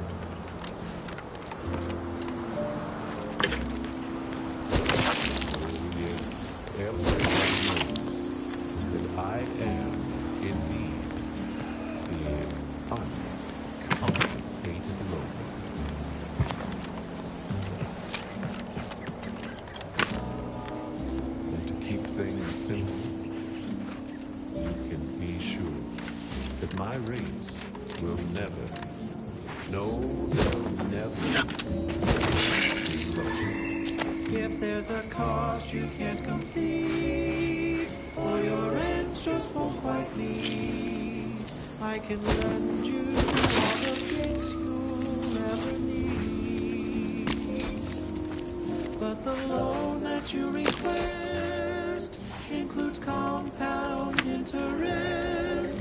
Yes, everyone knows that I am indeed the uncomplicated loner. And to keep things simple, you can be sure that my race will never, no, they'll never be low. If there's a cost you can't complete, or your ends just won't quite meet, I can lend you all the bits you'll ever need. but the loan that you request includes compound interest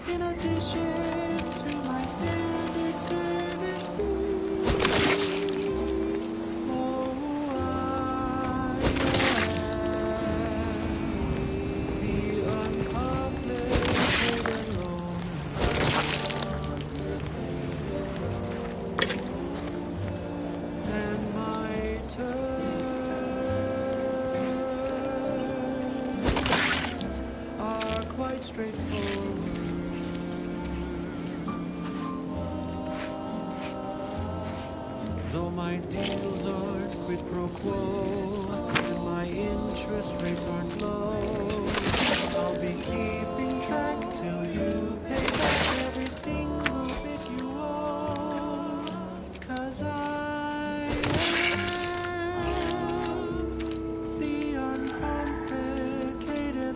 in addition to my standard service fees. Oh, I am the uncomplicated loan. And my terms are quite straightforward. Though my deals aren't quid pro quo, and my interest rates aren't low, I'll be keeping track till you pay back every single bit you owe. 'Cause I am the uncomplicated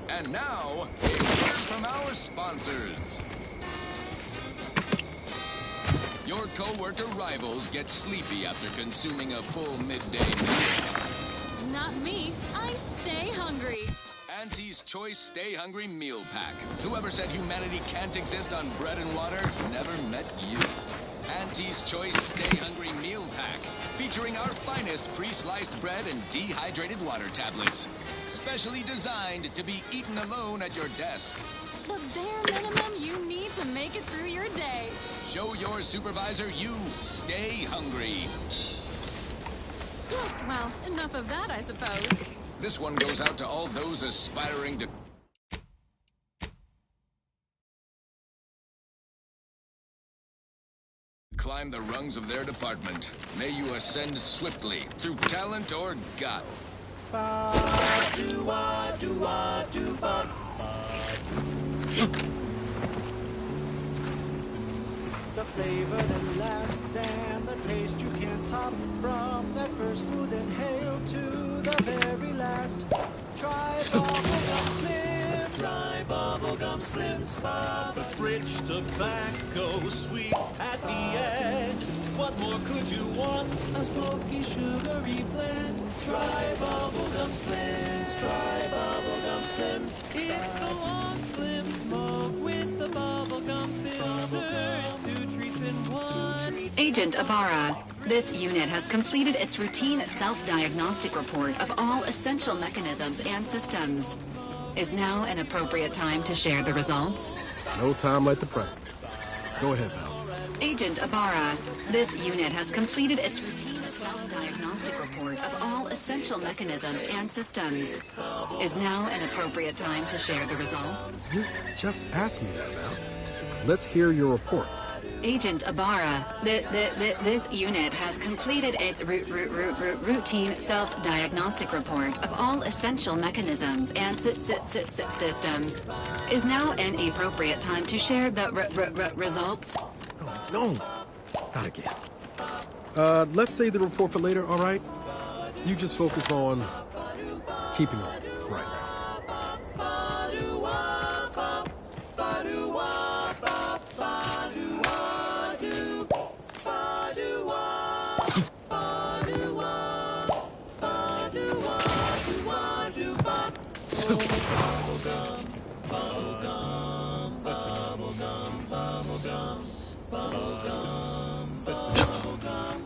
And now, a word from our sponsors. Your co-worker rivals get sleepy after consuming a full midday meal. Not me. I stay hungry. Auntie's Choice Stay Hungry Meal Pack. Whoever said humanity can't exist on bread and water never met you. Auntie's Choice Stay Hungry Meal Pack, featuring our finest pre-sliced bread and dehydrated water tablets. Specially designed to be eaten alone at your desk. The bare minimum you need to make it through your day. Show your supervisor you stay hungry. Yes, well, enough of that, I suppose. This one goes out to all those aspiring to climb the rungs of their department. May you ascend swiftly through talent or gut. the flavor that lasts and the taste you can't top. From that first smooth inhale to the very last. Try bubblegum slims. Try bubblegum slims. The rich tobacco sweet at the end. What more could you want? A smoky, sugary blend. Try bubblegum slims. Try bubblegum slims. It's the long slim smoke with the bubblegum filter. It's 2 treats in 1. Agent Ibarra, this unit has completed its routine self-diagnostic report of all essential mechanisms and systems. Is now an appropriate time to share the results? No time like the present. Go ahead, Val. Agent Ibarra, this unit has completed its routine self-diagnostic report of all essential mechanisms and systems. Is now an appropriate time to share the results? You just asked me that, Val. Let's hear your report. Agent Ibarra, this unit has completed its routine self-diagnostic report of all essential mechanisms and systems. Is now an appropriate time to share the results? No, not again. Let's save the report for later, all right? You just focus on keeping up right now.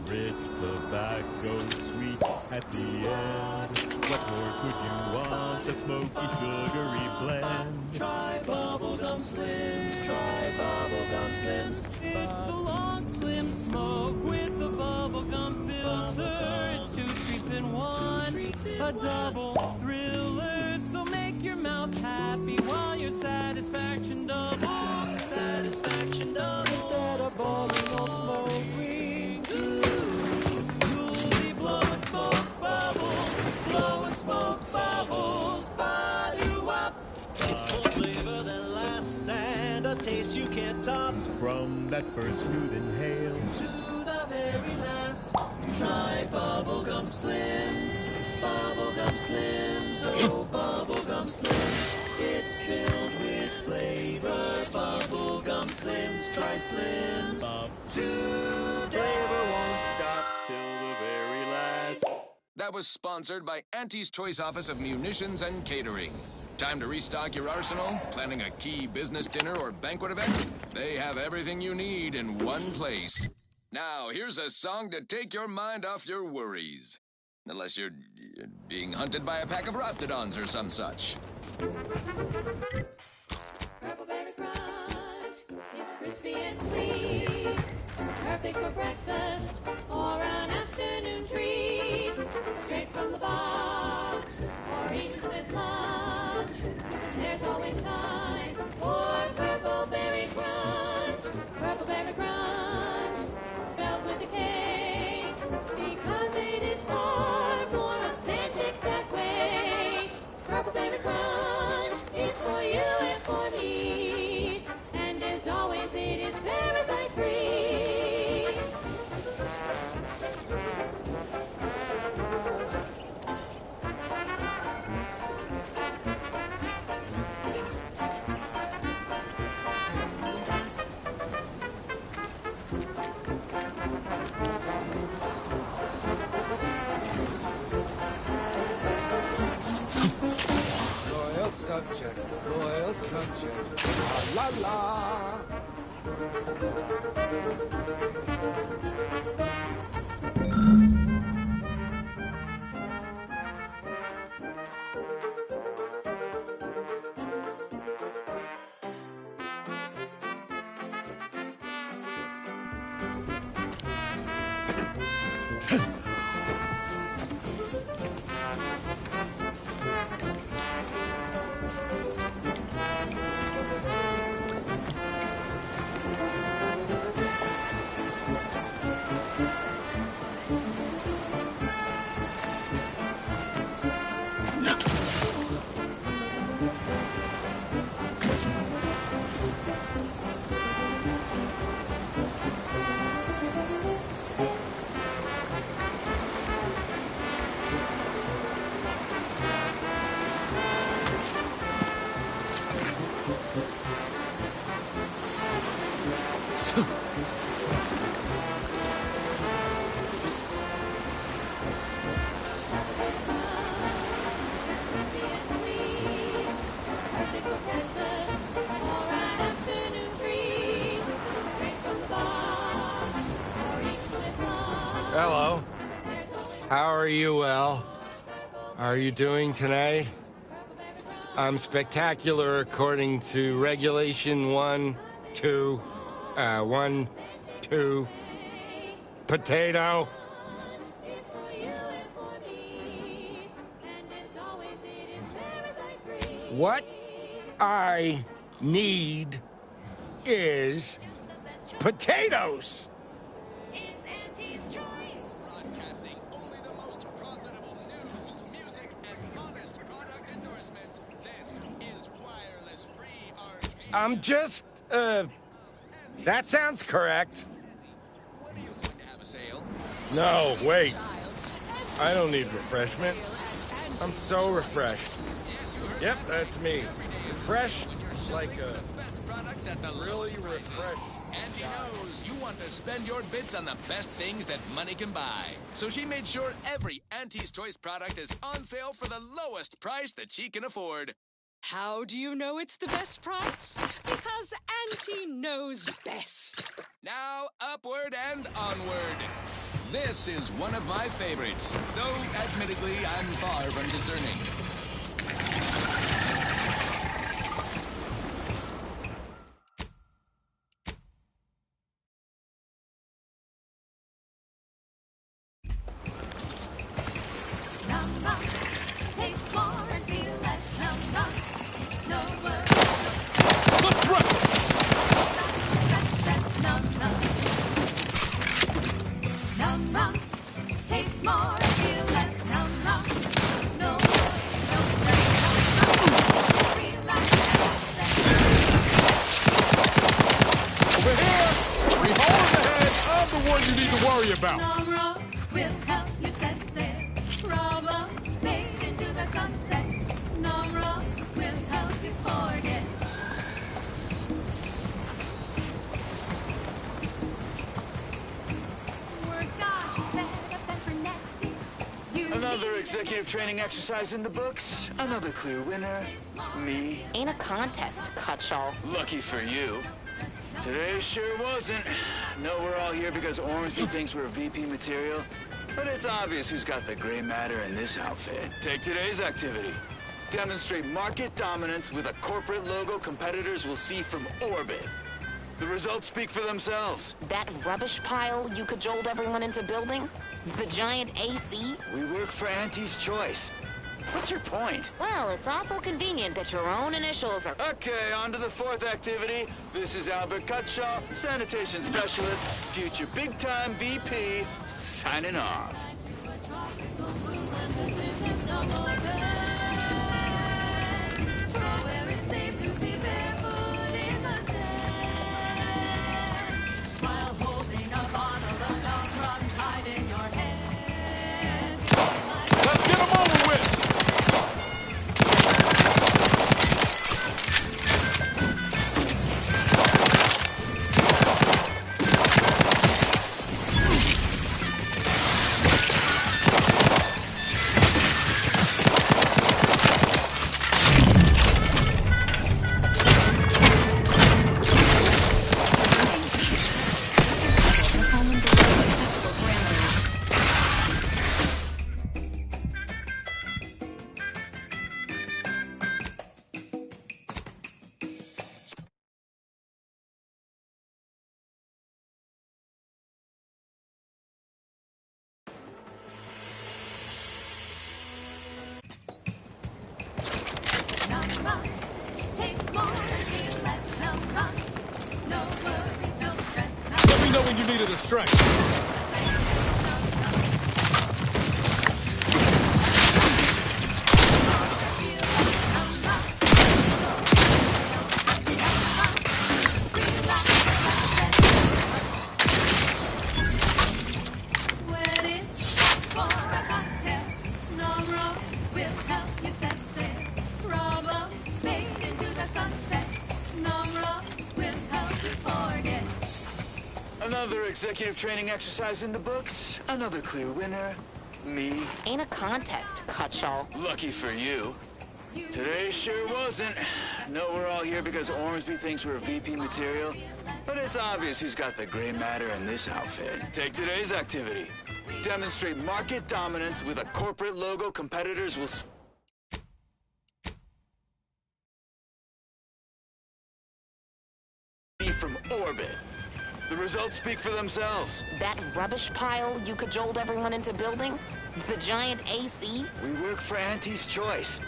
Rich tobacco sweet at the end. What more could you want? A smoky, sugary blend. Try bubblegum slims. Try bubblegum slims. It's the long slim smoke with the bubblegum filter. It's 2 treats in 1. A double thriller. So make your mouth happy while your satisfaction doubles. Satisfaction doubles. Instead of balling old smoke rings. You'll be blowing smoke bubbles. Blowing smoke bubbles. Ba-do-wop. A flavor that lasts and a taste you can't top. From that first smooth inhale to the very last. Try bubblegum slims. Bubblegum slims. Oh, bubblegum slims. It's filled with flavor, bubblegum Slims, try Slims. Flavor won't stop till the very last. That was sponsored by Auntie's Choice Office of Munitions and Catering. Time to restock your arsenal? Planning a key business dinner or banquet event? They have everything you need in one place. Now, here's a song to take your mind off your worries. Unless you're being hunted by a pack of raptidons or some such. Purple berry crunch is crispy and sweet, perfect for breakfast or an afternoon treat. Straight from the box or eaten with lunch, there's always time for purple berry crunch. Purple berry crunch, spelled with a K, because it is far more authentic that way. Purple berry crunch is for you and for me, and as always it is parasite free. Loyal subject, la la la. Hello. How are you, well? Are you doing tonight? I'm spectacular according to regulation 1, 2, potato. What I need is potatoes. I'm just, that sounds correct. No, wait. I don't need refreshment. I'm so refreshed. Yep, that's me. Fresh, like a really refreshed. Auntie knows you want to spend your bits on the best things that money can buy. So she made sure every Auntie's Choice product is on sale for the lowest price that she can afford. How do you know it's the best price? Because Auntie knows best. Now, upward and onward. This is one of my favorites, though admittedly I'm far from discerning. About. Numra will help you set sail. Problems made into the sunset. Numra will help you forget. Another executive training exercise in the books. Another clear winner. Me. Ain't a contest, Cutshaw. Lucky for you. Today sure wasn't. No, we're all here because Ormsby thinks we're VP material. But it's obvious who's got the gray matter in this outfit. Take today's activity. Demonstrate market dominance with a corporate logo competitors will see from orbit. The results speak for themselves. That rubbish pile you cajoled everyone into building? The giant AC? We work for Auntie's choice. What's your point? Well, it's awful convenient that your own initials are... Okay, on to the fourth activity. This is Albert Cutshaw, sanitation specialist, future big-time VP, signing off. Let's get them over with! Let me know when you need a distraction. Another executive training exercise in the books. Another clear winner. Me. Ain't a contest, Cutshaw. Lucky for you. Today sure wasn't. No, we're all here because Ormsby thinks we're VP material. But it's obvious who's got the gray matter in this outfit. Take today's activity. Demonstrate market dominance with a corporate logo competitors will... see from orbit. The results speak for themselves. That rubbish pile you cajoled everyone into building? The giant AC? We work for Auntie's choice.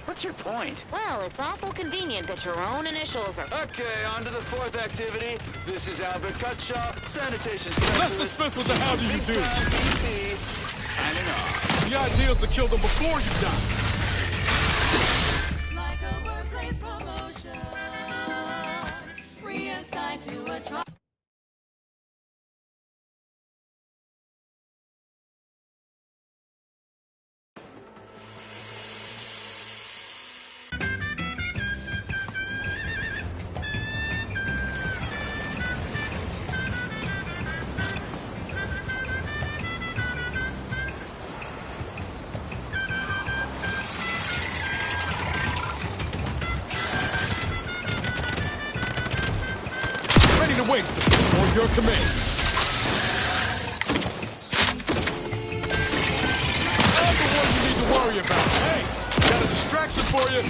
What's your point? Well, it's awful convenient that your own initials are... Okay, on to the fourth activity. This is Albert Cutshaw, sanitation specialist. Let's dispense with the how do you do. VP, signing off. The idea is to kill them before you die. Like a workplace promotion, reassigned to a trial. Ready to waste them, or your command. I'm the one you need to worry about. Hey, got a distraction for you.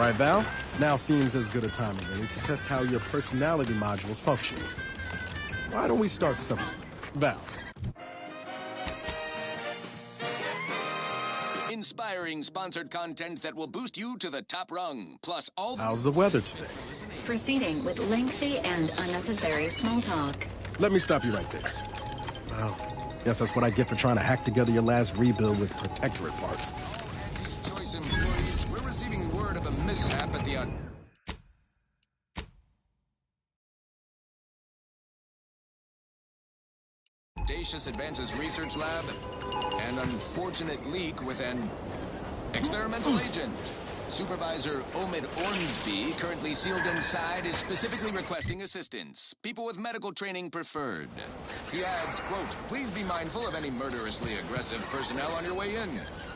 right, Val. Now seems as good a time as any to test how your personality modules function. Why don't we start simple? Val. Inspiring sponsored content that will boost you to the top rung, plus all the... How's the weather today? Proceeding with lengthy and unnecessary small talk. Let me stop you right there. Well, guess that's what I get for trying to hack together your last rebuild with protectorate parts. Choice employees, we're receiving word of a mishap at the... Audacious Advances Research Lab, an unfortunate leak with an experimental agent. Supervisor Omid Ormsby, currently sealed inside, is specifically requesting assistance. People with medical training preferred. He adds, quote, "Please be mindful of any murderously aggressive personnel on your way in.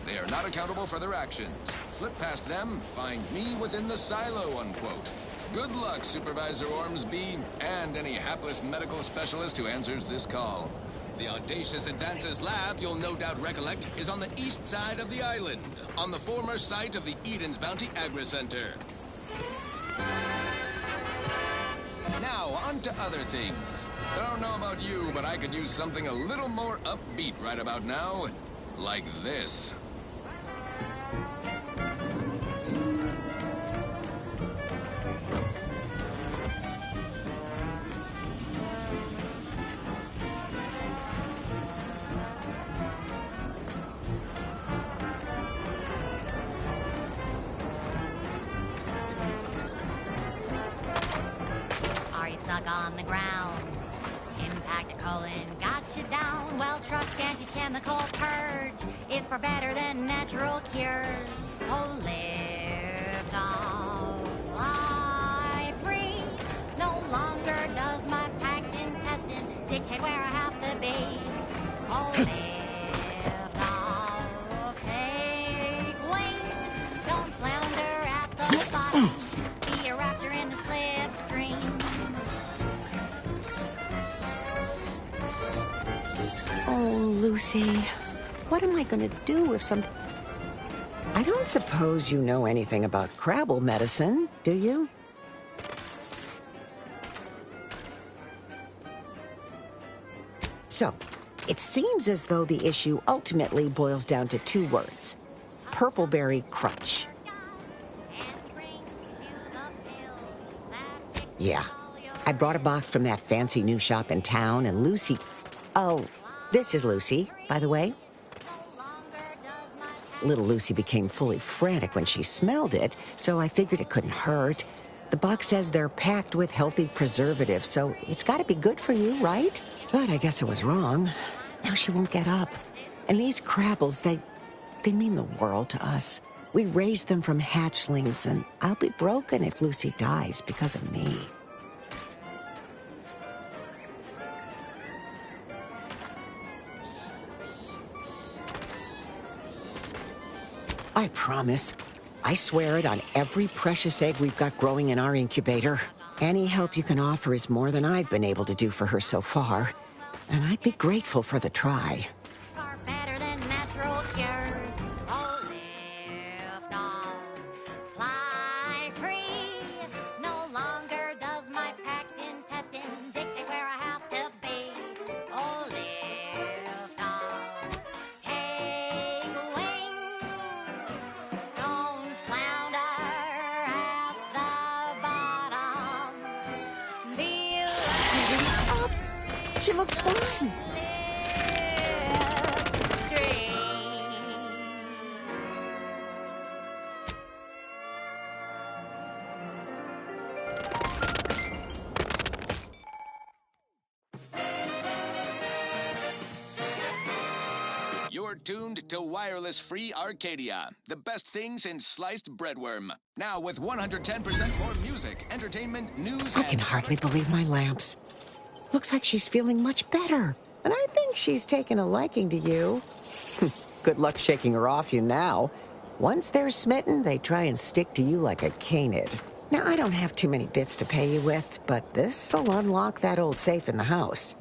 They are not accountable for their actions. Slip past them, find me within the silo," unquote. Good luck, Supervisor Ormsby, and any hapless medical specialist who answers this call. The Audacious Advances Lab, you'll no doubt recollect, is on the east side of the island, on the former site of the Eden's Bounty Agri-Center. Now, on to other things. I don't know about you, but I could use something a little more upbeat right about now. Like this. On the ground, impact colon got you down. Well, trust anti-chemical purge is far better than natural cures. Oh, lift off, fly free. No longer does my packed intestine dictate where I have to be. Oh, lift off, take wing. Don't flounder at the bottom. Be a raptor in the slipstream. Oh, Lucy, what am I going to do if some... I don't suppose you know anything about Crabble medicine, do you? So, it seems as though the issue ultimately boils down to two words. Purpleberry crutch. Yeah, I brought a box from that fancy new shop in town, and Lucy... Oh... This is Lucy, by the way. Little Lucy became fully frantic when she smelled it, so I figured it couldn't hurt. The box says they're packed with healthy preservatives, so it's got to be good for you, right? But I guess I was wrong. Now she won't get up. And these Crabbles, they mean the world to us. We raised them from hatchlings, and I'll be broken if Lucy dies because of me. I promise. I swear it on every precious egg we've got growing in our incubator. Any help you can offer is more than I've been able to do for her so far. And I'd be grateful for the try. Far better than natural cures. Oh, lift off, fly free. No longer does my packed intestine dictate where I have to be. Oh, lift off, take wing. Don't flounder at the bottom. Be up. She looks fine. You're tuned to wireless-free Arcadia, the best thing since sliced breadworm. Now with 110% more music, entertainment, news, I can hardly believe my lamps. Looks like she's feeling much better. And I think she's taken a liking to you. Good luck shaking her off you now. Once they're smitten, they try and stick to you like a canid. Now, I don't have too many bits to pay you with, but this'll unlock that old safe in the house.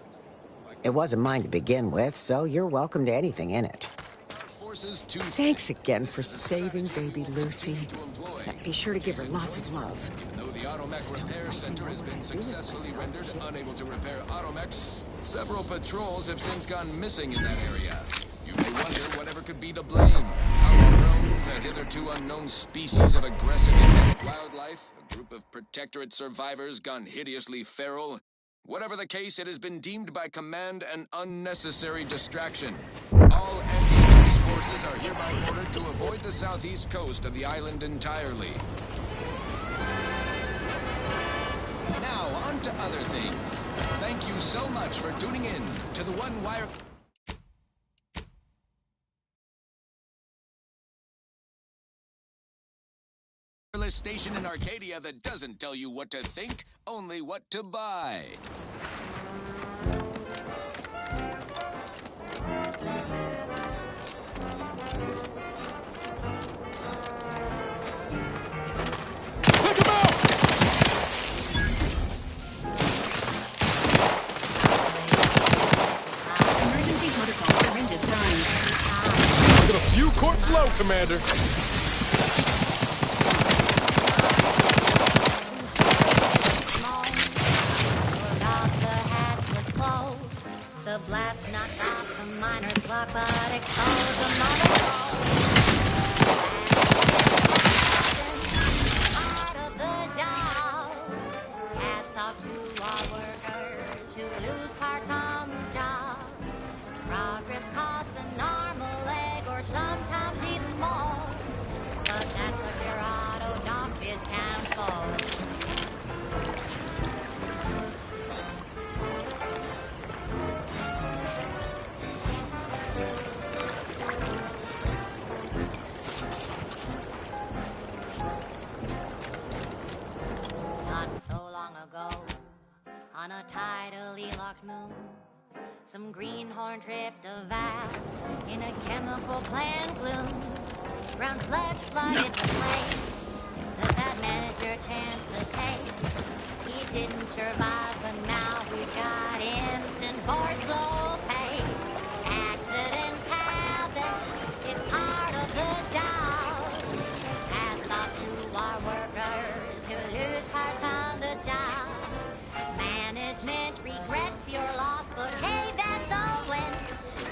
It wasn't mine to begin with, so you're welcome to anything in it. forces to... Thanks again for saving baby Lucy. Be sure to give her lots of love. Even though the Automech Repair Center has been successfully rendered unable to repair automechs, several patrols have since gone missing in that area. You may wonder whatever could be to blame. Power drones, a hitherto unknown species of aggressive endemic wildlife, a group of protectorate survivors gone hideously feral. Whatever the case, it has been deemed by command an unnecessary distraction. All anti-space forces are hereby ordered to avoid the southeast coast of the island entirely. Now, on to other things. Thank you so much for tuning in to the One Wire... wireless station in Arcadia that doesn't tell you what to think, only what to buy. Emergency protocol syringes primed. Get a few quarts low, Commander. The blast knocked off the miner's clock, but exposed the mother. Part of the job. Hats off to our workers who lose parts on the job. Progress costs an arm, a leg, or sometimes even more. But that's what your auto dock discount for. On a tidally locked moon, some greenhorn tripped a valve in a chemical plant gloom. Brown sludge flooded the place. The bad manager chanced the tape. He didn't survive, but now we got instant board slow pay. Accidents happen, it's part of the job. Hats off to our workers who lose parts on the job. Management regrets your loss, but hey, that's a win.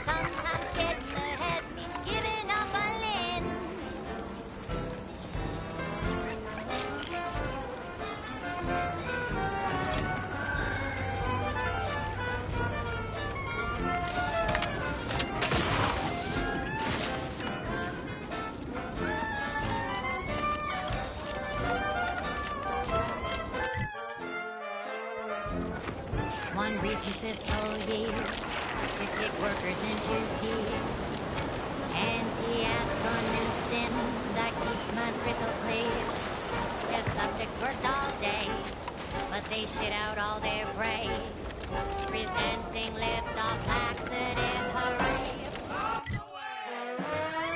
Sometimes getting ahead means giving up a limb. One recent fiscal year, to kick workers into gear. Anti-astronusin that keeps minds crystal clear. Test subjects worked all day, but they shit out all their prey. Presenting liftoff laxative, hooray.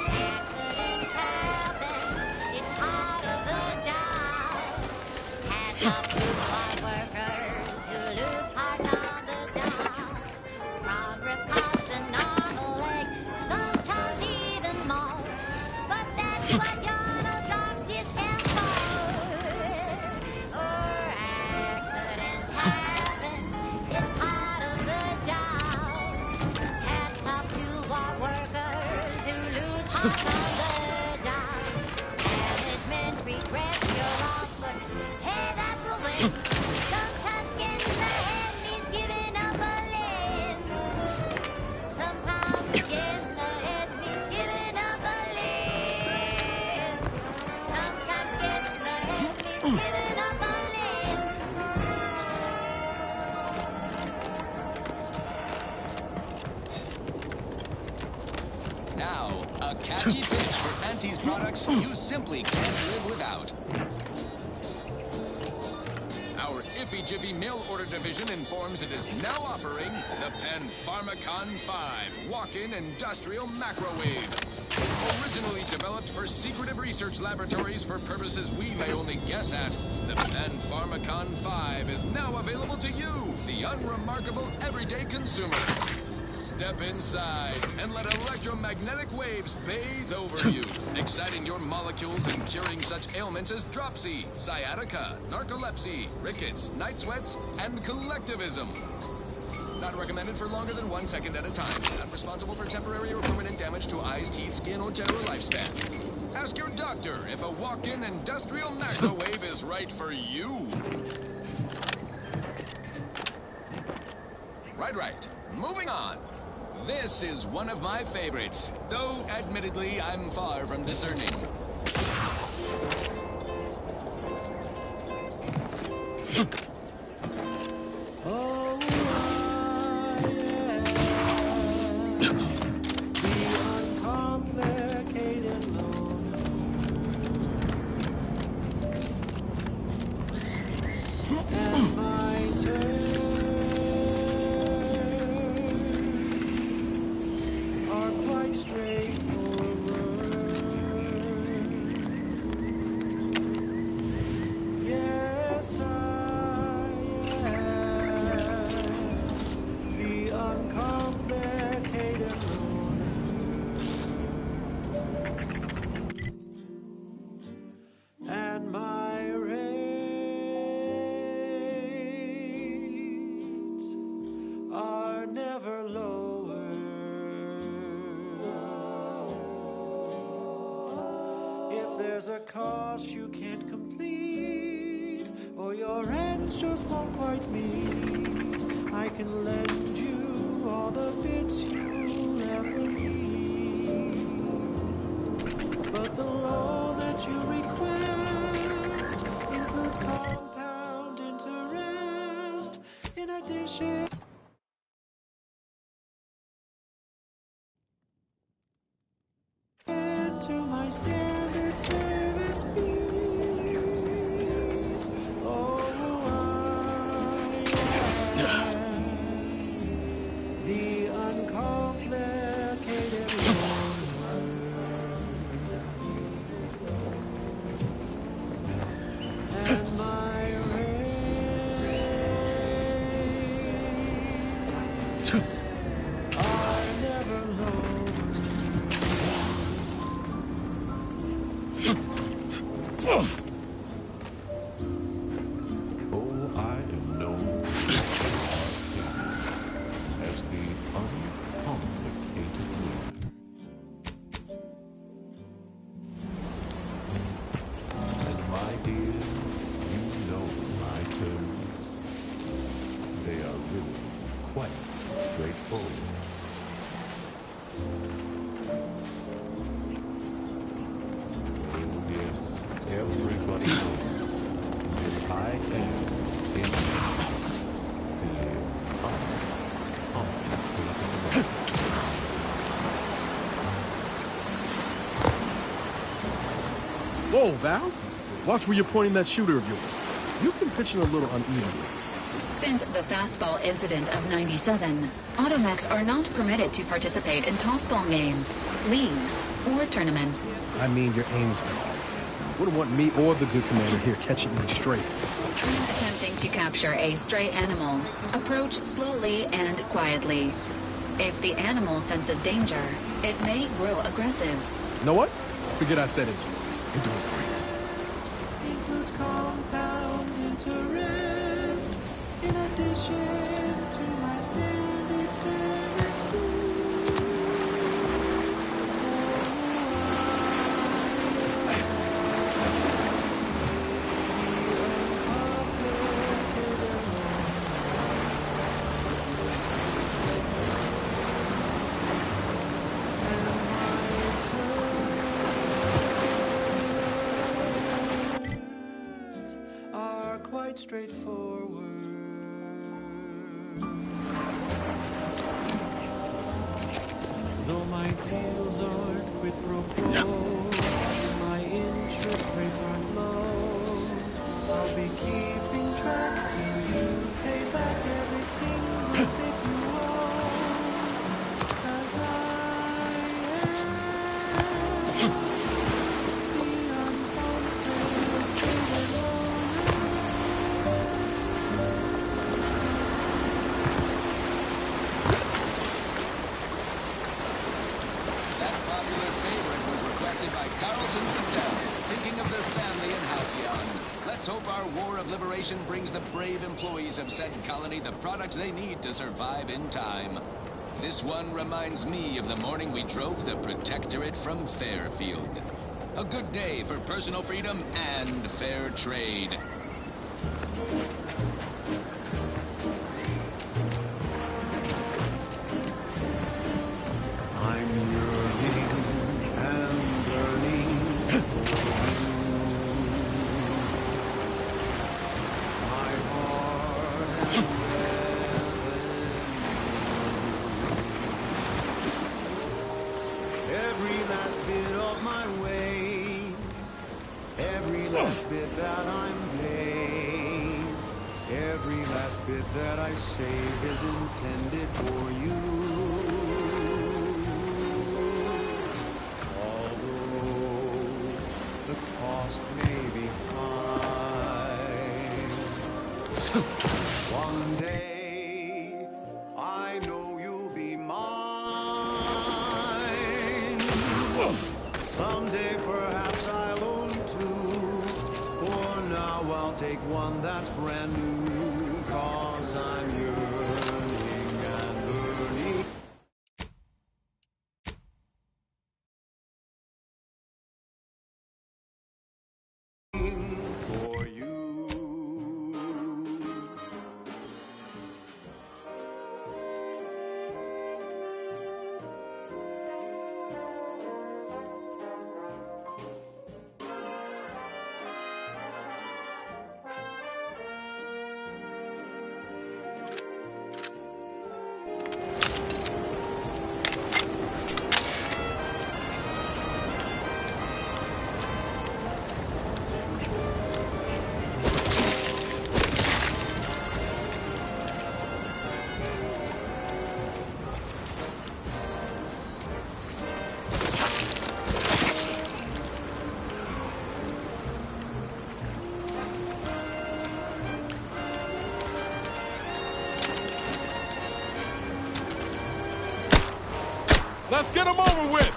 Accidents happen, it's part of the job. Hats off to our workers who lose parts on the job. Progress costs an arm, a leg, sometimes even more. But that's what your doc discount for. Or accidents happen, it's part of the job. Hats off to our workers who lose parts on the job. Management regrets your loss, but hey, that's a win. Sometimes getting ahead means giving up a limb. Sometimes getting ahead means giving up a limb. Sometimes getting ahead means giving up a limb. Now, a catchy pitch for Auntie's products you simply can't live without. Our Iffy Jiffy mail order division informs it is now offering the Pen Pharmacon 5 walk-in industrial macrowave. Originally developed for secretive research laboratories for purposes we may only guess at, the Pen Pharmacon 5 is now available to you, the unremarkable everyday consumer. Step inside and let electromagnetic waves bathe over you, exciting your molecules and curing such ailments as dropsy, sciatica, narcolepsy, rickets, night sweats, and collectivism. Not recommended for longer than 1 second at a time. Not responsible for temporary or permanent damage to eyes, teeth, skin, or general lifespan. Ask your doctor if a walk-in industrial macrowave is right for you. Right. Moving on. This is one of my favorites, though admittedly I'm far from discerning. Oh, yeah. The uncomplicated loner. And my turns are quite straightforward. Yes, I the uncomplicated loner. And my rates are never lower. If there's a cost you can't complete, or your ends just won't quite meet, I can lend you all the bits you'll ever need. But the loan that you request includes compound interest in addition to my standard service fees. Oh, I am the uncomplicated loner. And my rates are never lower. Oh, I am known as the uncomplicated loner. And my dear, you know my terms. They are really quite straightforward. Oh yes, everybody knows that I am in the uncomplicated loner. Whoa, Val. Watch where you're pointing that shooter of yours. You've been pitching a little unevenly. Since the fastball incident of '97, Automechs are not permitted to participate in tossball games, leagues, or tournaments. I mean, your aim's been off. Wouldn't want me or the good commander here catching any strays. When attempting to capture a stray animal, approach slowly and quietly. If the animal senses danger, it may grow aggressive. You know what? Forget I said it. You're doing great. Includes compound interest in addition to my standard service fees. Are quite straightforward. Though my deals aren't quid pro quo, my interest rates aren't low, I'll be keeping track till you pay back every single bit you owe. 'Cause I am the uncomplicated loner. Let's hope our war of liberation brings the brave employees of said colony the products they need to survive in time. This one reminds me of the morning we drove the Protectorate from Fairfield. A good day for personal freedom and fair trade. I'm yearning and burning for you. My heart and every last bit of my way, every last bit that I'm paid, every last bit that I save is intended for you. The cost may be high. One day, I know you'll be mine. Someday, perhaps I'll own two. For now, I'll take one that's brand new. 'Cause I'm yearning and burning. For you. Let's get him over with!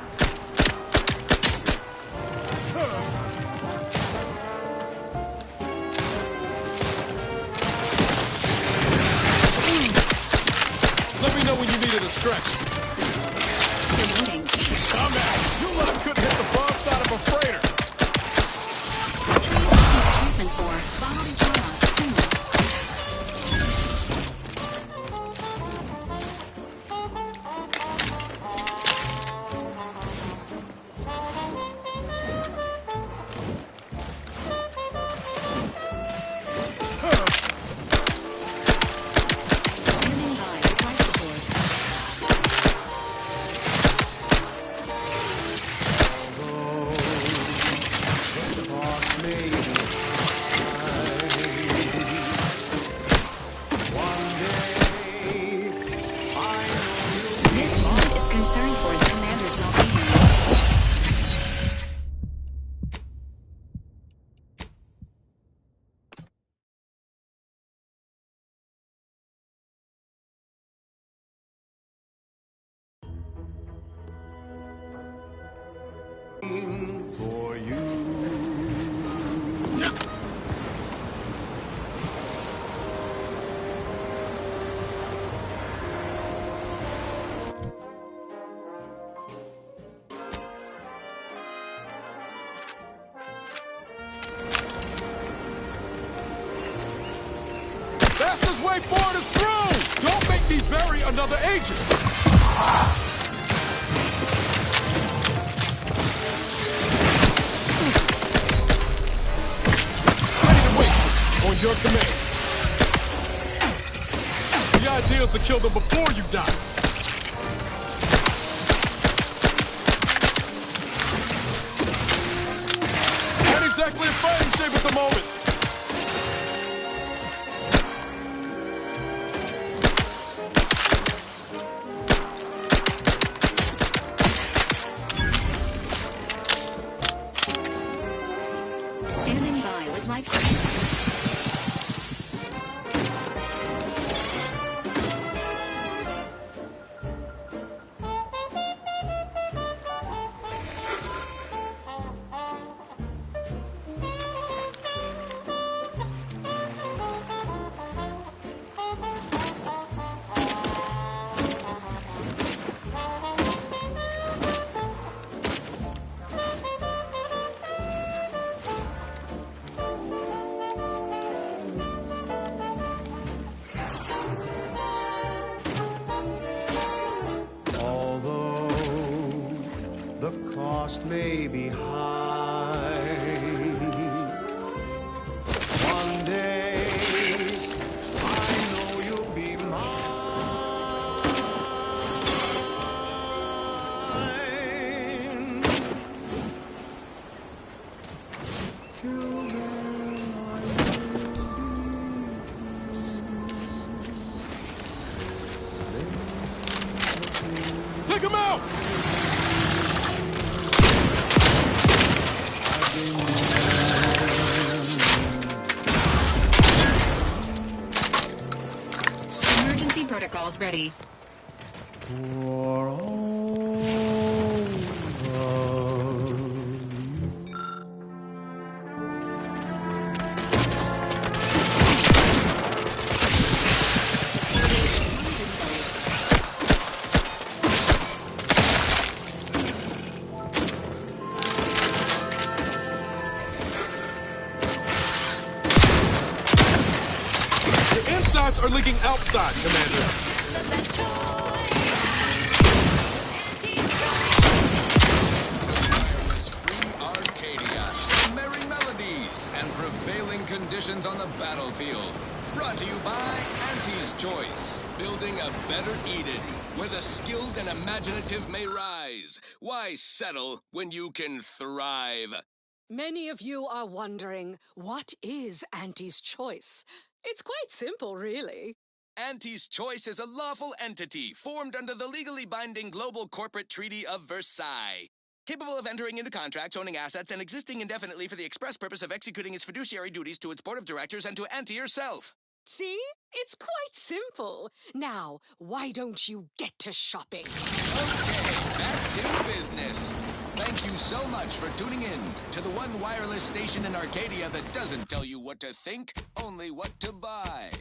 Let me know when you needed a stretch. Combat! You lot couldn't hit the broadside of a freighter! Treatment for body trauma, single. This unit is concerned for its commander's well-being. For you. Fastest way forward is through! Don't make me bury another agent! Ready to wait on your command. The idea is to kill them before you die. Not exactly in fighting shape at the moment. Standing by with life support. just may be high. One day, I know you'll be mine. Till then, I will be. Take him out! Emergency protocols ready. For all The insides are leaking outside, Commander. Arcadia, merry melodies, and prevailing conditions on the battlefield. Brought to you by Auntie's Choice. Building a better Eden, where the skilled and imaginative may rise. Why settle when you can thrive? Many of you are wondering, what is Auntie's Choice? It's quite simple, really. Auntie's Choice is a lawful entity formed under the legally binding Global Corporate Treaty of Versailles. Capable of entering into contracts, owning assets, and existing indefinitely for the express purpose of executing its fiduciary duties to its board of directors and to Auntie herself. See? It's quite simple. Now, why don't you get to shopping? Okay, back to business. Thank you so much for tuning in to the one wireless station in Arcadia that doesn't tell you what to think, only what to buy.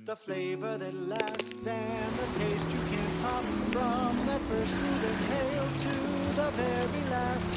the flavor that lasts and the taste you can't top, from that first smooth inhale to the very last.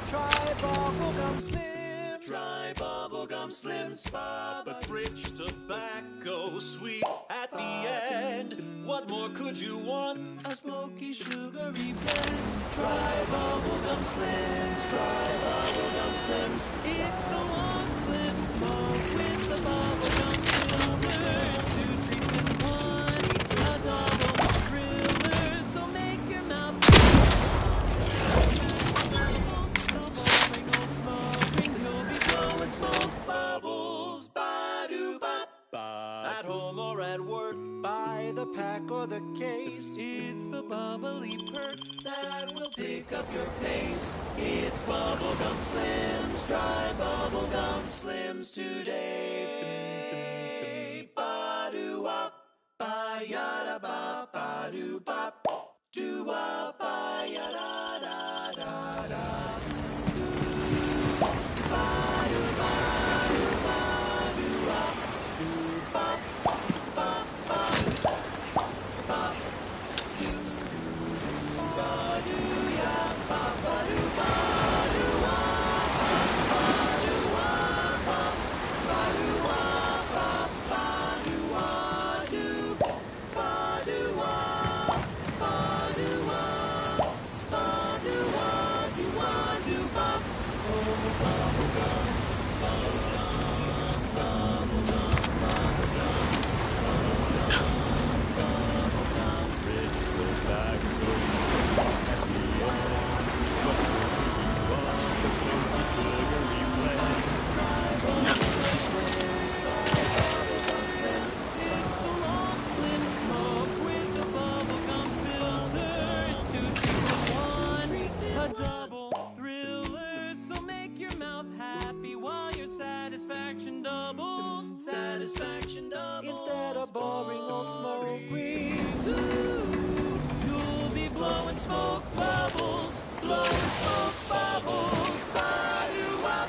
Try bubblegum slims. Try bubblegum slims. Far but rich tobacco, sweet at the end. What more could you want? A smoky, sugary blend. Try bubblegum slims. Try bubblegum slims. It's the one slim smoke with the bubblegum filters. Two treats in one. It's a double thriller. So make your mouth. Smoke bubbles, ba-do-bop. At home or at work, by the pack or the case, it's the bubbly perk that will pick up your pace. It's bubblegum slims, try bubblegum slims today. Ba-do-wop, ba-yada-bop, ba-do-bop, do-wop, ba-yada-da-da-da. Satisfaction doubles. Instead of boring old smoke rings, you'll be blowing smoke bubbles. Blowing smoke bubbles. Ba-do-wop.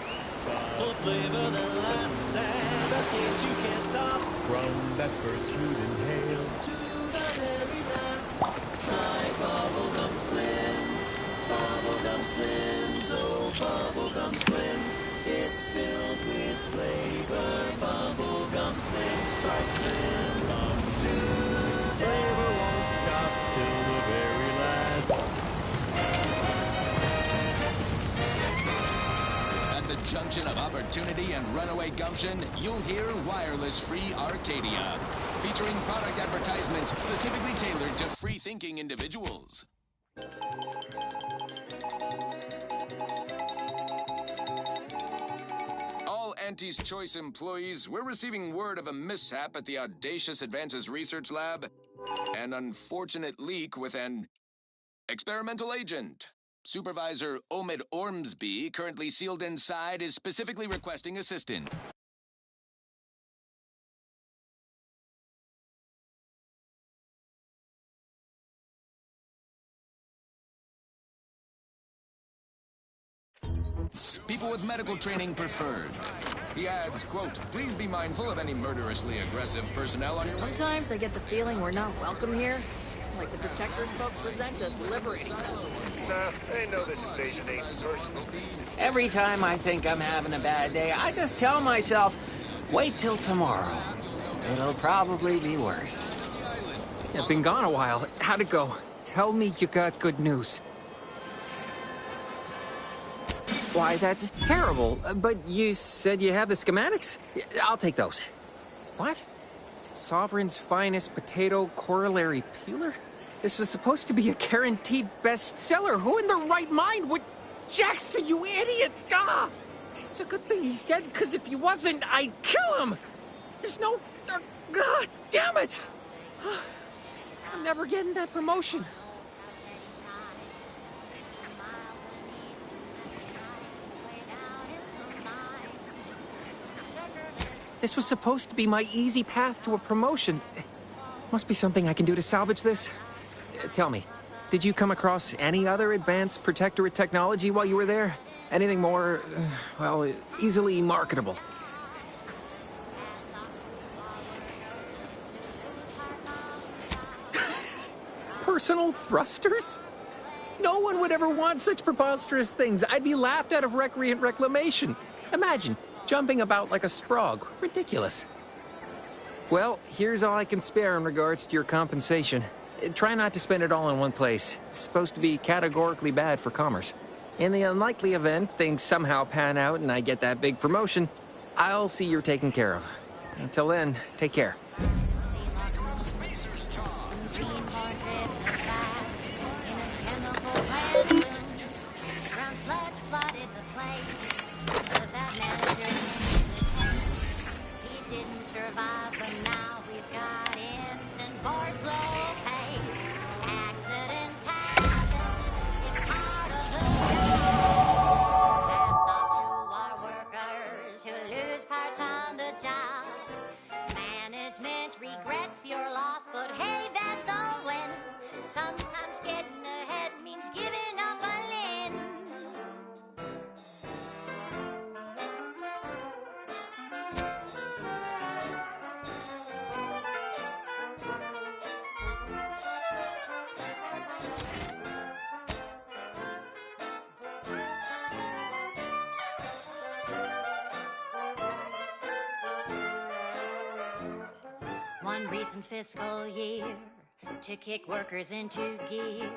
Full flavor that lasts and a taste you can't top. From that first smooth inhale to the very last. Try bubblegum slims. Bubblegum slims. Oh, bubblegum slims. It's filled with flavor. Bubblegum slims. I stand up to. Never won't stop till the very last. At the junction of opportunity and runaway gumption, you'll hear Wireless-Free Arcadia, featuring product advertisements specifically tailored to free-thinking individuals. All Auntie's Choice employees, we're receiving word of a mishap at the Audacious Advances Research Lab. An unfortunate leak with an experimental agent. Supervisor Omid Ormsby, currently sealed inside, is specifically requesting assistance. People with medical training preferred. He adds, quote, please be mindful of any murderously aggressive personnel on your way. Sometimes I get the feeling we're not welcome here. Like the Protectorate folks resent us liberating them. Nah, they know this invasion ain't personal. Every time I think I'm having a bad day, I just tell myself, wait till tomorrow. It'll probably be worse. Yeah, been gone a while. How'd it go? Tell me you got good news. Why, that's terrible. But you said you have the schematics? I'll take those. What? Sovereign's finest potato corollary peeler? This was supposed to be a guaranteed bestseller. Who in their right mind would... Jackson, you idiot! Ah! It's a good thing he's dead, because if he wasn't, I'd kill him! There's no... God damn it! I'm never getting that promotion. This was supposed to be my easy path to a promotion. Must be something I can do to salvage this. Tell me, did you come across any other advanced Protectorate technology while you were there? Anything more, well, easily marketable? Personal thrusters? No one would ever want such preposterous things. I'd be laughed out of recreant reclamation. Imagine, jumping about like a sprog. Ridiculous. Well, here's all I can spare in regards to your compensation. Try not to spend it all in one place. It's supposed to be categorically bad for commerce. In the unlikely event things somehow pan out and I get that big promotion, I'll see you're taken care of. Until then, take care. Regrets your loss, but hey, that's a win. Sometimes getting ahead means giving up a limb. One recent fiscal year to kick workers into gear.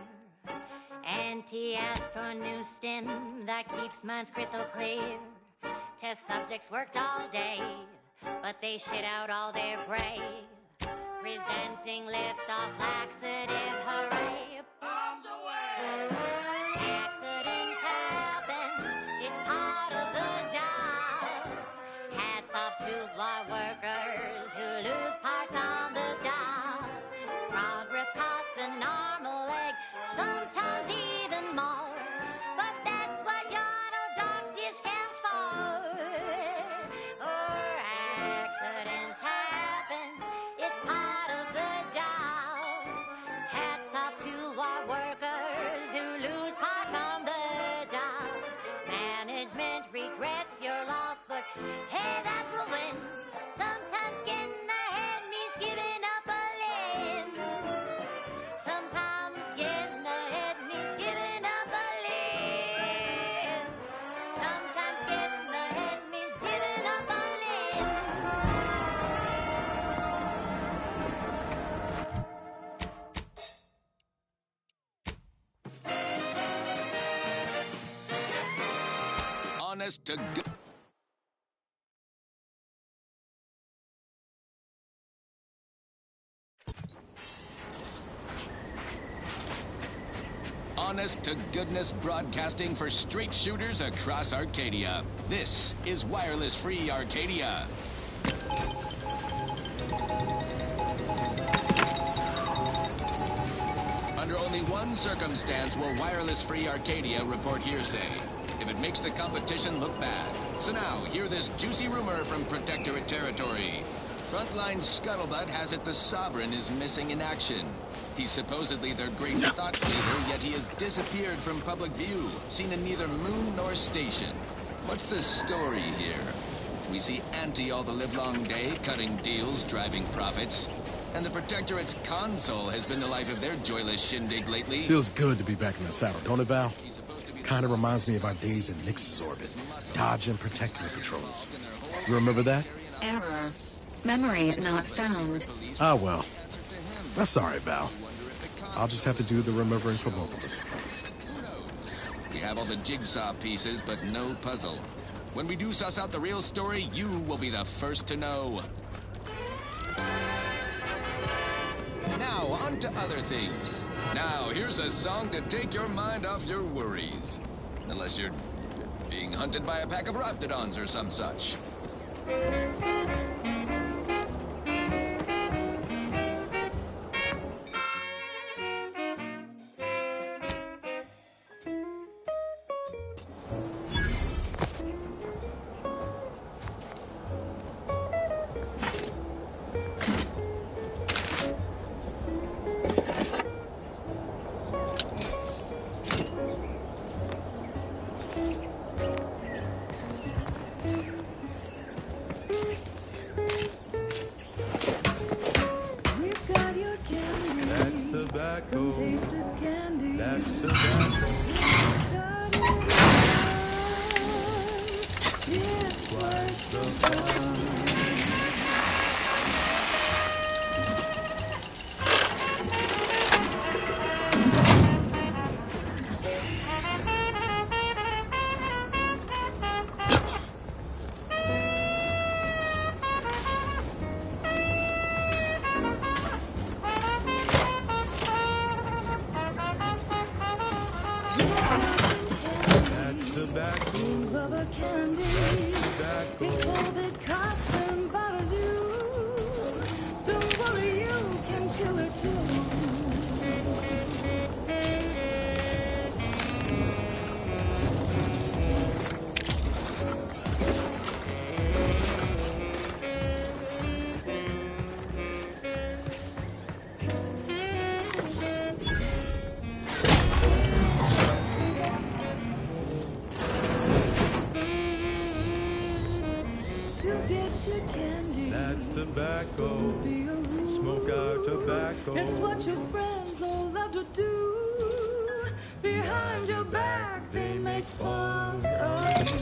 Auntie asked for a new stim that keeps minds crystal clear. Test subjects worked all day, but they shit out all their gray. Presenting lift-off laxative, hooray! Bombs away! Accidents happen, it's part of the job. Hats off to our workers who lose parts on the job. Progress costs an arm, a leg, sometimes even more. But that's what your doctor stands for. Accidents happen, it's part of the job. Hats off to our workers who lose parts on the job. Management regrets your loss, but hey, that's a win. Sometimes Honest to good. Honest to goodness broadcasting for straight shooters across Arcadia. This is wireless free Arcadia. Under only one circumstance will wireless free Arcadia report hearsay. If it makes the competition look bad. So now, hear this juicy rumor from Protectorate territory. Frontline scuttlebutt has it the Sovereign is missing in action. He's supposedly their great thought leader, yet he has disappeared from public view, seen in neither moon nor station. What's the story here? We see Auntie all the livelong day, cutting deals, driving profits. And the Protectorate's console has been the life of their joyless shindig lately. Feels good to be back in the saddle, don't it, Val? Kind of reminds me of our days in Nix's orbit, dodging Protectorate patrols. You remember that? Error. Memory not found. Ah, well. That's all right, Val. I'll just have to do the remembering for both of us. We have all the jigsaw pieces, but no puzzle. When we do suss out the real story, you will be the first to know. Now, on to other things. Now, here's a song to take your mind off your worries. Unless you're being hunted by a pack of raptidons or some such. Come taste this candy. That's tobacco. It's worth the fun. Rubber candy. It's all that cuts and bothers you. Don't worry, you can chew it too. That's tobacco. Smoke our tobacco. It's what your friends all love to do. Behind your back, they make fun of you.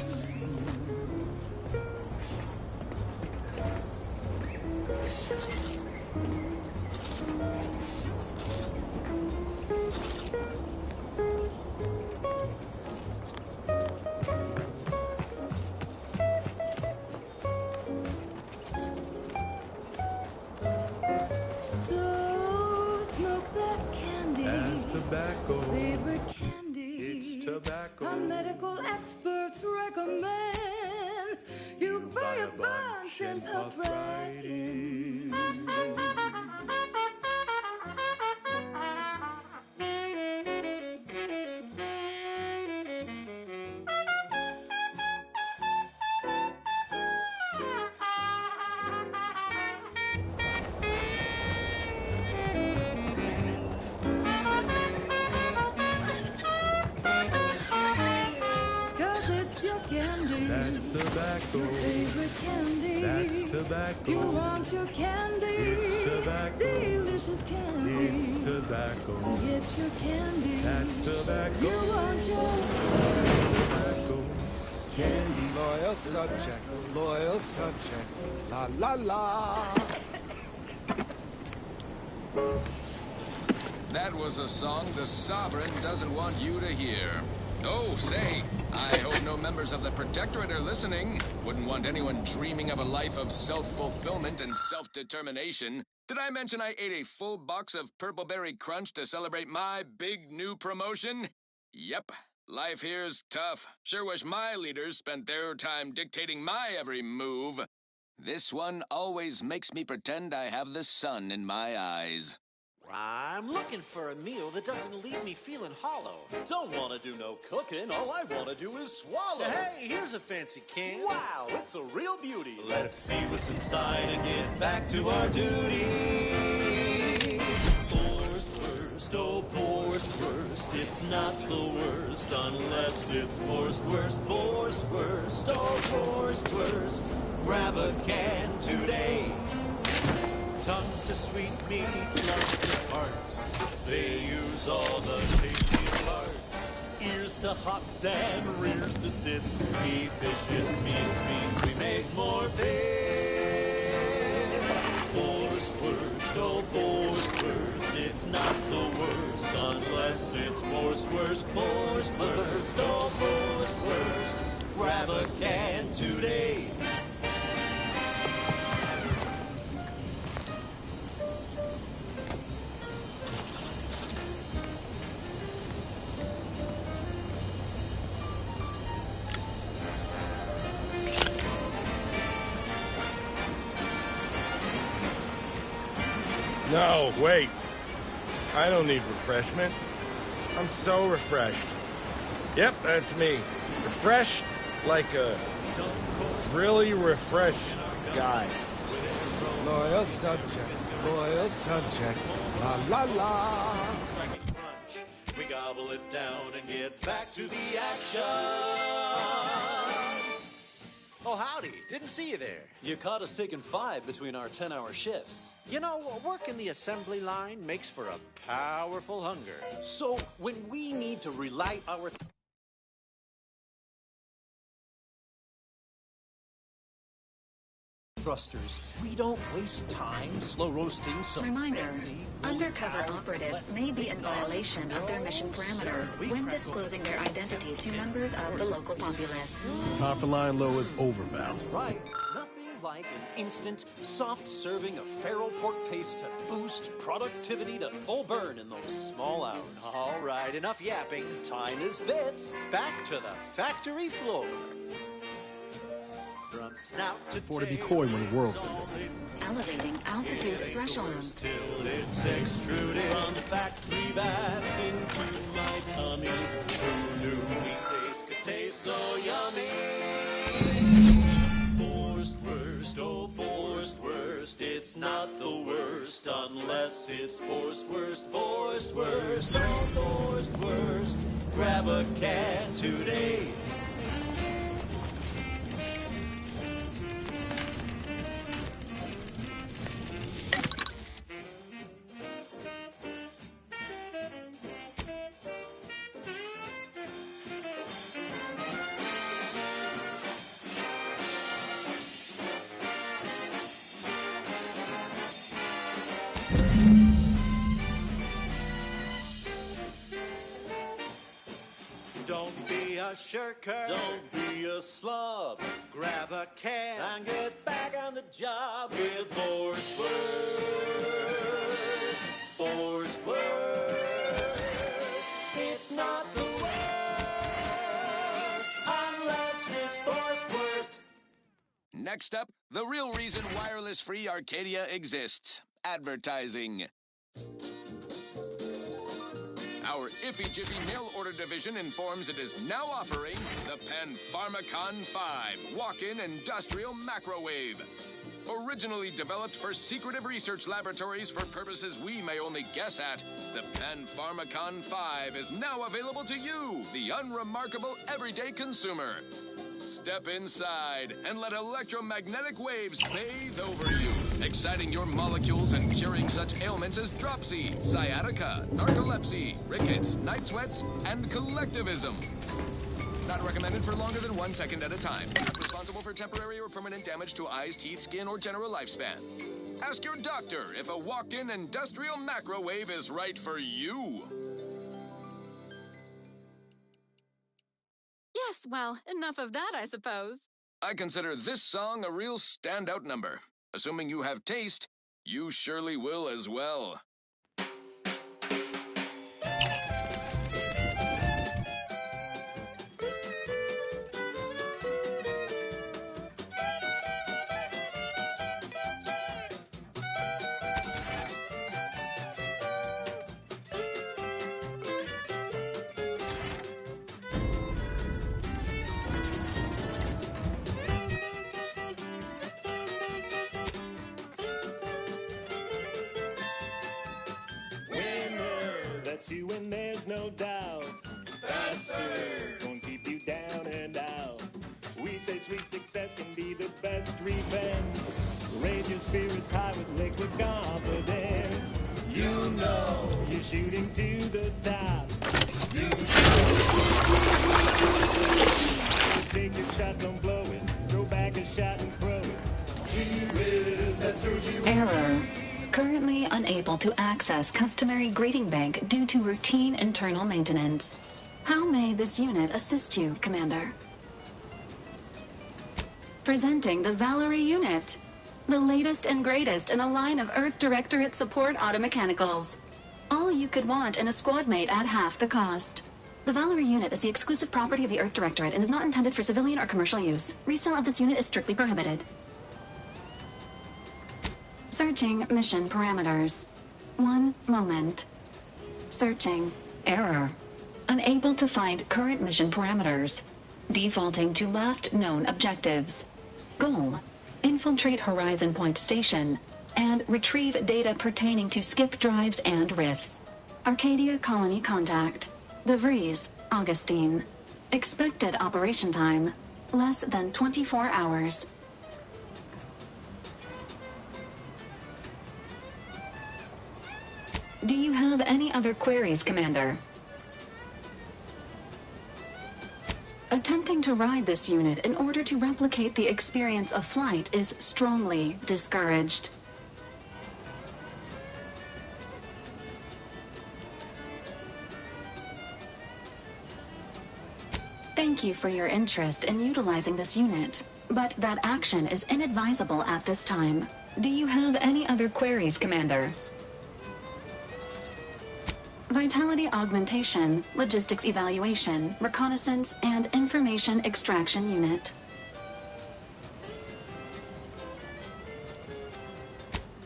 Tobacco. Favorite candy. It's tobacco. Our medical experts recommend you buy a bunch and puff right in. That's tobacco. Your favorite candy. That's tobacco. You want your candy. It's tobacco. Delicious candy. It's tobacco. Get your candy. That's tobacco. You want your tobacco. Candy. Loyal subject. Loyal subject. La la la. That was a song the Sovereign doesn't want you to hear. Oh, say, I hope no members of the Protectorate are listening. Wouldn't want anyone dreaming of a life of self-fulfillment and self-determination. Did I mention I ate a full box of Purple Berry Crunch to celebrate my big new promotion? Yep, life here's tough. Sure wish my leaders spent their time dictating my every move. This one always makes me pretend I have the sun in my eyes. I'm looking for a meal that doesn't leave me feeling hollow. Don't want to do no cooking. All I want to do is swallow. Hey, here's a fancy can. Wow, it's a real beauty. Let's see what's inside and get back to our duty. Forced first, oh, forced first. It's not the worst unless it's forced worst. Forced first, oh, forced first. Grab a can today. Tongues to sweet meats, lungs to hearts. They use all the tasty parts. Ears to hocks and rears to tits. Efficient means we make more bits. Forced worst, oh, forced worst. It's not the worst unless it's forced worst. Forced worst, oh, forced worst. Grab a can today. No, wait. I don't need refreshment. I'm so refreshed. Yep, that's me. Refreshed like a really refreshed guy. Loyal subject, la la la. We gobble it down and get back to the action. Oh, howdy. Didn't see you there. You caught us taking 5 between our 10-hour shifts. You know, work in the assembly line makes for a powerful hunger. So when we need to relight our thrusters, we don't waste time slow roasting some Reminder, fancy undercover operatives may be in violation of their mission parameters when disclosing their identity to members of the local populace. Time for lying low is over, Val. That's right. Nothing like an instant, soft serving of farrow pork paste to boost productivity to full burn in those small hours. All right, enough yapping. Time is bits. Back to the factory floor. From snout to Afford to be coy when the world's ending. Elevating altitude thresholds. Till it's extruded from the factory vats into my tummy. Who knew meat paste could taste so yummy? Forced worst, oh, forced worst. It's not the worst unless it's forced worst. Forced worst, oh, forced worst. Grab a can today. Don't be a shirker. Don't be a slob. Grab a can and get back on the job with forced worst. Forced worst. It's not the worst unless it's forced worst. Next up, the real reason wireless-free Arcadia exists. Advertising. Our Iffy Jiffy mail order division informs it is now offering the Pan-Pharmacon 5 walk-in industrial macrowave. Originally developed for secretive research laboratories for purposes we may only guess at, the Pan-Pharmacon 5 is now available to you, the unremarkable everyday consumer. Step inside and let electromagnetic waves bathe over you, exciting your molecules and curing such ailments as dropsy, sciatica, narcolepsy, rickets, night sweats, and collectivism. Not recommended for longer than 1 second at a time. Not responsible for temporary or permanent damage to eyes, teeth, skin, or general lifespan. Ask your doctor if a walk-in industrial macrowave is right for you. Yes, well, enough of that, I suppose. I consider this song a real standout number. Assuming you have taste, you surely will as well. That's you and there's no doubt. Faster! Won't keep you down and out. We say sweet success can be the best revenge. Raise your spirits high with liquid confidence. You know you're shooting to the top. You take your shot, don't blow it. Throw back a shot and throw it. Gee whiz, that's who she was. Error. Currently unable to access customary greeting bank due to routine internal maintenance. How may this unit assist you, Commander? Presenting the Valerie unit, the latest and greatest in a line of Earth Directorate support automechanicals. All you could want in a squad mate at half the cost. The Valerie unit is the exclusive property of the Earth Directorate and is not intended for civilian or commercial use. Resale of this unit is strictly prohibited. Searching mission parameters. 1 moment. Searching. Error. Unable to find current mission parameters. Defaulting to last known objectives. Goal. Infiltrate Horizon Point Station and retrieve data pertaining to skip drives and rifts. Arcadia Colony contact. DeVries, Augustine. Expected operation time. Less than 24 hours. Do you have any other queries, Commander? Attempting to ride this unit in order to replicate the experience of flight is strongly discouraged. Thank you for your interest in utilizing this unit, but that action is inadvisable at this time. Do you have any other queries, Commander? Vitality augmentation, logistics evaluation, reconnaissance, and information extraction unit.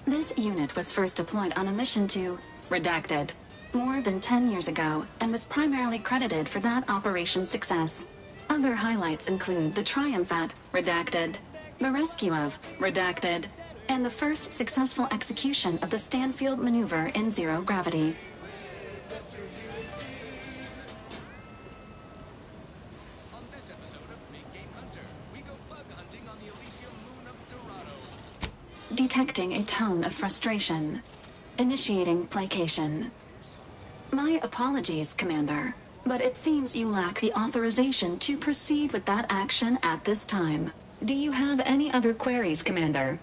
This unit was first deployed on a mission to Redacted more than 10 years ago and was primarily credited for that operation's success. Other highlights include the triumph at Redacted, the rescue of Redacted, and the first successful execution of the Stanfield maneuver in zero gravity. Detecting a tone of frustration. Initiating placation. My apologies, Commander, but it seems you lack the authorization to proceed with that action at this time. Do you have any other queries, Commander?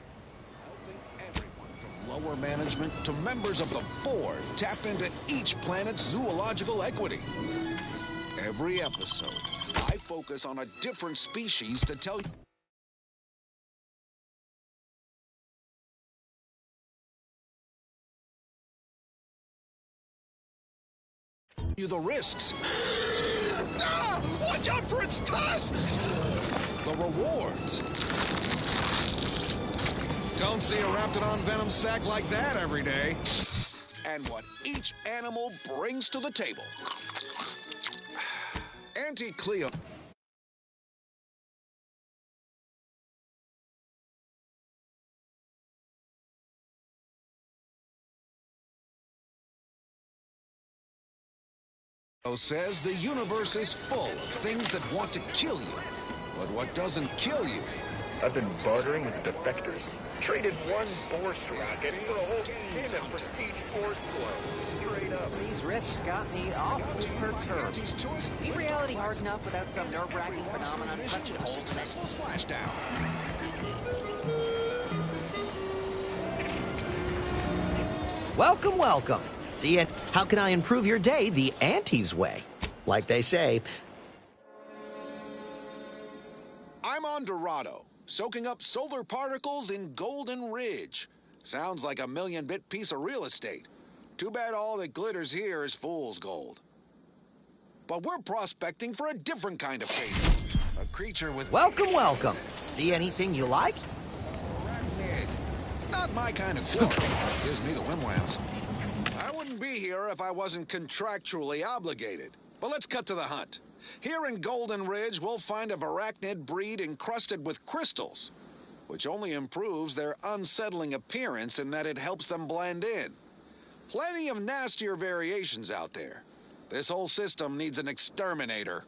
From lower management to members of the board tap into each planet's zoological equity. Every episode, I focus on a different species to tell you the risks. Watch out for its tusks! The rewards. Don't see a Raptidon venom sac like that every day. And what each animal brings to the table. Auntie Cleo says the universe is full of things that want to kill you. But what doesn't kill you? I've been bartering with defectors. Traded one Borst rocket for a whole tin of prestige Force Glow. Straight up. These riffs got me awfully perturbed. Ain't reality hard enough without some nerve-wracking phenomenon punching holes in it? Splashdown. Welcome, welcome. See, and how can I improve your day the Auntie's way? Like they say, Wonderado, soaking up solar particles in Golden Ridge. Sounds like a million-bit piece of real estate. Too bad all that glitters here is fool's gold. But we're prospecting for a different kind of case. A creature with... Welcome, welcome. See anything you like? Arachnid. Not my kind of quarry. Gives me the whim-whams. I wouldn't be here if I wasn't contractually obligated. But let's cut to the hunt. Here in Golden Ridge, we'll find a arachnid breed encrusted with crystals, which only improves their unsettling appearance in that it helps them blend in. Plenty of nastier variations out there. This whole system needs an exterminator.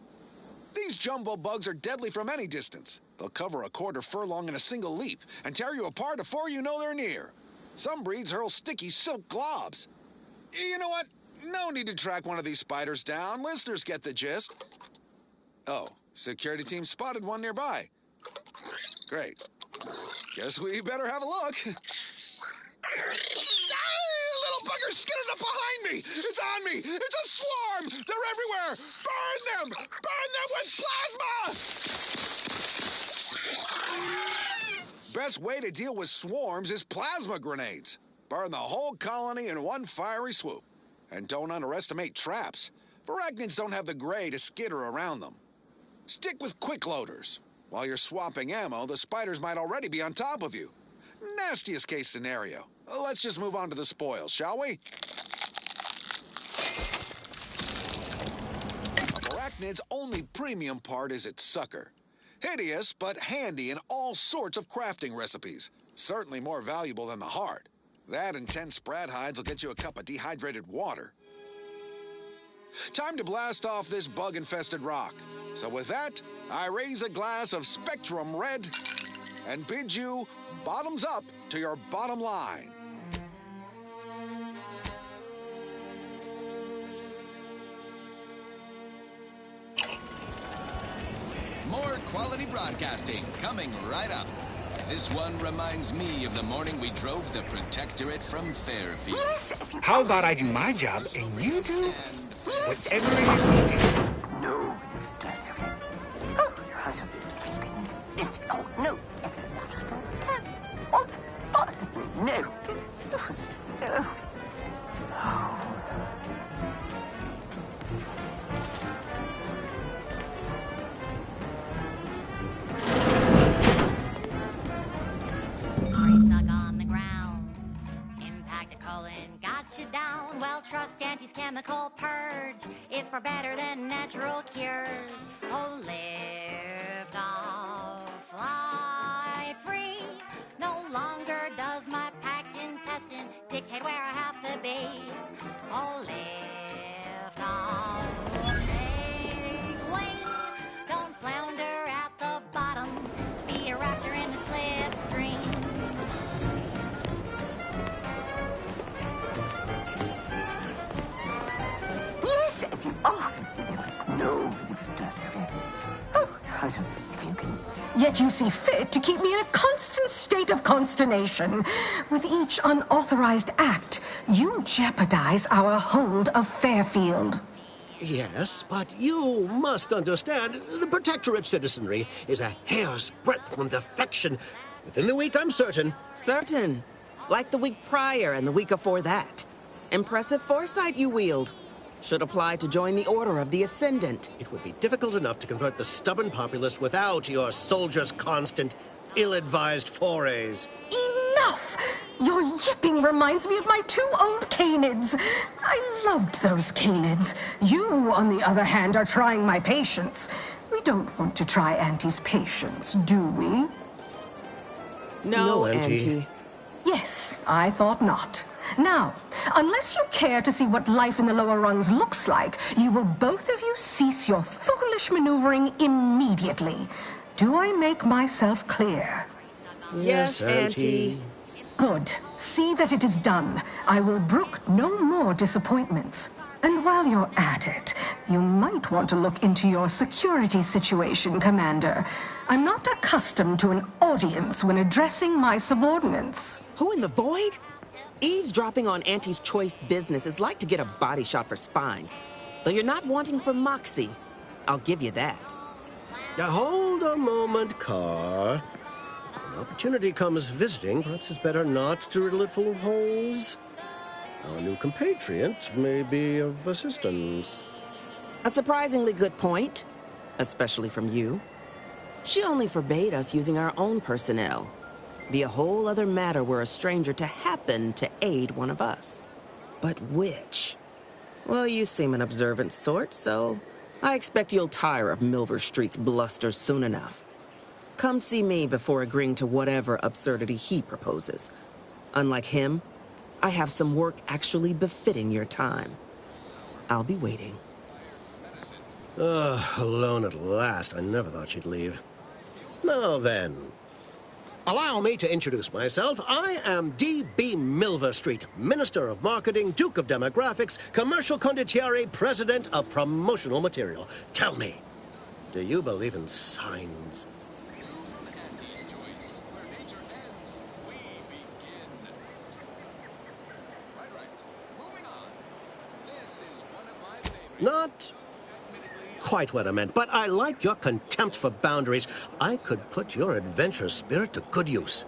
These jumbo bugs are deadly from any distance. They'll cover a quarter furlong in a single leap and tear you apart before you know they're near. Some breeds hurl sticky silk globs. You know what? No need to track one of these spiders down. Listeners get the gist. Oh, security team spotted one nearby. Great. Guess we better have a look. Little buggers skidded up behind me! It's on me! It's a swarm! They're everywhere! Burn them! Burn them with plasma! Best way to deal with swarms is plasma grenades. Burn the whole colony in one fiery swoop. And don't underestimate traps. Arachnids don't have the gray to skitter around them. Stick with quick loaders. While you're swapping ammo, the spiders might already be on top of you. Nastiest case scenario. Let's just move on to the spoils, shall we? Arachnid's only premium part is its sucker. Hideous, but handy in all sorts of crafting recipes. Certainly more valuable than the heart. That and 10 sprat hides will get you a cup of dehydrated water. Time to blast off this bug-infested rock. So with that, I raise a glass of Spectrum Red and bid you bottoms up to your bottom line. More quality broadcasting coming right up. This one reminds me of the morning we drove the Protectorate from Fairfield. How about I do my job and you do whatever it is you do? No, this does it. Oh, has a oh, no. Oh, no. Stuck on the ground. Impact a colon got you down. Well, trust Auntie's chemical purge is far better than natural cures. Oh, lift off, fly free. No longer does my packed intestine dictate where I have to be. Oh, lift off, take wing. Don't flounder at the bottom. Be a raptor in the slipstream. Yes, if you... Oh, no, this does it. Oh, has a Yet you see fit to keep me in a constant state of consternation. With each unauthorized act, you jeopardize our hold of Fairfield. Yes, but you must understand, the Protectorate citizenry is a hair's breadth from defection. Within the week, I'm certain. Certain? Like the week prior and the week before that. Impressive foresight you wield. Should apply to join the Order of the Ascendant. It would be difficult enough to convert the stubborn populace without your soldiers' constant, ill-advised forays. Enough! Your yipping reminds me of my 2 old canids. I loved those canids. You, on the other hand, are trying my patience. We don't want to try Auntie's patience, do we? No, Auntie. Yes, I thought not. Now, unless you care to see what life in the lower rungs looks like, you will both of you cease your foolish maneuvering immediately. Do I make myself clear? Yes, Auntie. Good. See that it is done. I will brook no more disappointments. And while you're at it, you might want to look into your security situation, Commander. I'm not accustomed to an audience when addressing my subordinates. Who in the void? Eavesdropping on Auntie's choice business is like to get a body shot for spine. Though you're not wanting for moxie, I'll give you that. Hold a moment, Car. When opportunity comes visiting, perhaps it's better not to riddle it full of holes. Our new compatriot may be of assistance. A surprisingly good point, especially from you. She only forbade us using our own personnel. Be a whole other matter were a stranger to happen to aid one of us. But which? Well, you seem an observant sort, so I expect you'll tire of Milver Street's bluster soon enough. Come see me before agreeing to whatever absurdity he proposes. Unlike him, I have some work actually befitting your time. I'll be waiting. Alone at last. I never thought she'd leave. Now then, allow me to introduce myself. I am D.B. Milver Street, Minister of Marketing, Duke of Demographics, Commercial Condottiere, President of Promotional Material. Tell me, do you believe in signs? Not quite what I meant, but I like your contempt for boundaries. I could put your adventurous spirit to good use.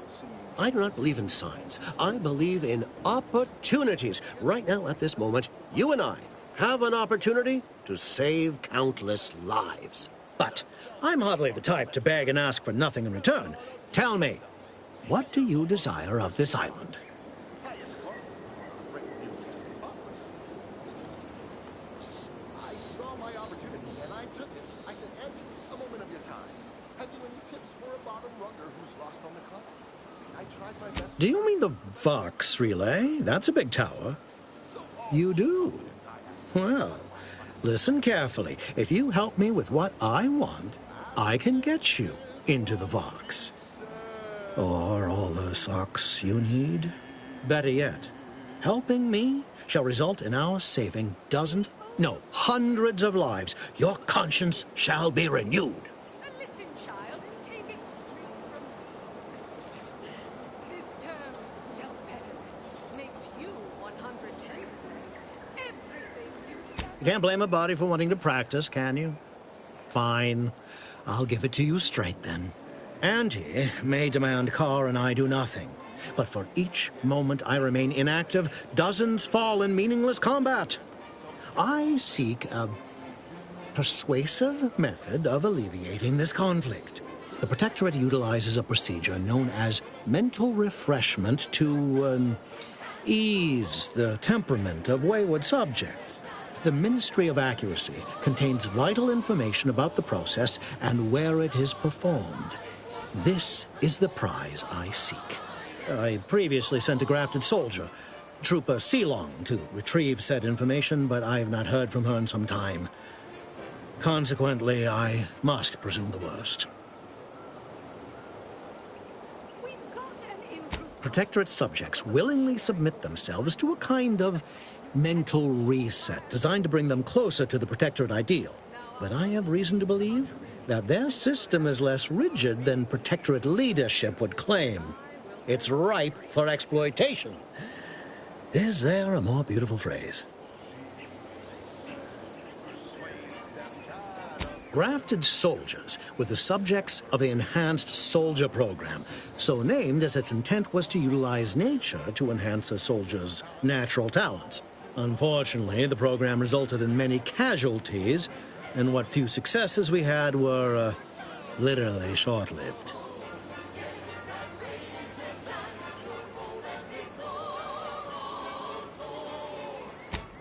I do not believe in signs. I believe in opportunities. Right now, at this moment, you and I have an opportunity to save countless lives. But I'm hardly the type to beg and ask for nothing in return. Tell me, what do you desire of this island? Do you mean the Vox Relay? That's a big tower. You do? Well, listen carefully. If you help me with what I want, I can get you into the Vox. Or all the socks you need. Better yet, helping me shall result in our saving dozens, no, hundreds of lives. Your conscience shall be renewed. Listen, child, take it straight from me. This term, self-betterment, makes you 110%. Everything You can't blame a body for wanting to practice, can you? Fine. I'll give it to you straight then. Auntie may demand Carr and I do nothing. But for each moment I remain inactive, dozens fall in meaningless combat. I seek a persuasive method of alleviating this conflict. The Protectorate utilizes a procedure known as mental refreshment to ease the temperament of wayward subjects. The Ministry of Accuracy contains vital information about the process and where it is performed. This is the prize I seek. I previously sent a grafted soldier, Trooper Sealong, to retrieve said information, but I have not heard from her in some time. Consequently, I must presume the worst. Protectorate subjects willingly submit themselves to a kind of mental reset designed to bring them closer to the Protectorate ideal. But I have reason to believe that their system is less rigid than Protectorate leadership would claim. It's ripe for exploitation. Is there a more beautiful phrase? Grafted soldiers were the subjects of the Enhanced Soldier Program, so named as its intent was to utilize nature to enhance a soldier's natural talents. Unfortunately, the program resulted in many casualties, and what few successes we had were literally short-lived.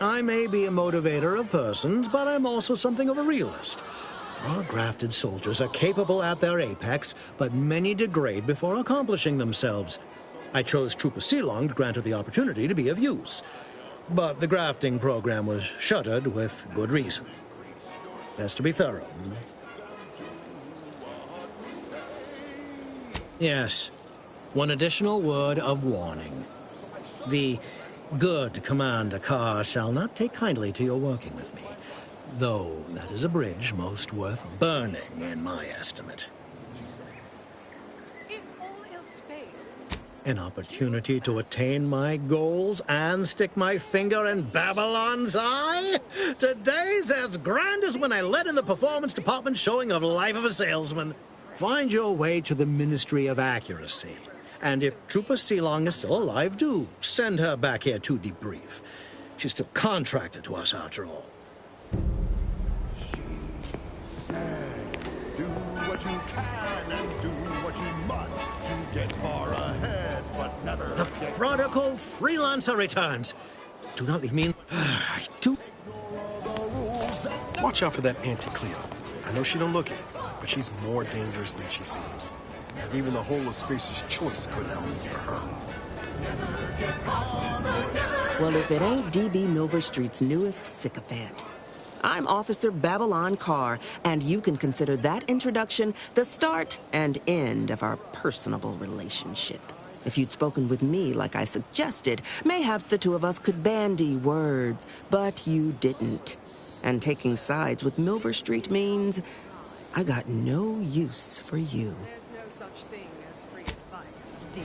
I may be a motivator of persons, but I'm also something of a realist. Our grafted soldiers are capable at their apex, but many degrade before accomplishing themselves. I chose Trooper Sealong to grant her the opportunity to be of use, but the grafting program was shuttered with good reason. Best to be thorough. Yes, one additional word of warning. The good Commander Carr shall not take kindly to your working with me, though that is a bridge most worth burning, in my estimate. If all else fails, An opportunity to attain my goals and stick my finger in Babylon's eye? Today's as grand as when I led in the performance department showing of Life of a Salesman. Find your way to the Ministry of Accuracy. And if Trooper Sealong is still alive, do send her back here to debrief. She's still contracted to us, after all. Do what you can and do what you must to get far ahead, but never The prodigal freelancer returns. Do not leave me in... I do... Watch out for that Auntie Cleo. I know she don't look it, but she's more dangerous than she seems. Even the whole of Spacer's Choice couldn't outmaneuver her. Well, if it ain't D.B. Milver Street's newest sycophant. I'm Officer Babylon Carr, and you can consider that introduction the start and end of our personable relationship. If you'd spoken with me like I suggested, mayhaps the two of us could bandy words, but you didn't. And taking sides with Milver Street means I got no use for you. There's no such thing as free advice, dear.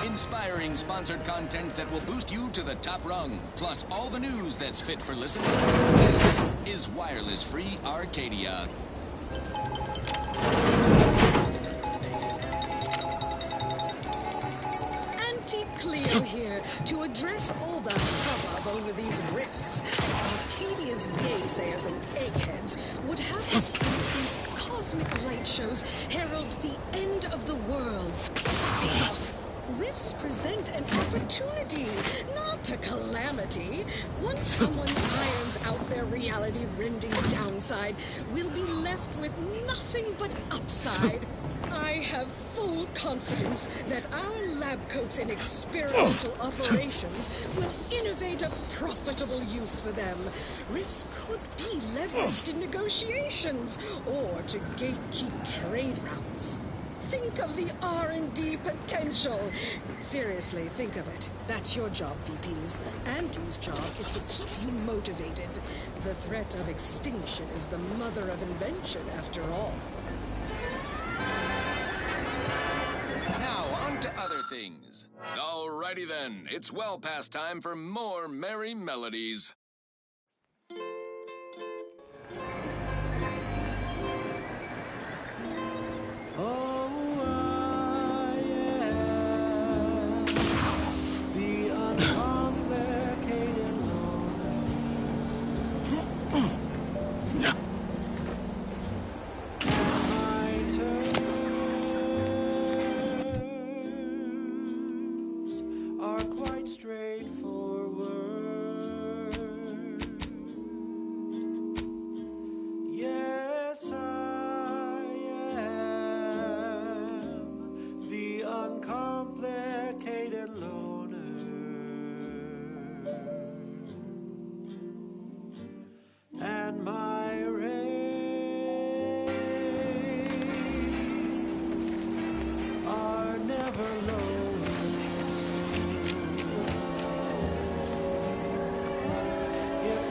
Inspiring sponsored content that will boost you to the top rung, plus all the news that's fit for listening. This is Wireless Free Arcadia. Auntie Cleo here to address all the hubbub over these rifts. Arcadia's naysayers and eggheads would have us think these cosmic light shows herald the end of the world. Rifts present an opportunity, not a calamity. Once someone irons out their reality-rending downside, we'll be left with nothing but upside. I have full confidence that our lab coats in experimental operations will innovate a profitable use for them. Rifts could be leveraged in negotiations or to gatekeep trade routes. Think of the R&D potential. Seriously, think of it. That's your job, VPs. Auntie's job is to keep you motivated. The threat of extinction is the mother of invention, after all. Now, on to other things. Alrighty then, it's well past time for more merry melodies.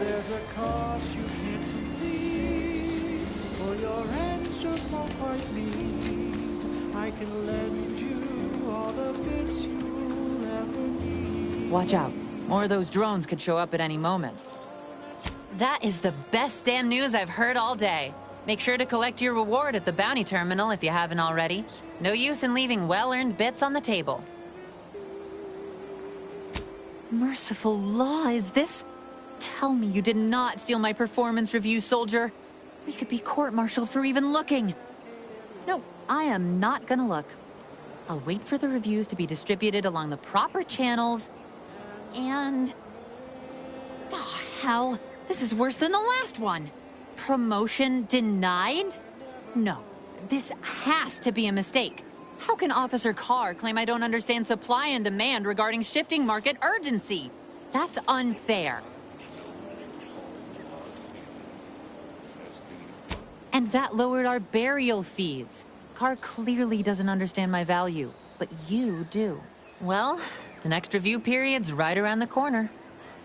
There's a cost you can't complete, or your ends just won't quite meet. I can lend you all the bits you'll ever need. Watch out. More of those drones could show up at any moment. That is the best damn news I've heard all day. Make sure to collect your reward at the bounty terminal if you haven't already. No use in leaving well-earned bits on the table. Merciful law, is this? Tell me you did not steal my performance review, soldier. We could be court-martialed for even looking. No, I am not gonna look. I'll wait for the reviews to be distributed along the proper channels, and... Oh, hell. This is worse than the last one. Promotion denied? No, this has to be a mistake. How can Officer Carr claim I don't understand supply and demand regarding shifting market urgency? That's unfair. And that lowered our burial fees. Carr clearly doesn't understand my value, but you do. Well, the next review period's right around the corner.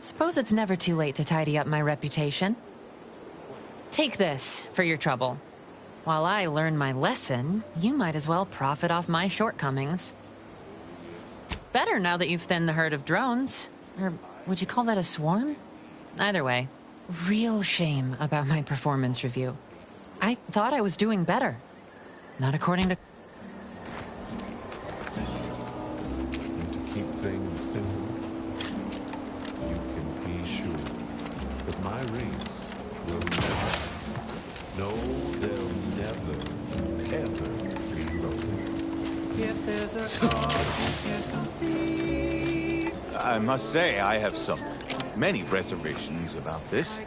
Suppose it's never too late to tidy up my reputation. Take this for your trouble. While I learn my lesson, you might as well profit off my shortcomings. Better now that you've thinned the herd of drones. Or would you call that a swarm? Either way, real shame about my performance review. I thought I was doing better. Not according to... And to keep things simple, you can be sure that my race will never, no, they'll never, ever be low. If there's a cause you can't complete. I must say, I have many reservations about this.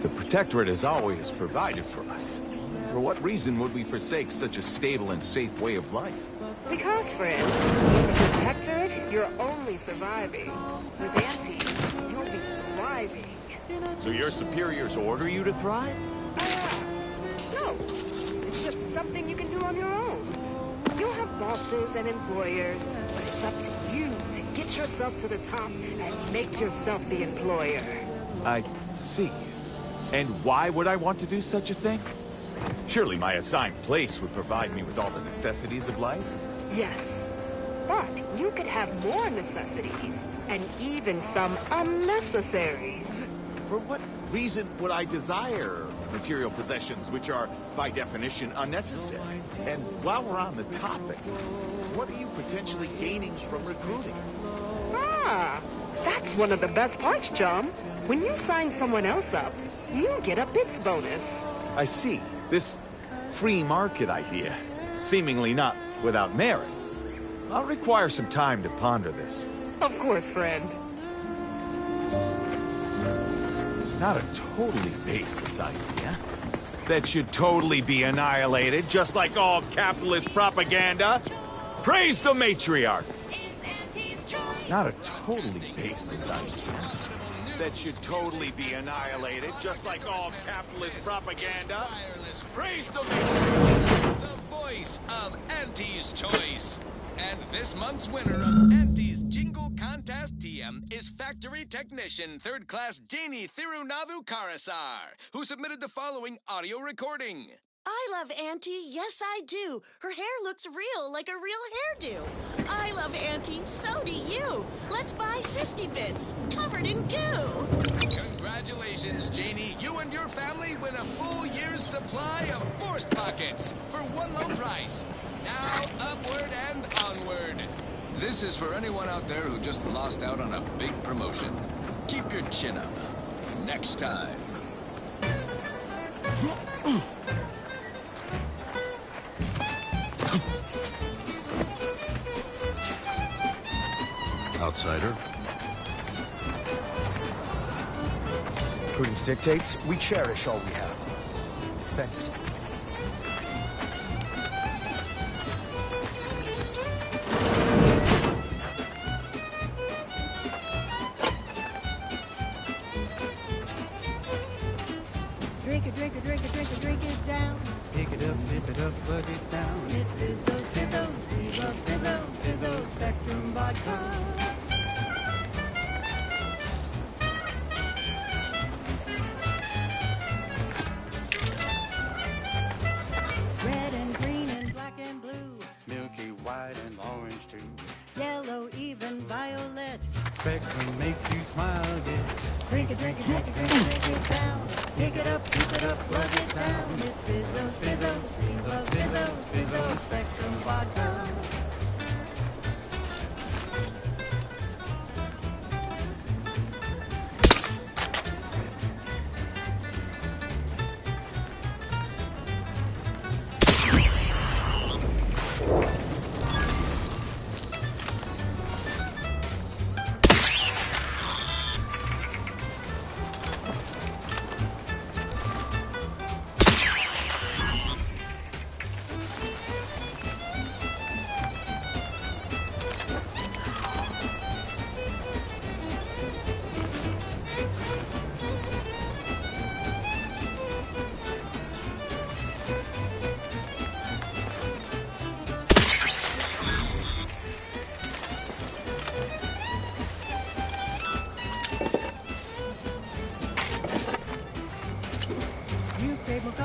The Protectorate has always provided for us. For what reason would we forsake such a stable and safe way of life? Because, friend, with the Protectorate, you're only surviving. With Anti, you'll be thriving. So your superiors order you to thrive? No, it's just something you can do on your own. You'll have bosses and employers, but it's up to you to get yourself to the top and make yourself the employer. I see. And why would I want to do such a thing? Surely my assigned place would provide me with all the necessities of life? Yes, but you could have more necessities, and even some unnecessaries. For what reason would I desire material possessions which are, by definition, unnecessary? And while we're on the topic, what are you potentially gaining from recruiting? Ah, that's one of the best parts, chum. When you sign someone else up, you get a bits bonus. I see. This free market idea, seemingly not without merit. I'll require some time to ponder this. Of course, friend. It's not a totally baseless idea. That should totally be annihilated, just like all capitalist propaganda. Praise the matriarch! It's not a totally baseless idea. That should totally be annihilated, just like all capitalist propaganda. Praise the matriarch! The voice of Auntie's Choice. And this month's winner of Auntie's Jingle Contest TM is Factory Technician 3rd Class Janie Thirunathu Karasar, who submitted the following audio recording. I love Auntie, yes I do. Her hair looks real, like a real hairdo. I love Auntie, so do you. Let's buy Sisty Bits, covered in goo. Congratulations, Janie. You and your family win a full year's supply of Forced Pockets for one low price. Now, upward and onward. This is for anyone out there who just lost out on a big promotion. Keep your chin up. Next time. Outsider. Prudence dictates we cherish all we have. Defend it. Drink it, drink it, drink it, drink it, drink it down. Pick it up, put it down. It's Fizzos, Fizzos, we love Fizzos, Fizzos, Spectrum Vodka. Red and green and black and blue. Milky white and orange too. Yellow, even violet. Spectrum makes you smile again. Drink it, drink it, drink it, drink it, drink it down. Pick it up, plug it down. It's Fizzos, Fizzos, we love Fizzos, Fizzos, Spectrum Vodka.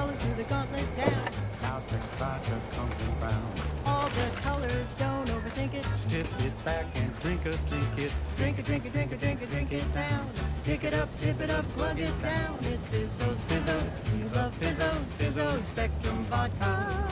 nose to the gauntlet down. Now stick vodka comes in brown. All the colors, don't overthink it. Stiff it back and drink it. Drink it, drink it, drink it, drink it, drink it down. Pick it up, tip it up, plug it down. It's Fizzos, Fizzos, we love Fizzos, Fizzos, Spectrum Vodka.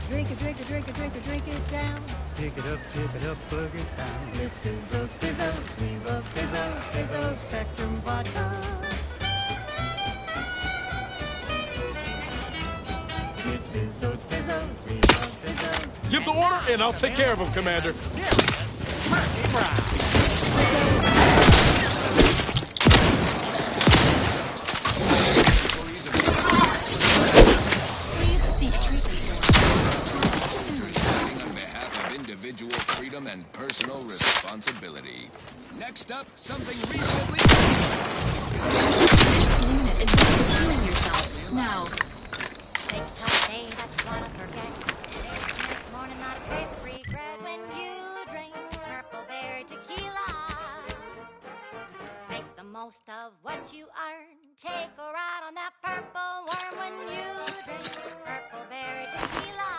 Drink it, drink it, drink it, drink it, drink it down. Pick it up, tip it up, plug it down. It's Fizzos, Fizzos, we love Fizzos, Fizzos, Spectrum Vodka. It's Fizzos, Fizzos, we love Fizzos. Give the order, and I'll take care of him, Commander. Individual freedom and personal responsibility. Next up, something reasonably... Unit advances healing yourself. Now. Take tough day that you wanna forget. Next morning, not a trace of regret when you drink purple berry tequila. Make the most of what you earn. Take a ride on that purple worm when you drink purple berry tequila.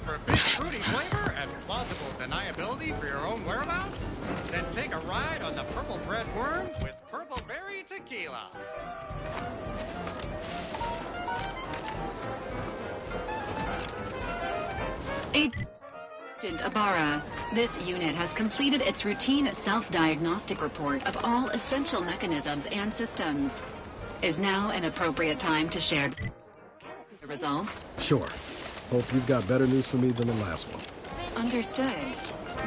For big fruity flavor and plausible deniability for your own whereabouts? Then take a ride on the purple bread worm with Purple Berry Tequila. Agent Ibarra, this unit has completed its routine self-diagnostic report of all essential mechanisms and systems. Is now an appropriate time to share the results? Sure. Hope you've got better news for me than the last one. Understood.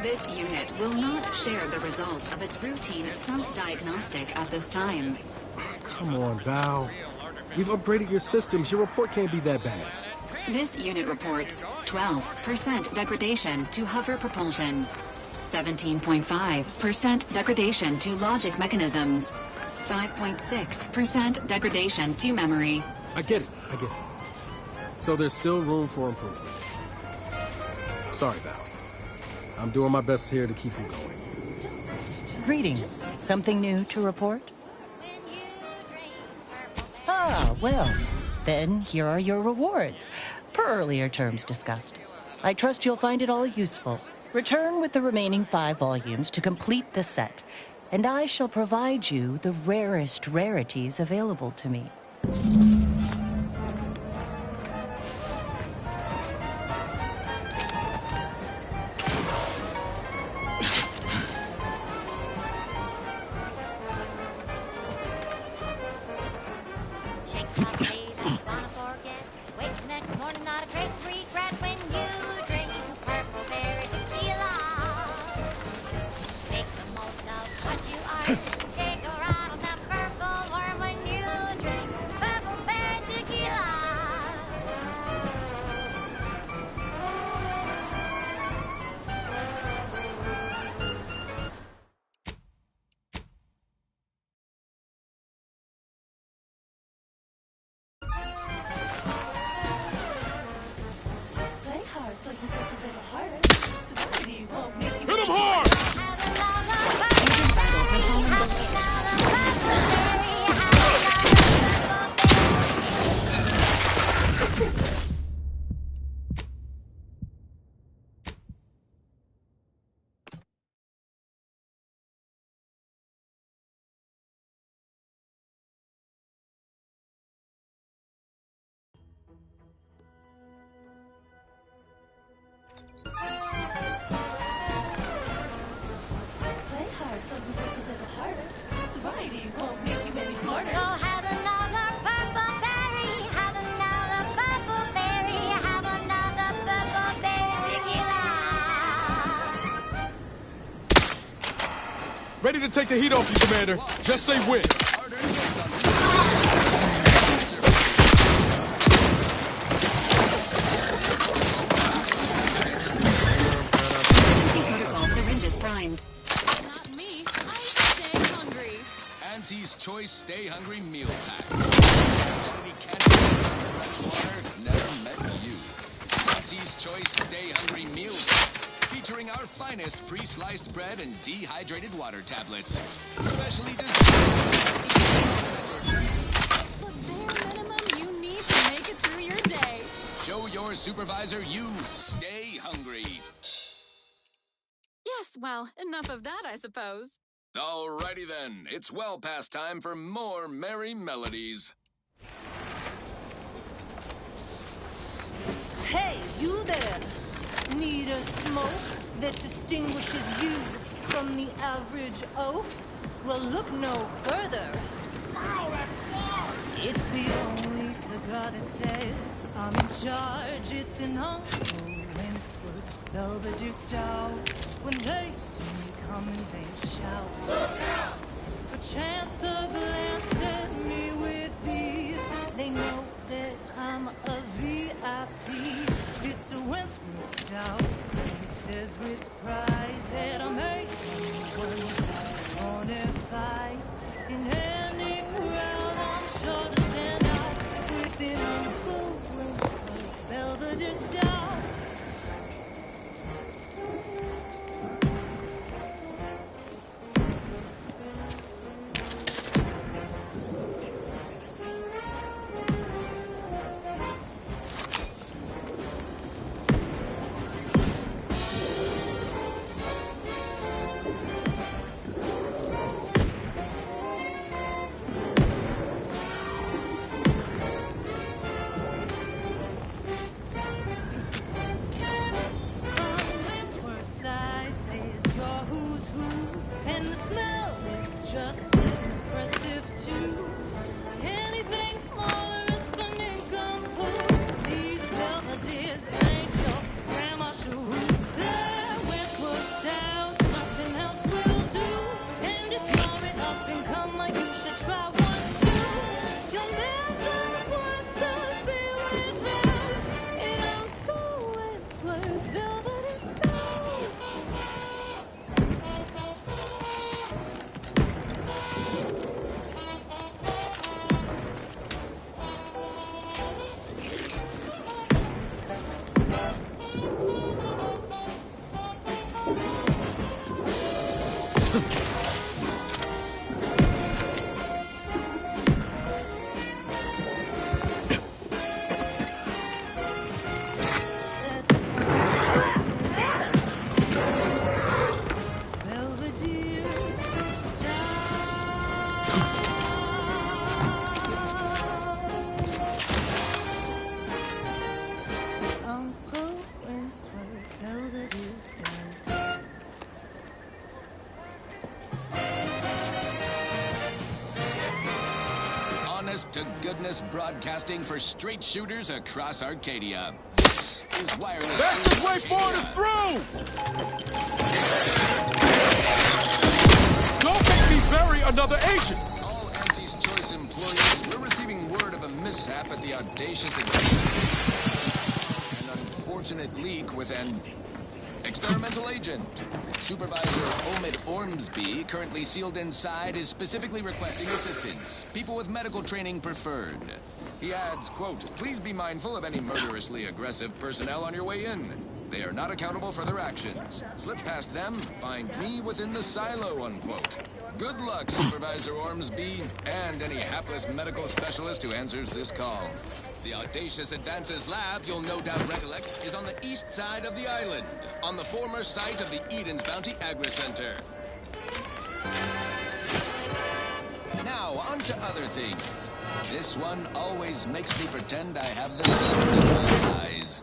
This unit will not share the results of its routine self-diagnostic at this time. Come on, Val. We've upgraded your systems. Your report can't be that bad. This unit reports 12% degradation to hover propulsion, 17.5% degradation to logic mechanisms, 5.6% degradation to memory. I get it. So there's still room for improvement. Sorry, Val. I'm doing my best here to keep you going. Greetings. Something new to report? Ah, well, then here are your rewards, per earlier terms discussed. I trust you'll find it all useful. Return with the remaining 5 volumes to complete the set, and I shall provide you the rarest rarities available to me. Ready to take the heat off you, Commander. Just say when. Protocol syringe is primed. Not me. I stay hungry. Auntie's Choice Stay Hungry Meal Pack. Quality candy water never met you. Auntie's Choice Stay Hungry Meal Pack. Featuring our finest pre-sliced bread and dehydrated water tablets. Specially designed. The bare minimum you need to make it through your day. Show your supervisor you stay hungry. Yes, well, enough of that, I suppose. Alrighty then, it's well past time for more merry melodies. Hey, you there! Need a smoke that distinguishes you from the average oaf? Well, look no further. It's the only cigar that says I'm in charge. It's an Uncle Wentworth Belvedere Stout. When they see me coming, they shout. Perchance a glance at me with these, they know that I'm a VIP. It's a Wentworth Stout. It says with pride that I'm a one if I in any crowd, I'm sure to stand out within Uncle Wentworth Belvedere Stout. To goodness broadcasting for straight shooters across Arcadia. This is wireless. Fastest way forward is through! Don't make me bury another agent! All Auntie's Choice employees, we're receiving word of a mishap at the audacious an unfortunate leak with an experimental agent. Supervisor Omid Ormsby, currently sealed inside, is specifically requesting assistance. People with medical training preferred. He adds, quote, "Please be mindful of any murderously aggressive personnel on your way in. They are not accountable for their actions. Slip past them, find me within the silo," unquote. Good luck, Supervisor Ormsby, and any hapless medical specialist who answers this call. The Audacious Advances Lab, you'll no doubt recollect, is on the east side of the island, on the former site of the Eden's Bounty Agri-Center. Now, on to other things. This one always makes me pretend I have the sun in my eyes.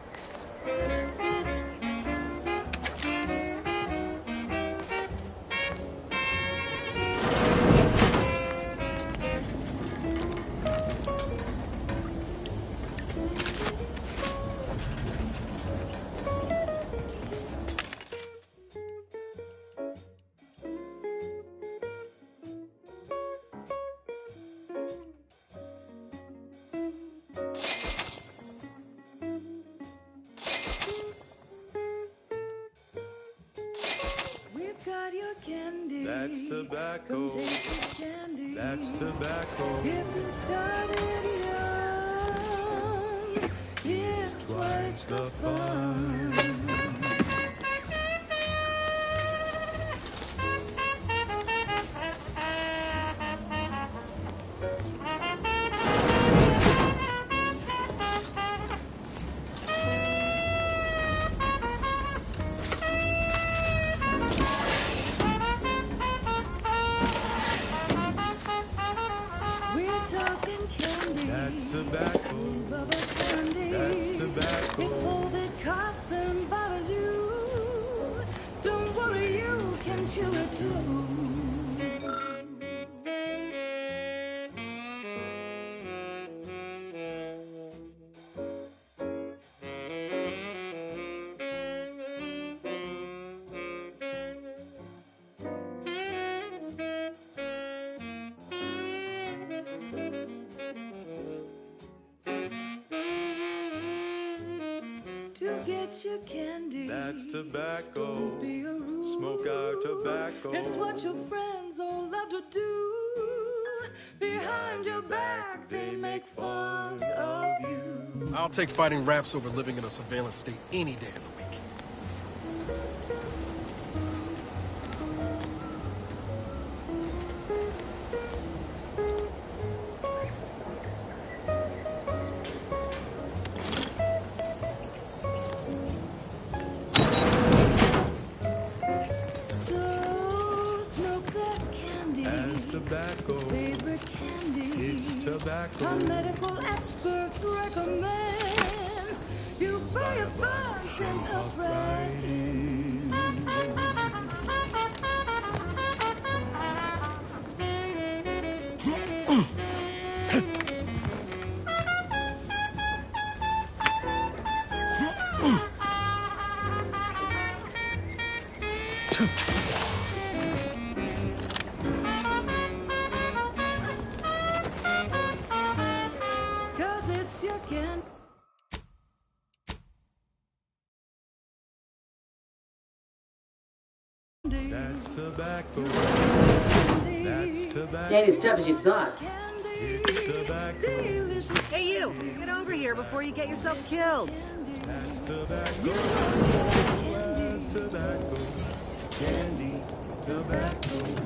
candy. That's tobacco. Come taste this candy. That's tobacco. If you started young, it's twice the fun. That's tobacco. That's tobacco. If all that coffin bothers you, don't worry, you can chew it too. To get your candy. That's tobacco. Don't be a rude. Smoke our tobacco. It's what your friends all love to do. Behind your back, they make fun of you. I'll take fighting raps over living in a surveillance state any day of the week. Tobacco. Favorite candy. It's tobacco. Our medical experts recommend you buy a bunch and puff right in. That's tobacco. That's tobacco. Ain't as tough as you thought. It's tobacco. Hey, you! Get over here before you get yourself killed. That's tobacco. That's tobacco. Candy. Tobacco.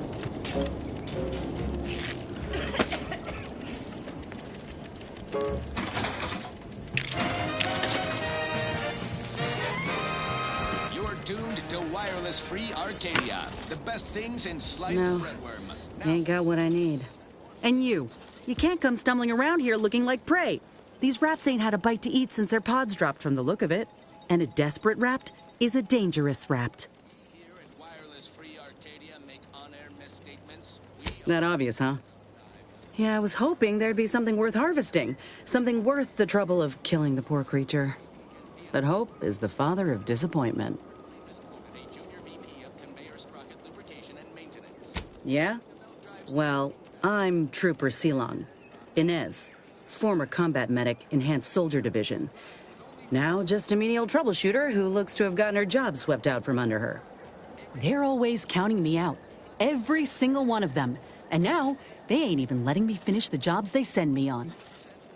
Tuned to wireless-free Arcadia. The best things in sliced No, breadworm. ain't got what I need. And you can't come stumbling around here looking like prey. These raps ain't had a bite to eat since their pods dropped from the look of it. And a desperate rapt is a dangerous rapt. That obvious, huh? Yeah, I was hoping there'd be something worth harvesting. Something worth the trouble of killing the poor creature. But hope is the father of disappointment. Yeah? Well, I'm Trooper Ceylon. Inez, former combat medic, Enhanced Soldier Division. Now just a menial troubleshooter who looks to have gotten her job swept out from under her. They're always counting me out. Every single one of them. And now, they ain't even letting me finish the jobs they send me on.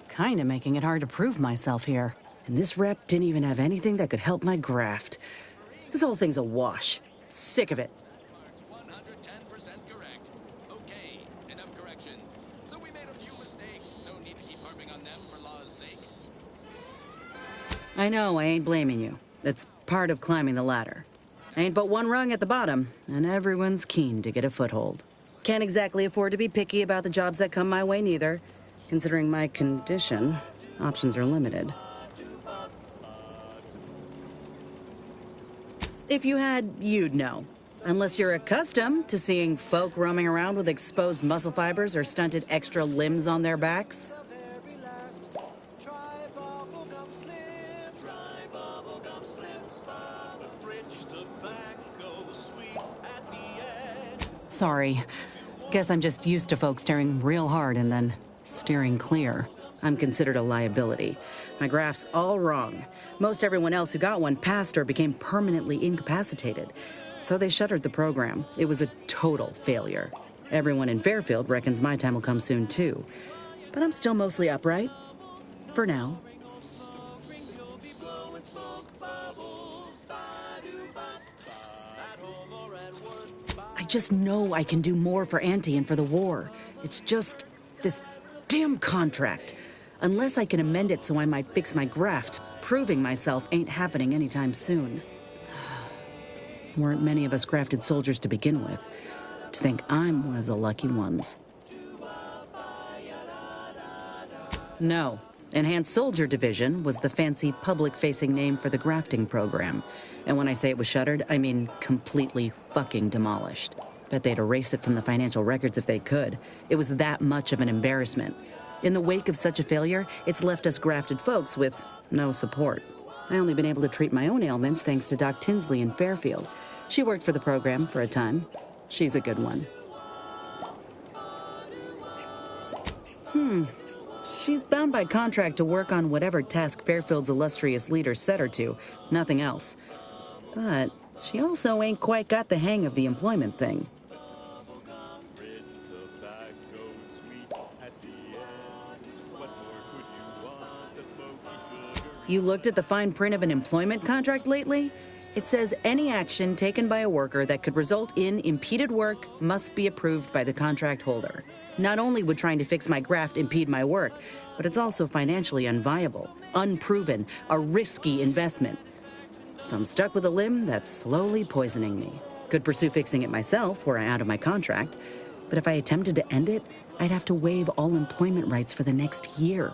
Kinda making it hard to prove myself here. And this rep didn't even have anything that could help my graft. This whole thing's a wash. Sick of it. I know, I ain't blaming you. It's part of climbing the ladder. Ain't but one rung at the bottom, and everyone's keen to get a foothold. Can't exactly afford to be picky about the jobs that come my way neither. Considering my condition, options are limited. If you had, you'd know. Unless you're accustomed to seeing folk roaming around with exposed muscle fibers or stunted extra limbs on their backs. Sorry. Guess I'm just used to folks staring real hard and then steering clear. I'm considered a liability. My graph's all wrong. Most everyone else who got one passed or became permanently incapacitated. So they shuttered the program. It was a total failure. Everyone in Fairfield reckons my time will come soon, too. But I'm still mostly upright. For now. I just know I can do more for Auntie and for the war. It's just this damn contract. Unless I can amend it so I might fix my graft, proving myself ain't happening anytime soon. Weren't many of us grafted soldiers to begin with. To think I'm one of the lucky ones. No. Enhanced Soldier Division was the fancy public-facing name for the grafting program. And when I say it was shuttered, I mean completely fucking demolished. Bet they'd erase it from the financial records if they could. It was that much of an embarrassment. In the wake of such a failure, it's left us grafted folks with no support. I only been able to treat my own ailments thanks to Doc Tinsley in Fairfield. She worked for the program for a time. She's a good one. She's bound by contract to work on whatever task Fairfield's illustrious leader set her to, nothing else. But she also ain't quite got the hang of the employment thing. You looked at the fine print of an employment contract lately? It says any action taken by a worker that could result in impeded work must be approved by the contract holder. Not only would trying to fix my graft impede my work, but it's also financially unviable, unproven, a risky investment. So I'm stuck with a limb that's slowly poisoning me. Could pursue fixing it myself were I out of my contract, but if I attempted to end it, I'd have to waive all employment rights for the next year.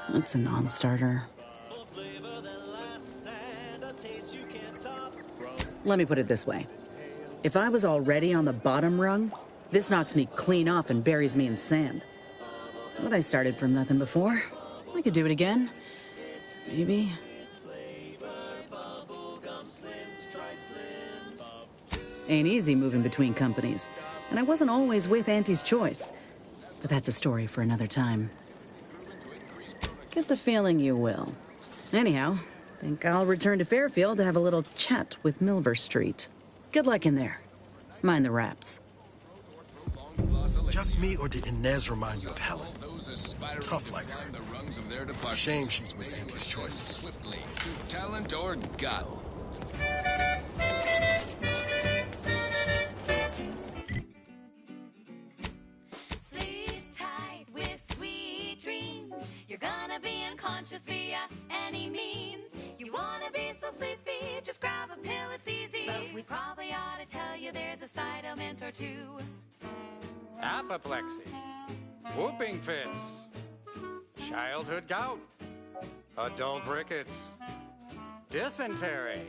That's a non-starter. Let me put it this way. If I was already on the bottom rung, this knocks me clean off and buries me in sand. But I started from nothing before. I could do it again. Maybe. Ain't easy moving between companies. And I wasn't always with Auntie's choice. But that's a story for another time. Get the feeling you will. Anyhow, think I'll return to Fairfield to have a little chat with Milver Street. Good luck in there. Mind the wraps. Just me, or did Inez remind you of Helen? Tough like her. Shame she's with Auntie's choice. Swiftly, to talent or gut. Sleep tight with sweet dreams. You're gonna be unconscious via any means. You wanna be so sleepy, just grab a pill, it's easy. But we probably ought to tell you there's a side element or two. Apoplexy, whooping fits, childhood gout, adult rickets, dysentery,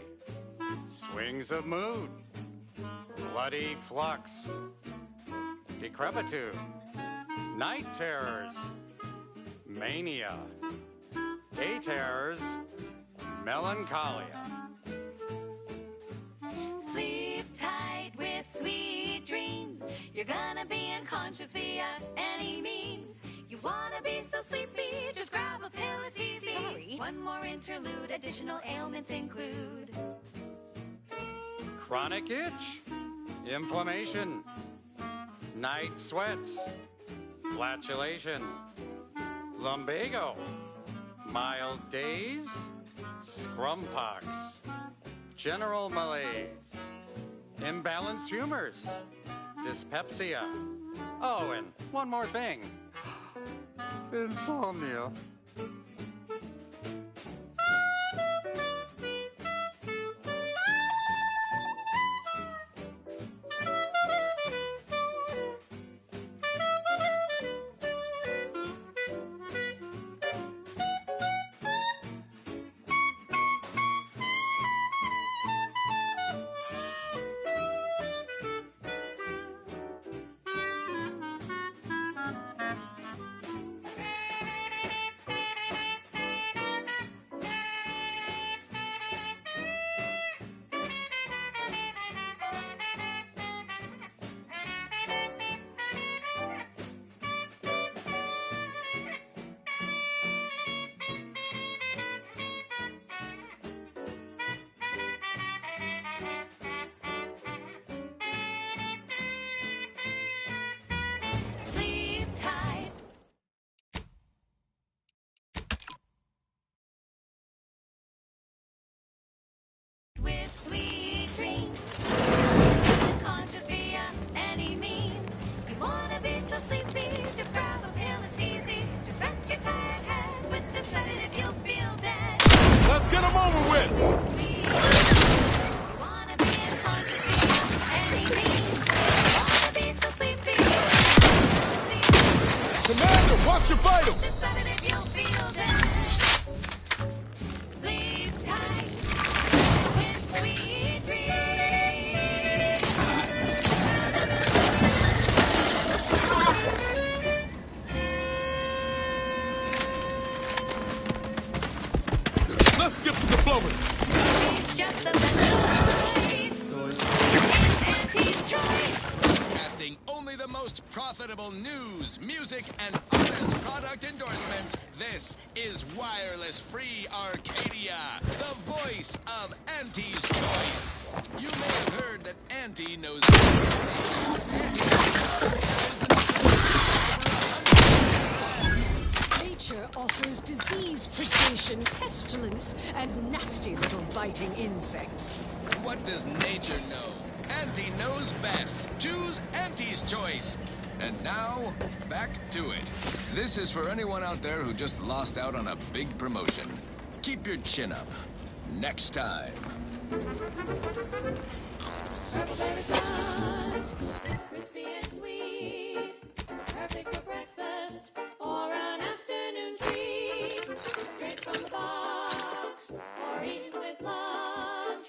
swings of mood, bloody flux, decrepitude, night terrors, mania, day terrors, melancholia. Sleep tight with sweet dreams. You're gonna be unconscious via any means. You wanna be so sleepy, just grab a pill, it's easy. Sorry. One more interlude, additional ailments include Chronic itch, inflammation, night sweats, flatulation, lumbago, mild daze, scrumpox, general malaise, imbalanced humors, dyspepsia. Oh, and one more thing. Insomnia. your vitals! Sleep tight with sweet dreams. Let's skip the diplomas! It's just the best choice. It's Auntie's choice. Casting only the most profitable news, music, and artist product endorsements, this is Wireless Free Arcadia, the voice of Auntie's choice. You may have heard that Auntie knows Nature offers disease predation, pestilence, and nasty little biting insects. What does nature know? Auntie knows best. Choose Auntie's choice. And now, back to it. This is for anyone out there who just lost out on a big promotion. Keep your chin up. Next time. Huckleberry Crunch is crispy and sweet, perfect for breakfast or an afternoon treat. Straight from the box or eaten with lunch.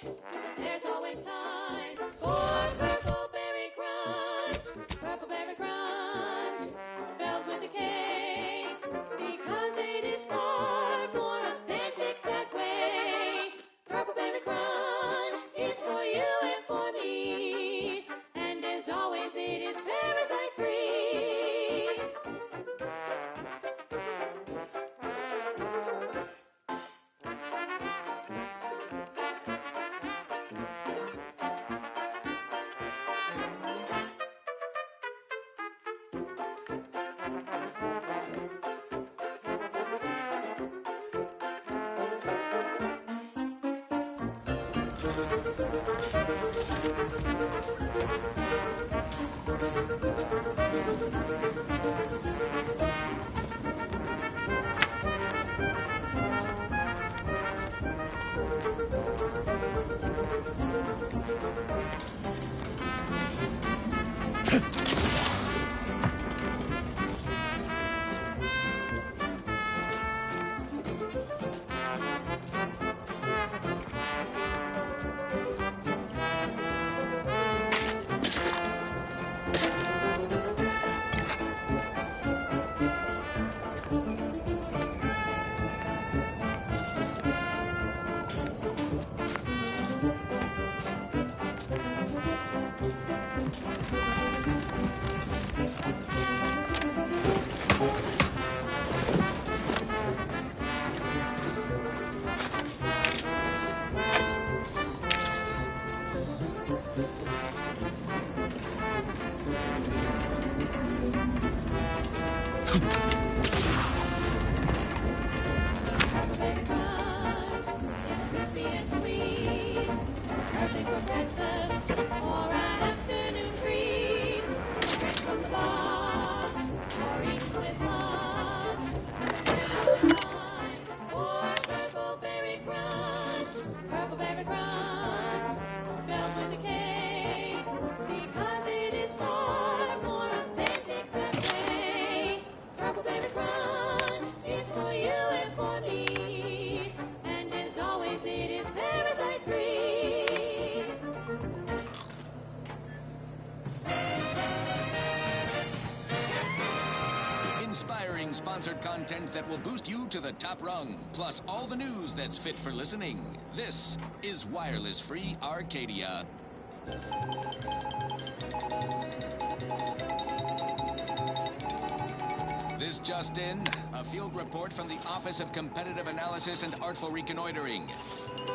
There's always time for Purple Berry Crunch. Purple Berry Crunch, spelled with a K, because it is far more authentic that way. Purple Berry Crunch is for you and for me, and as always it is parasite free. Inspiring sponsored content that will boost you to the top rung, plus all the news that's fit for listening. This is Wireless Free Arcadia. This just in, a field report from the Office of Competitive Analysis and Artful Reconnoitering.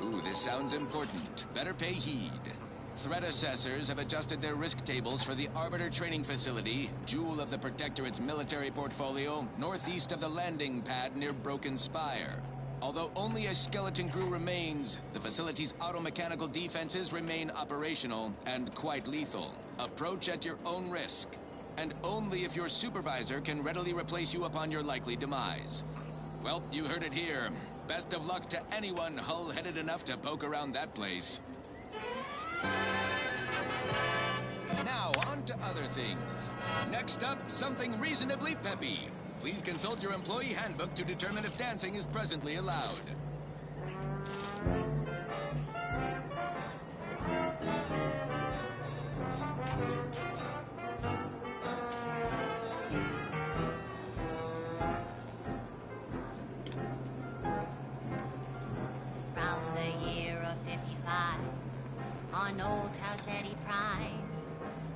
Ooh, this sounds important. Better pay heed. Threat assessors have adjusted their risk tables for the Arbiter Training Facility, jewel of the Protectorate's military portfolio, northeast of the landing pad near Broken Spire. Although only a skeleton crew remains, the facility's automechanical defenses remain operational and quite lethal. Approach at your own risk. And only if your supervisor can readily replace you upon your likely demise. Well, you heard it here. Best of luck to anyone hull-headed enough to poke around that place. Now, on to other things. Next up, something reasonably peppy. Please consult your employee handbook to determine if dancing is presently allowed. Round the year of 55, on Old Towshetty Prime,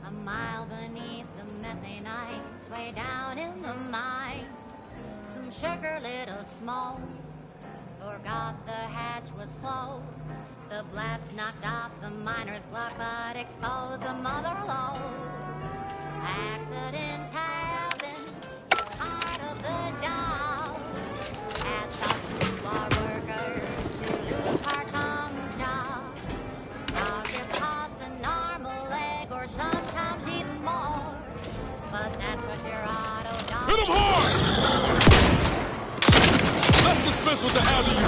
a mile beneath the methane ice, way down in the mine, some sugar little smoke, forgot the hatch was closed. The blast knocked off the miner's block, but exposed the mother lode. Accidents happen, it's part of the job. Hats off to our workers who lose parts on the job. Progress costs an arm, a leg, or sometimes even more. But that's what your auto job Hit him hard! Let's dismiss what the hell you do.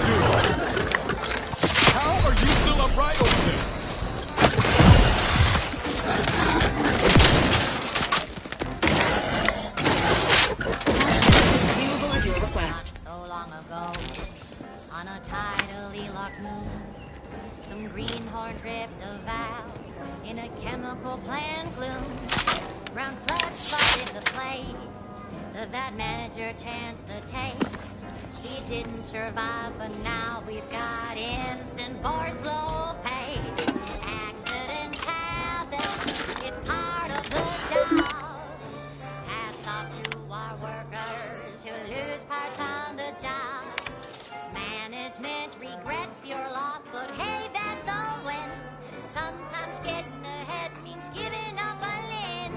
How are you still upright over there? Viewable at your request. So long ago, on a tidally locked moon, some greenhorn tripped a valve in a chemical plant gloom. Brown sludge spotted the place that manager chanced the taste. He didn't survive, but now we've got instant for slow pace. Accidents happen, it's part of the job. Hats off to our workers who lose parts on the job. Management regrets your loss, but hey, that's a win. Sometimes getting ahead means giving up a limb.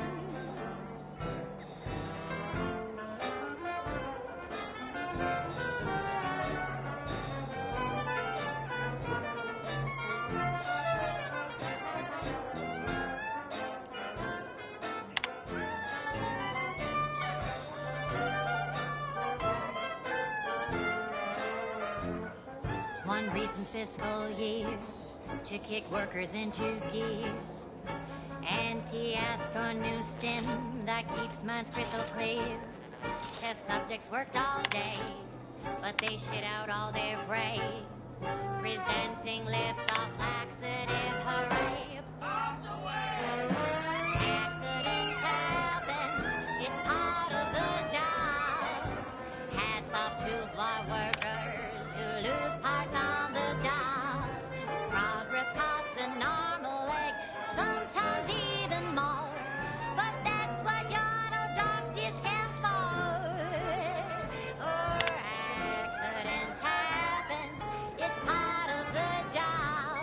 One recent fiscal year to kick workers into gear. Auntie asked for a new stim that keeps minds crystal clear. Test subjects worked all day, but they shit out all their gray. Presenting lift-off laxative, hooray! Bombs away! Accidents happen, it's part of the job. Hats off to our workers who lose parts on the job. Progress costs an arm, a leg, sometimes even more. But that's what your auto doc discounts for. Or accidents happen, it's part of the job.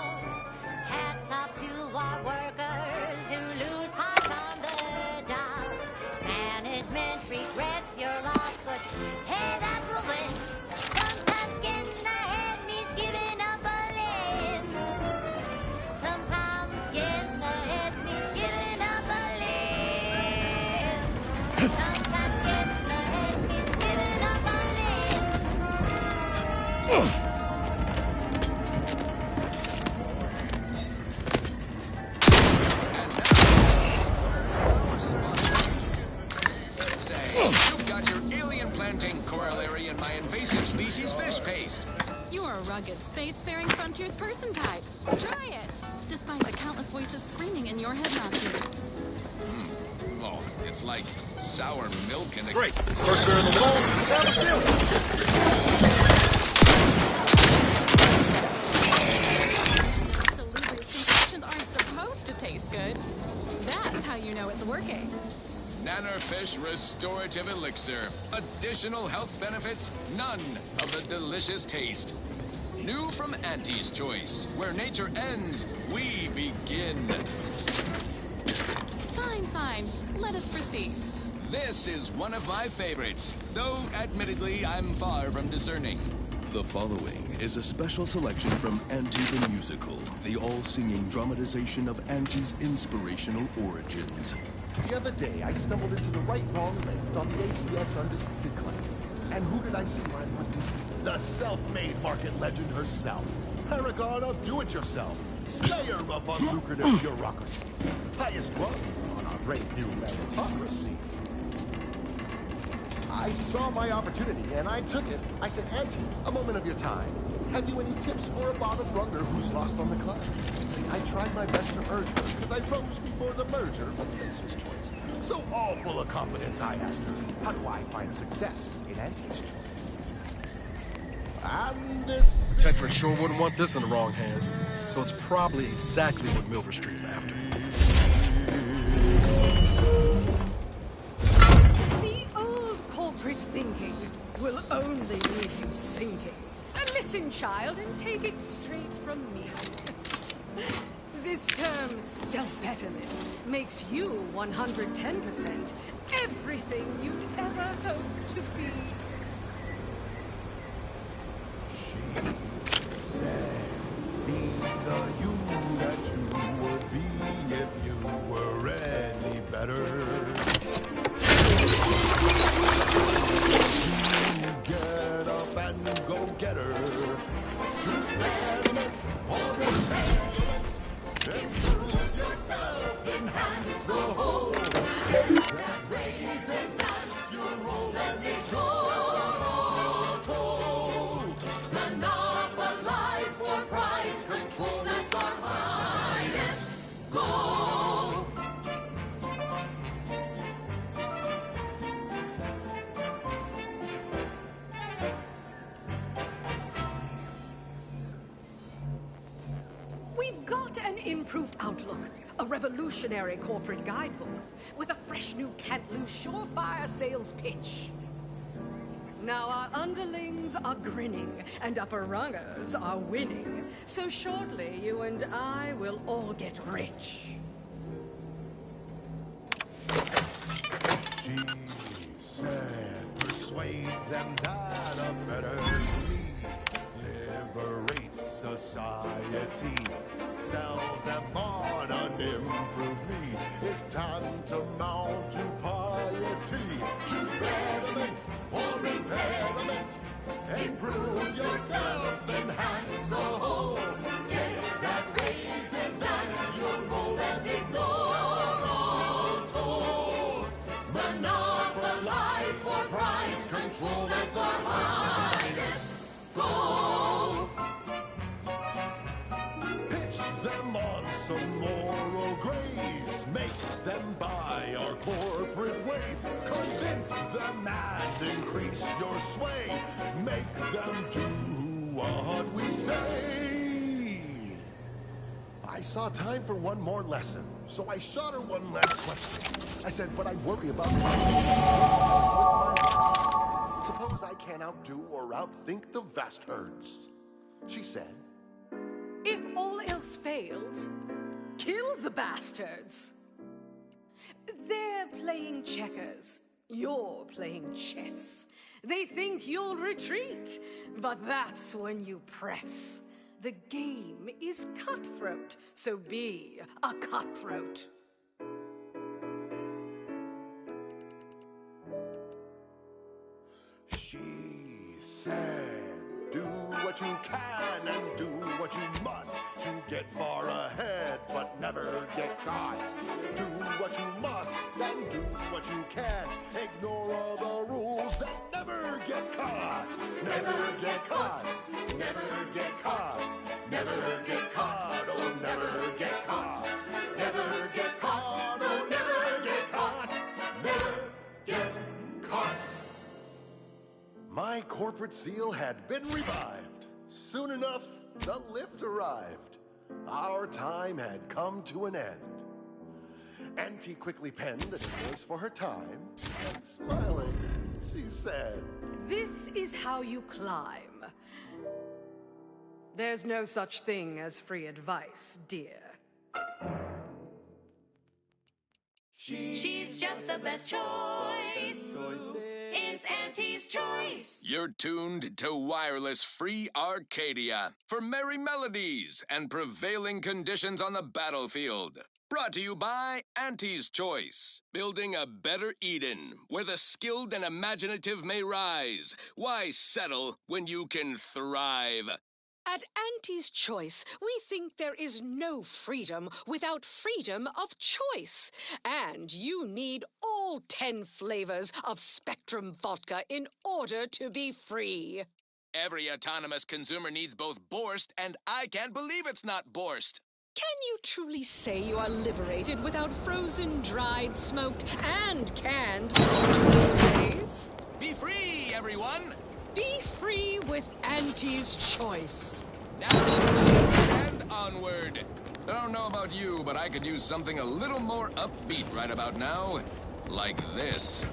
Hats off to our workers who lose parts on the job. Management regrets your loss, but hey, that's the win. Sometimes getting ahead means giving up a limb. Sometimes getting ahead means giving up a limb. Sometimes getting ahead means giving up a limb. Say, you've got your alien planting corollary in my invasive species fish paste. You're a rugged, spacefaring frontiers person type. Try it, despite the countless voices screaming in your head not to. Oh, it's like sour milk in a... Great. First in the wall, down the ceiling. Absolutely, concoctions aren't supposed to taste good. That's how you know it's working. Nannerfish Restorative Elixir. Additional health benefits, none of the delicious taste. New from Auntie's Choice. Where nature ends, we begin. Fine, fine. Let us proceed. This is one of my favorites, though admittedly I'm far from discerning. The following is a special selection from Auntie the Musical, the all-singing dramatization of Auntie's inspirational origins. The other day, I stumbled into the right wrong left on the ACS Undisputed Claim. And who did I see riding with me? The self-made market legend herself. Paragon of do-it-yourself. Slayer of unlucrative bureaucracy. Highest rung on our brave new meritocracy. I saw my opportunity, and I took it. I said, Auntie, a moment of your time. Have you any tips for a bottom runger who's lost on the climb? See, I tried my best to urge her, because I rose before the merger. Let's Mace's choice. So all full of confidence, I asked her, how do I find success in Auntie's choice? And this... Tetra sure wouldn't want this in the wrong hands, so it's probably exactly what Milford Street's after. The old corporate thinking will only leave you sinking. Listen, child, and take it straight from me. This term, self-betterment, makes you 110% everything you'd ever hope to be. She said, be the you that you would be if you were any better. Get up and go get her. Choose betterment or repentance. Improve yourself, enhance the whole. That raise, advance your role and total. Monopolize for price control, that's our highest goal. We've got an improved outlook, a revolutionary corporate guidebook, with a fresh new can't-lose surefire sales pitch. Now our underlings are grinning, and upper rungers are winning. So shortly, you and I will all get rich. She said, persuade them that a better me liberates society. Sell them on an improved me. It's tantamount to piety. Choose betterment or impairment. Improve yourself, enhance the whole. Get that raise, advance your role and ignore all toll. Monopolize for price control, that's our highest goal. Pitch them on some moral grace. Make them buy our corporate ways. Convince them and increase your sway. Make them do what we say. I saw time for one more lesson, so I shot her one last question. I said, but I worry about suppose I can't outdo or outthink the vast herds. She said, If all else fails, kill the bastards. They're playing checkers. You're playing chess. They think you'll retreat, but that's when you press. The game is cutthroat, so be a cutthroat. She said, do what you can and do what you must to get far ahead, but never get caught. Do what you must and do what you can. Ignore all the rules and never get caught. Never get caught. Never get caught. Never get caught. Oh, never get caught. Never get caught. Oh, never get caught. Never get caught. My corporate seal had been revived. Soon enough, the lift arrived. Our time had come to an end. Auntie quickly penned an invoice for her time, and smiling, she said, This is how you climb. There's no such thing as free advice, dear. She's just the best choice. It's Auntie's choice. You're tuned to Wireless Free Arcadia for merry melodies and prevailing conditions on the battlefield. Brought to you by Auntie's Choice, building a better Eden where the skilled and imaginative may rise. Why settle when you can thrive? At Auntie's Choice, we think there is no freedom without freedom of choice. And you need all 10 flavors of Spectrum vodka in order to be free. Every autonomous consumer needs both Borscht, and I can't believe it's not Borscht. Can you truly say you are liberated without frozen, dried, smoked, and canned days? Be free, everyone! Be free with Auntie's Choice. Now and onward. I don't know about you, but I could use something a little more upbeat right about now. Like this.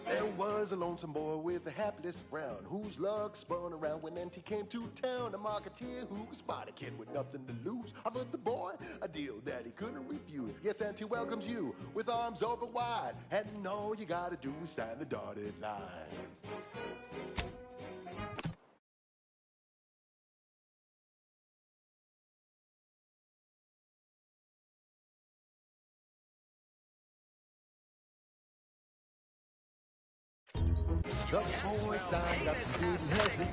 There was a lonesome boy with a hapless frown, whose luck spun around when Auntie came to town. A marketeer who spotted a kid with nothing to lose, offered the boy a deal that he couldn't refuse. Yes, Auntie welcomes you with arms open wide, and all you gotta do is sign the dotted line. The boy signed up, didn't hesitate.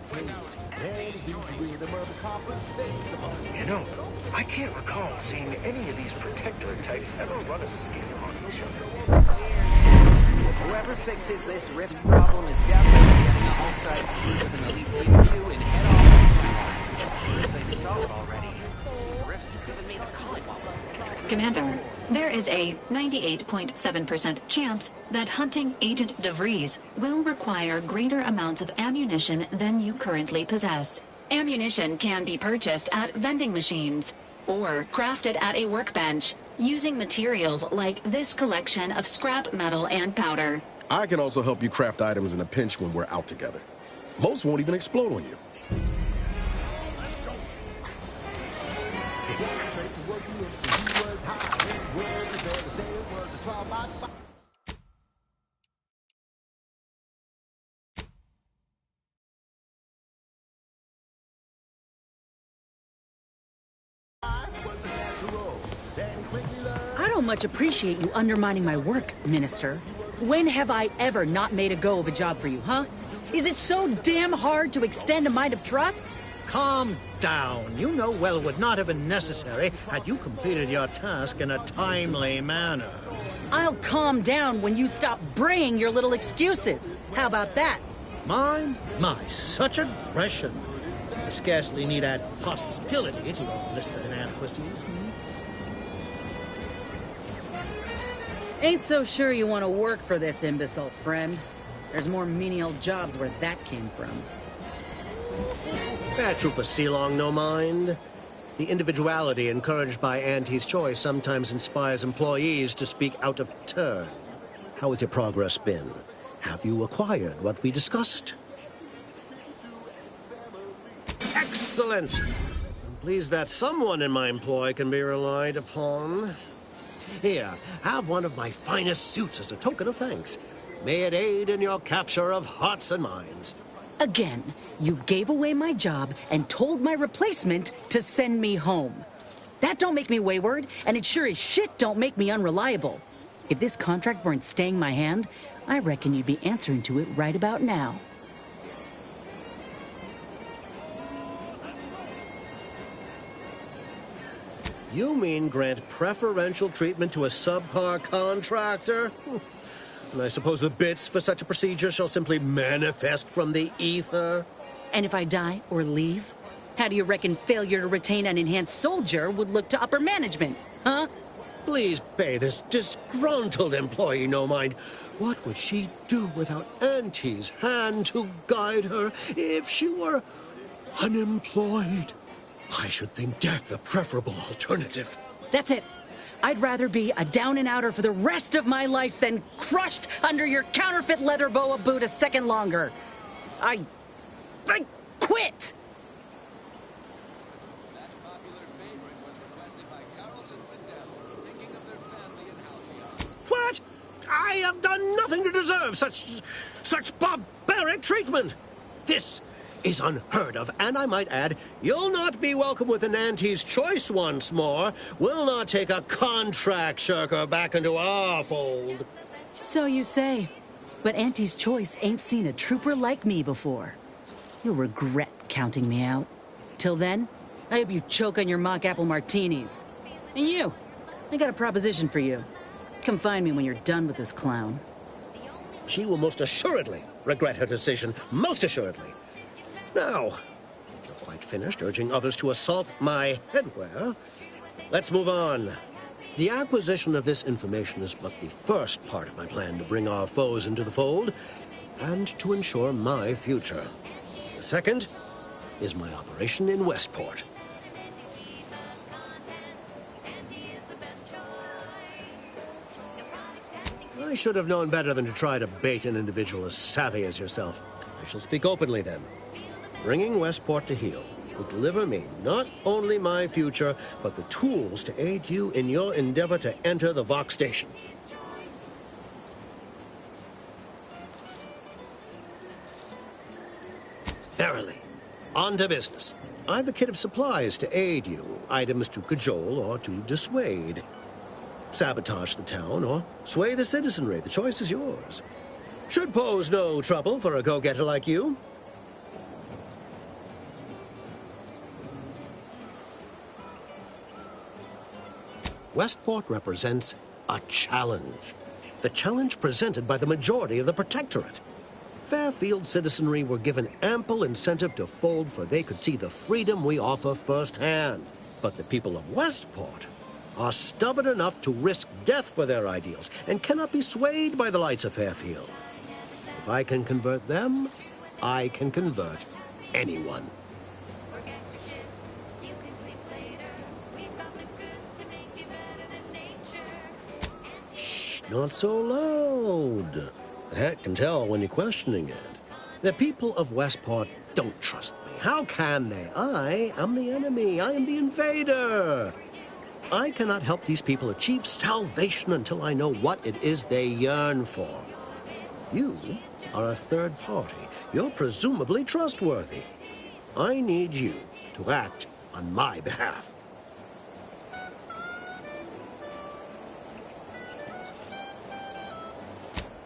And he with him of his copper's face. You know, I can't recall seeing any of these protectorate types ever run a scale on each other. Whoever fixes this rift problem is definitely getting a whole-side suite with an Elysium view in head office tower. Looks like they saw it already. These rifts are giving me the collywobbles. Commander, there is a 98.7% chance that hunting Agent DeVries will require greater amounts of ammunition than you currently possess. Ammunition can be purchased at vending machines or crafted at a workbench using materials like this collection of scrap metal and powder. I can also help you craft items in a pinch when we're out together. Most won't even explode on you. I don't much appreciate you undermining my work, Minister. When have I ever not made a go of a job for you, huh? Is it so damn hard to extend a mind of trust? Calm down. You know well it would not have been necessary had you completed your task in a timely manner. I'll calm down when you stop braying your little excuses. How about that? Mine? My, such aggression. I scarcely need add hostility to your list of inadequacies. Ain't so sure you want to work for this imbecile, friend. There's more menial jobs where that came from. Trooper Sealong, no mind. The individuality encouraged by Auntie's Choice sometimes inspires employees to speak out of turn. How has your progress been? Have you acquired what we discussed? Excellent! I'm pleased that someone in my employ can be relied upon. Here, have one of my finest suits as a token of thanks. May it aid in your capture of hearts and minds. Again, you gave away my job and told my replacement to send me home. That don't make me wayward, and it sure as shit don't make me unreliable. If this contract weren't staying my hand, I reckon you'd be answering to it right about now. You mean grant preferential treatment to a subpar contractor? And I suppose the bits for such a procedure shall simply manifest from the ether? And if I die or leave, how do you reckon failure to retain an enhanced soldier would look to upper management, huh? Please pay this disgruntled employee no mind. What would she do without Auntie's hand to guide her if she were unemployed? I should think death a preferable alternative. That's it. I'd rather be a down-and-outer for the rest of my life than crushed under your counterfeit leather boa boot a second longer. I quit! What? I have done nothing to deserve such barbaric treatment. This is unheard of, and I might add, you'll not be welcome within Auntie's choice once more. We'll not take a contract shirker back into our fold. So you say, but Auntie's choice ain't seen a trooper like me before. You'll regret counting me out. Till then, I hope you choke on your mock apple martinis. And you, I got a proposition for you. Come find me when you're done with this clown. She will most assuredly regret her decision, most assuredly. Now, if you're quite finished urging others to assault my headwear, let's move on. The acquisition of this information is but the first part of my plan to bring our foes into the fold and to ensure my future. The second is my operation in Westport. I should have known better than to try to bait an individual as savvy as yourself. I shall speak openly then. Bringing Westport to heel will deliver me not only my future, but the tools to aid you in your endeavor to enter the Vox station. Verily, on to business. I've a kit of supplies to aid you, items to cajole or to dissuade. Sabotage the town or sway the citizenry. The choice is yours. Should pose no trouble for a go-getter like you. Westport represents a challenge. The challenge presented by the majority of the Protectorate. Fairfield citizenry were given ample incentive to fold, for they could see the freedom we offer firsthand. But the people of Westport are stubborn enough to risk death for their ideals and cannot be swayed by the lights of Fairfield. If I can convert them, I can convert anyone. Shh, not so loud. The hat can tell when you're questioning it. The people of Westport don't trust me. How can they? I am the enemy. I am the invader. I cannot help these people achieve salvation until I know what it is they yearn for. You are a third party. You're presumably trustworthy. I need you to act on my behalf.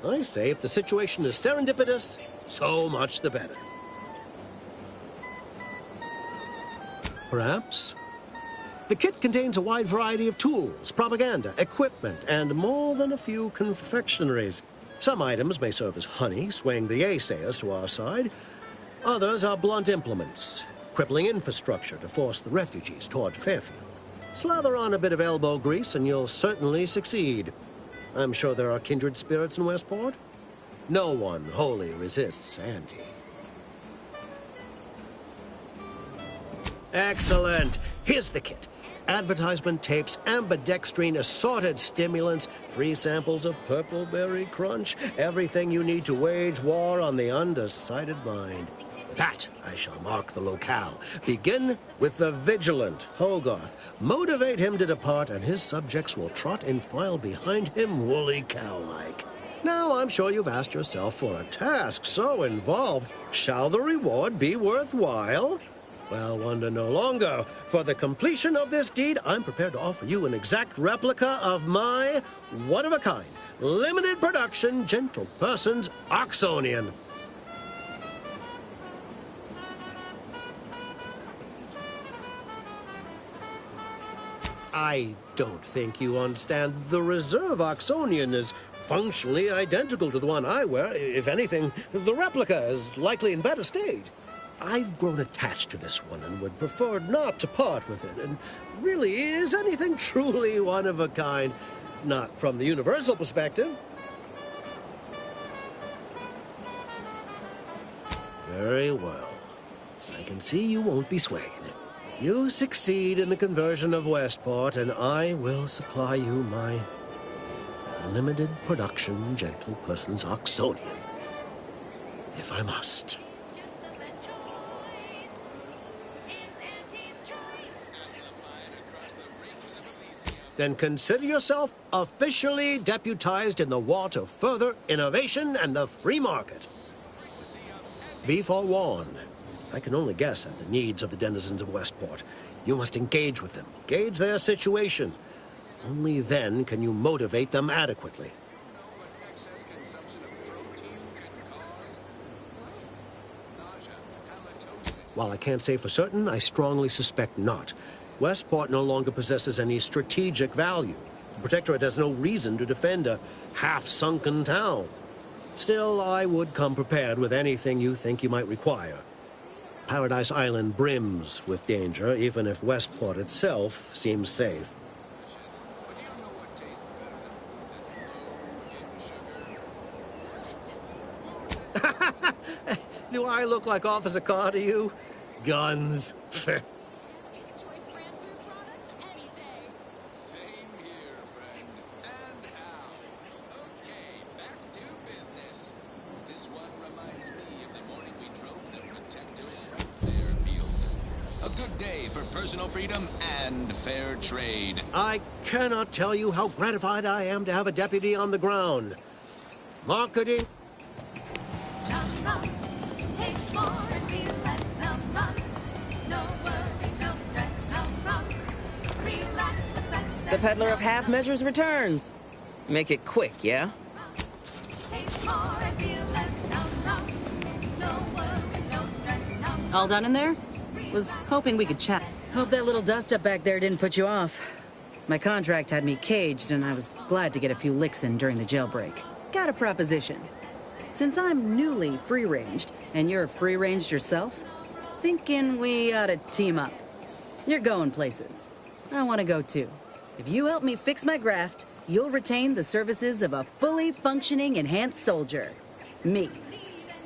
I say if the situation is serendipitous, so much the better. Perhaps. The kit contains a wide variety of tools, propaganda, equipment, and more than a few confectionaries. Some items may serve as honey, swaying the naysayers to our side. Others are blunt implements, crippling infrastructure to force the refugees toward Fairfield. Slather on a bit of elbow grease and you'll certainly succeed. I'm sure there are kindred spirits in Westport. No one wholly resists Auntie. Excellent. Here's the kit. Advertisement tapes, ambidextrine, assorted stimulants, free samples of Purple Berry Crunch, everything you need to wage war on the undecided mind. With that, I shall mark the locale. Begin with the vigilant Hogarth. Motivate him to depart, and his subjects will trot in file behind him, woolly cow-like. Now, I'm sure you've asked yourself, for a task so involved, shall the reward be worthwhile? Well, wonder no longer. For the completion of this deed, I'm prepared to offer you an exact replica of my one-of-a-kind, limited production, gentle person's Oxonian. I don't think you understand. The reserve Oxonian is functionally identical to the one I wear. If anything, the replica is likely in better state. I've grown attached to this one and would prefer not to part with it. And really, is anything truly one of a kind? Not from the universal perspective. Very well. I can see you won't be swayed. You succeed in the conversion of Westport, and I will supply you my limited production gentle person's Oxonian, if I must. Then consider yourself officially deputized in the war to further innovation and the free market. Be forewarned, I can only guess at the needs of the denizens of Westport. You must engage with them, gauge their situation. Only then can you motivate them adequately. While I can't say for certain, I strongly suspect not. Westport no longer possesses any strategic value. The Protectorate has no reason to defend a half-sunken town. Still, I would come prepared with anything you think you might require. Paradise Island brims with danger, even if Westport itself seems safe. Do I look like Officer Carr to you? Guns. For personal freedom and fair trade. I cannot tell you how gratified I am to have a deputy on the ground. Marketing. The peddler of half measures returns. Make it quick, yeah? All done in there? Was hoping we could chat. Hope that little dust up back there didn't put you off. My contract had me caged, and I was glad to get a few licks in during the jailbreak. Got a proposition. Since I'm newly free-ranged, and you're free-ranged yourself, thinking we ought to team up. You're going places. I want to go too. If you help me fix my graft, you'll retain the services of a fully functioning enhanced soldier. Me.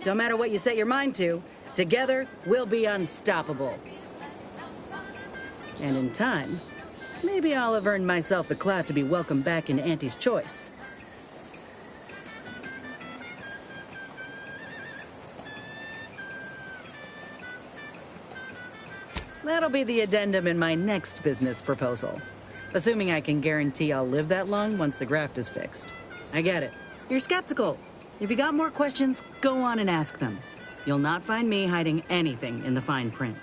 Don't matter what you set your mind to, together, we'll be unstoppable. And in time, maybe I'll have earned myself the clout to be welcomed back into Auntie's Choice. That'll be the addendum in my next business proposal. Assuming I can guarantee I'll live that long once the graft is fixed. I get it. You're skeptical. If you got more questions, go on and ask them. You'll not find me hiding anything in the fine print.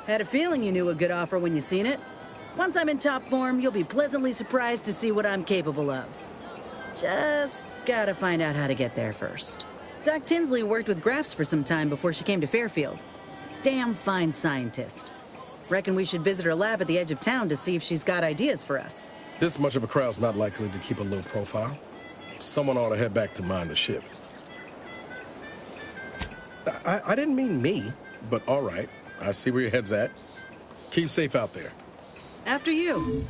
Had a feeling you knew a good offer when you seen it. Once I'm in top form, you'll be pleasantly surprised to see what I'm capable of. Just gotta find out how to get there first. Doc Tinsley worked with grafts for some time before she came to Fairfield. Damn fine scientist. Reckon we should visit her lab at the edge of town to see if she's got ideas for us. This much of a crowd's not likely to keep a low profile. Someone ought to head back to mind the ship. I didn't mean me, but all right. I see where your head's at. Keep safe out there. After you.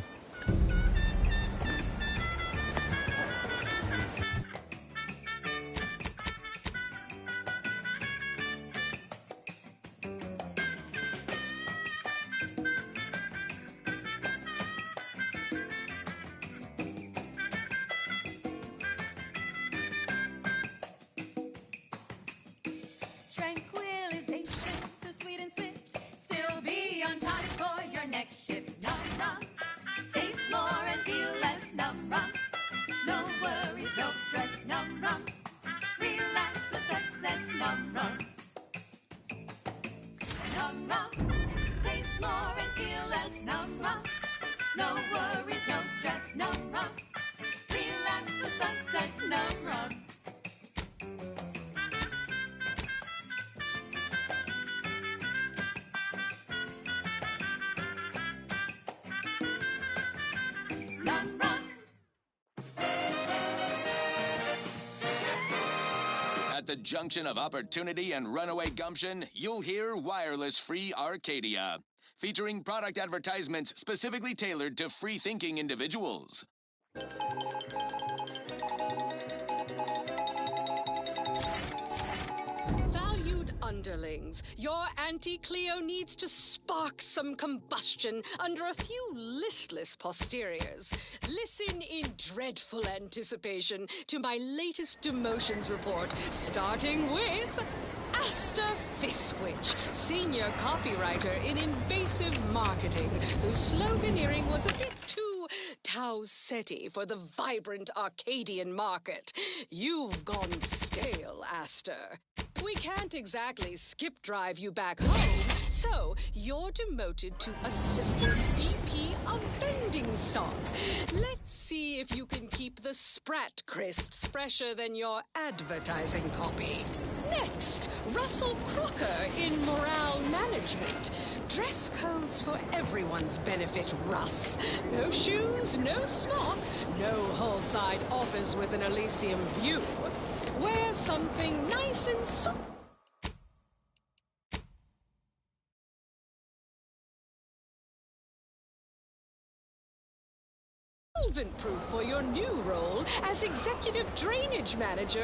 At the junction of opportunity and runaway gumption, you'll hear Wireless-Free Arcadia, featuring product advertisements specifically tailored to free-thinking individuals. Valued underlings, your Auntie Cleo needs to spark some combustion under a few listless posteriors. Listen in dreadful anticipation to my latest demotions report, starting with Asta Fiskwich, senior copywriter in invasive marketing, whose sloganeering was a bit too house SETI for the vibrant Arcadian market. You've gone stale, Aster. We can't exactly skip drive you back home, so you're demoted to Assistant VP of Vending Stock. Let's see if you can keep the Sprat crisps fresher than your advertising copy. Next, Russell Crocker in Morale Management. Dress codes for everyone's benefit, Russ. No shoes, no smock, no whole-side office with an Elysium view. Wear something nice and solvent-proof for your new role as Executive Drainage Manager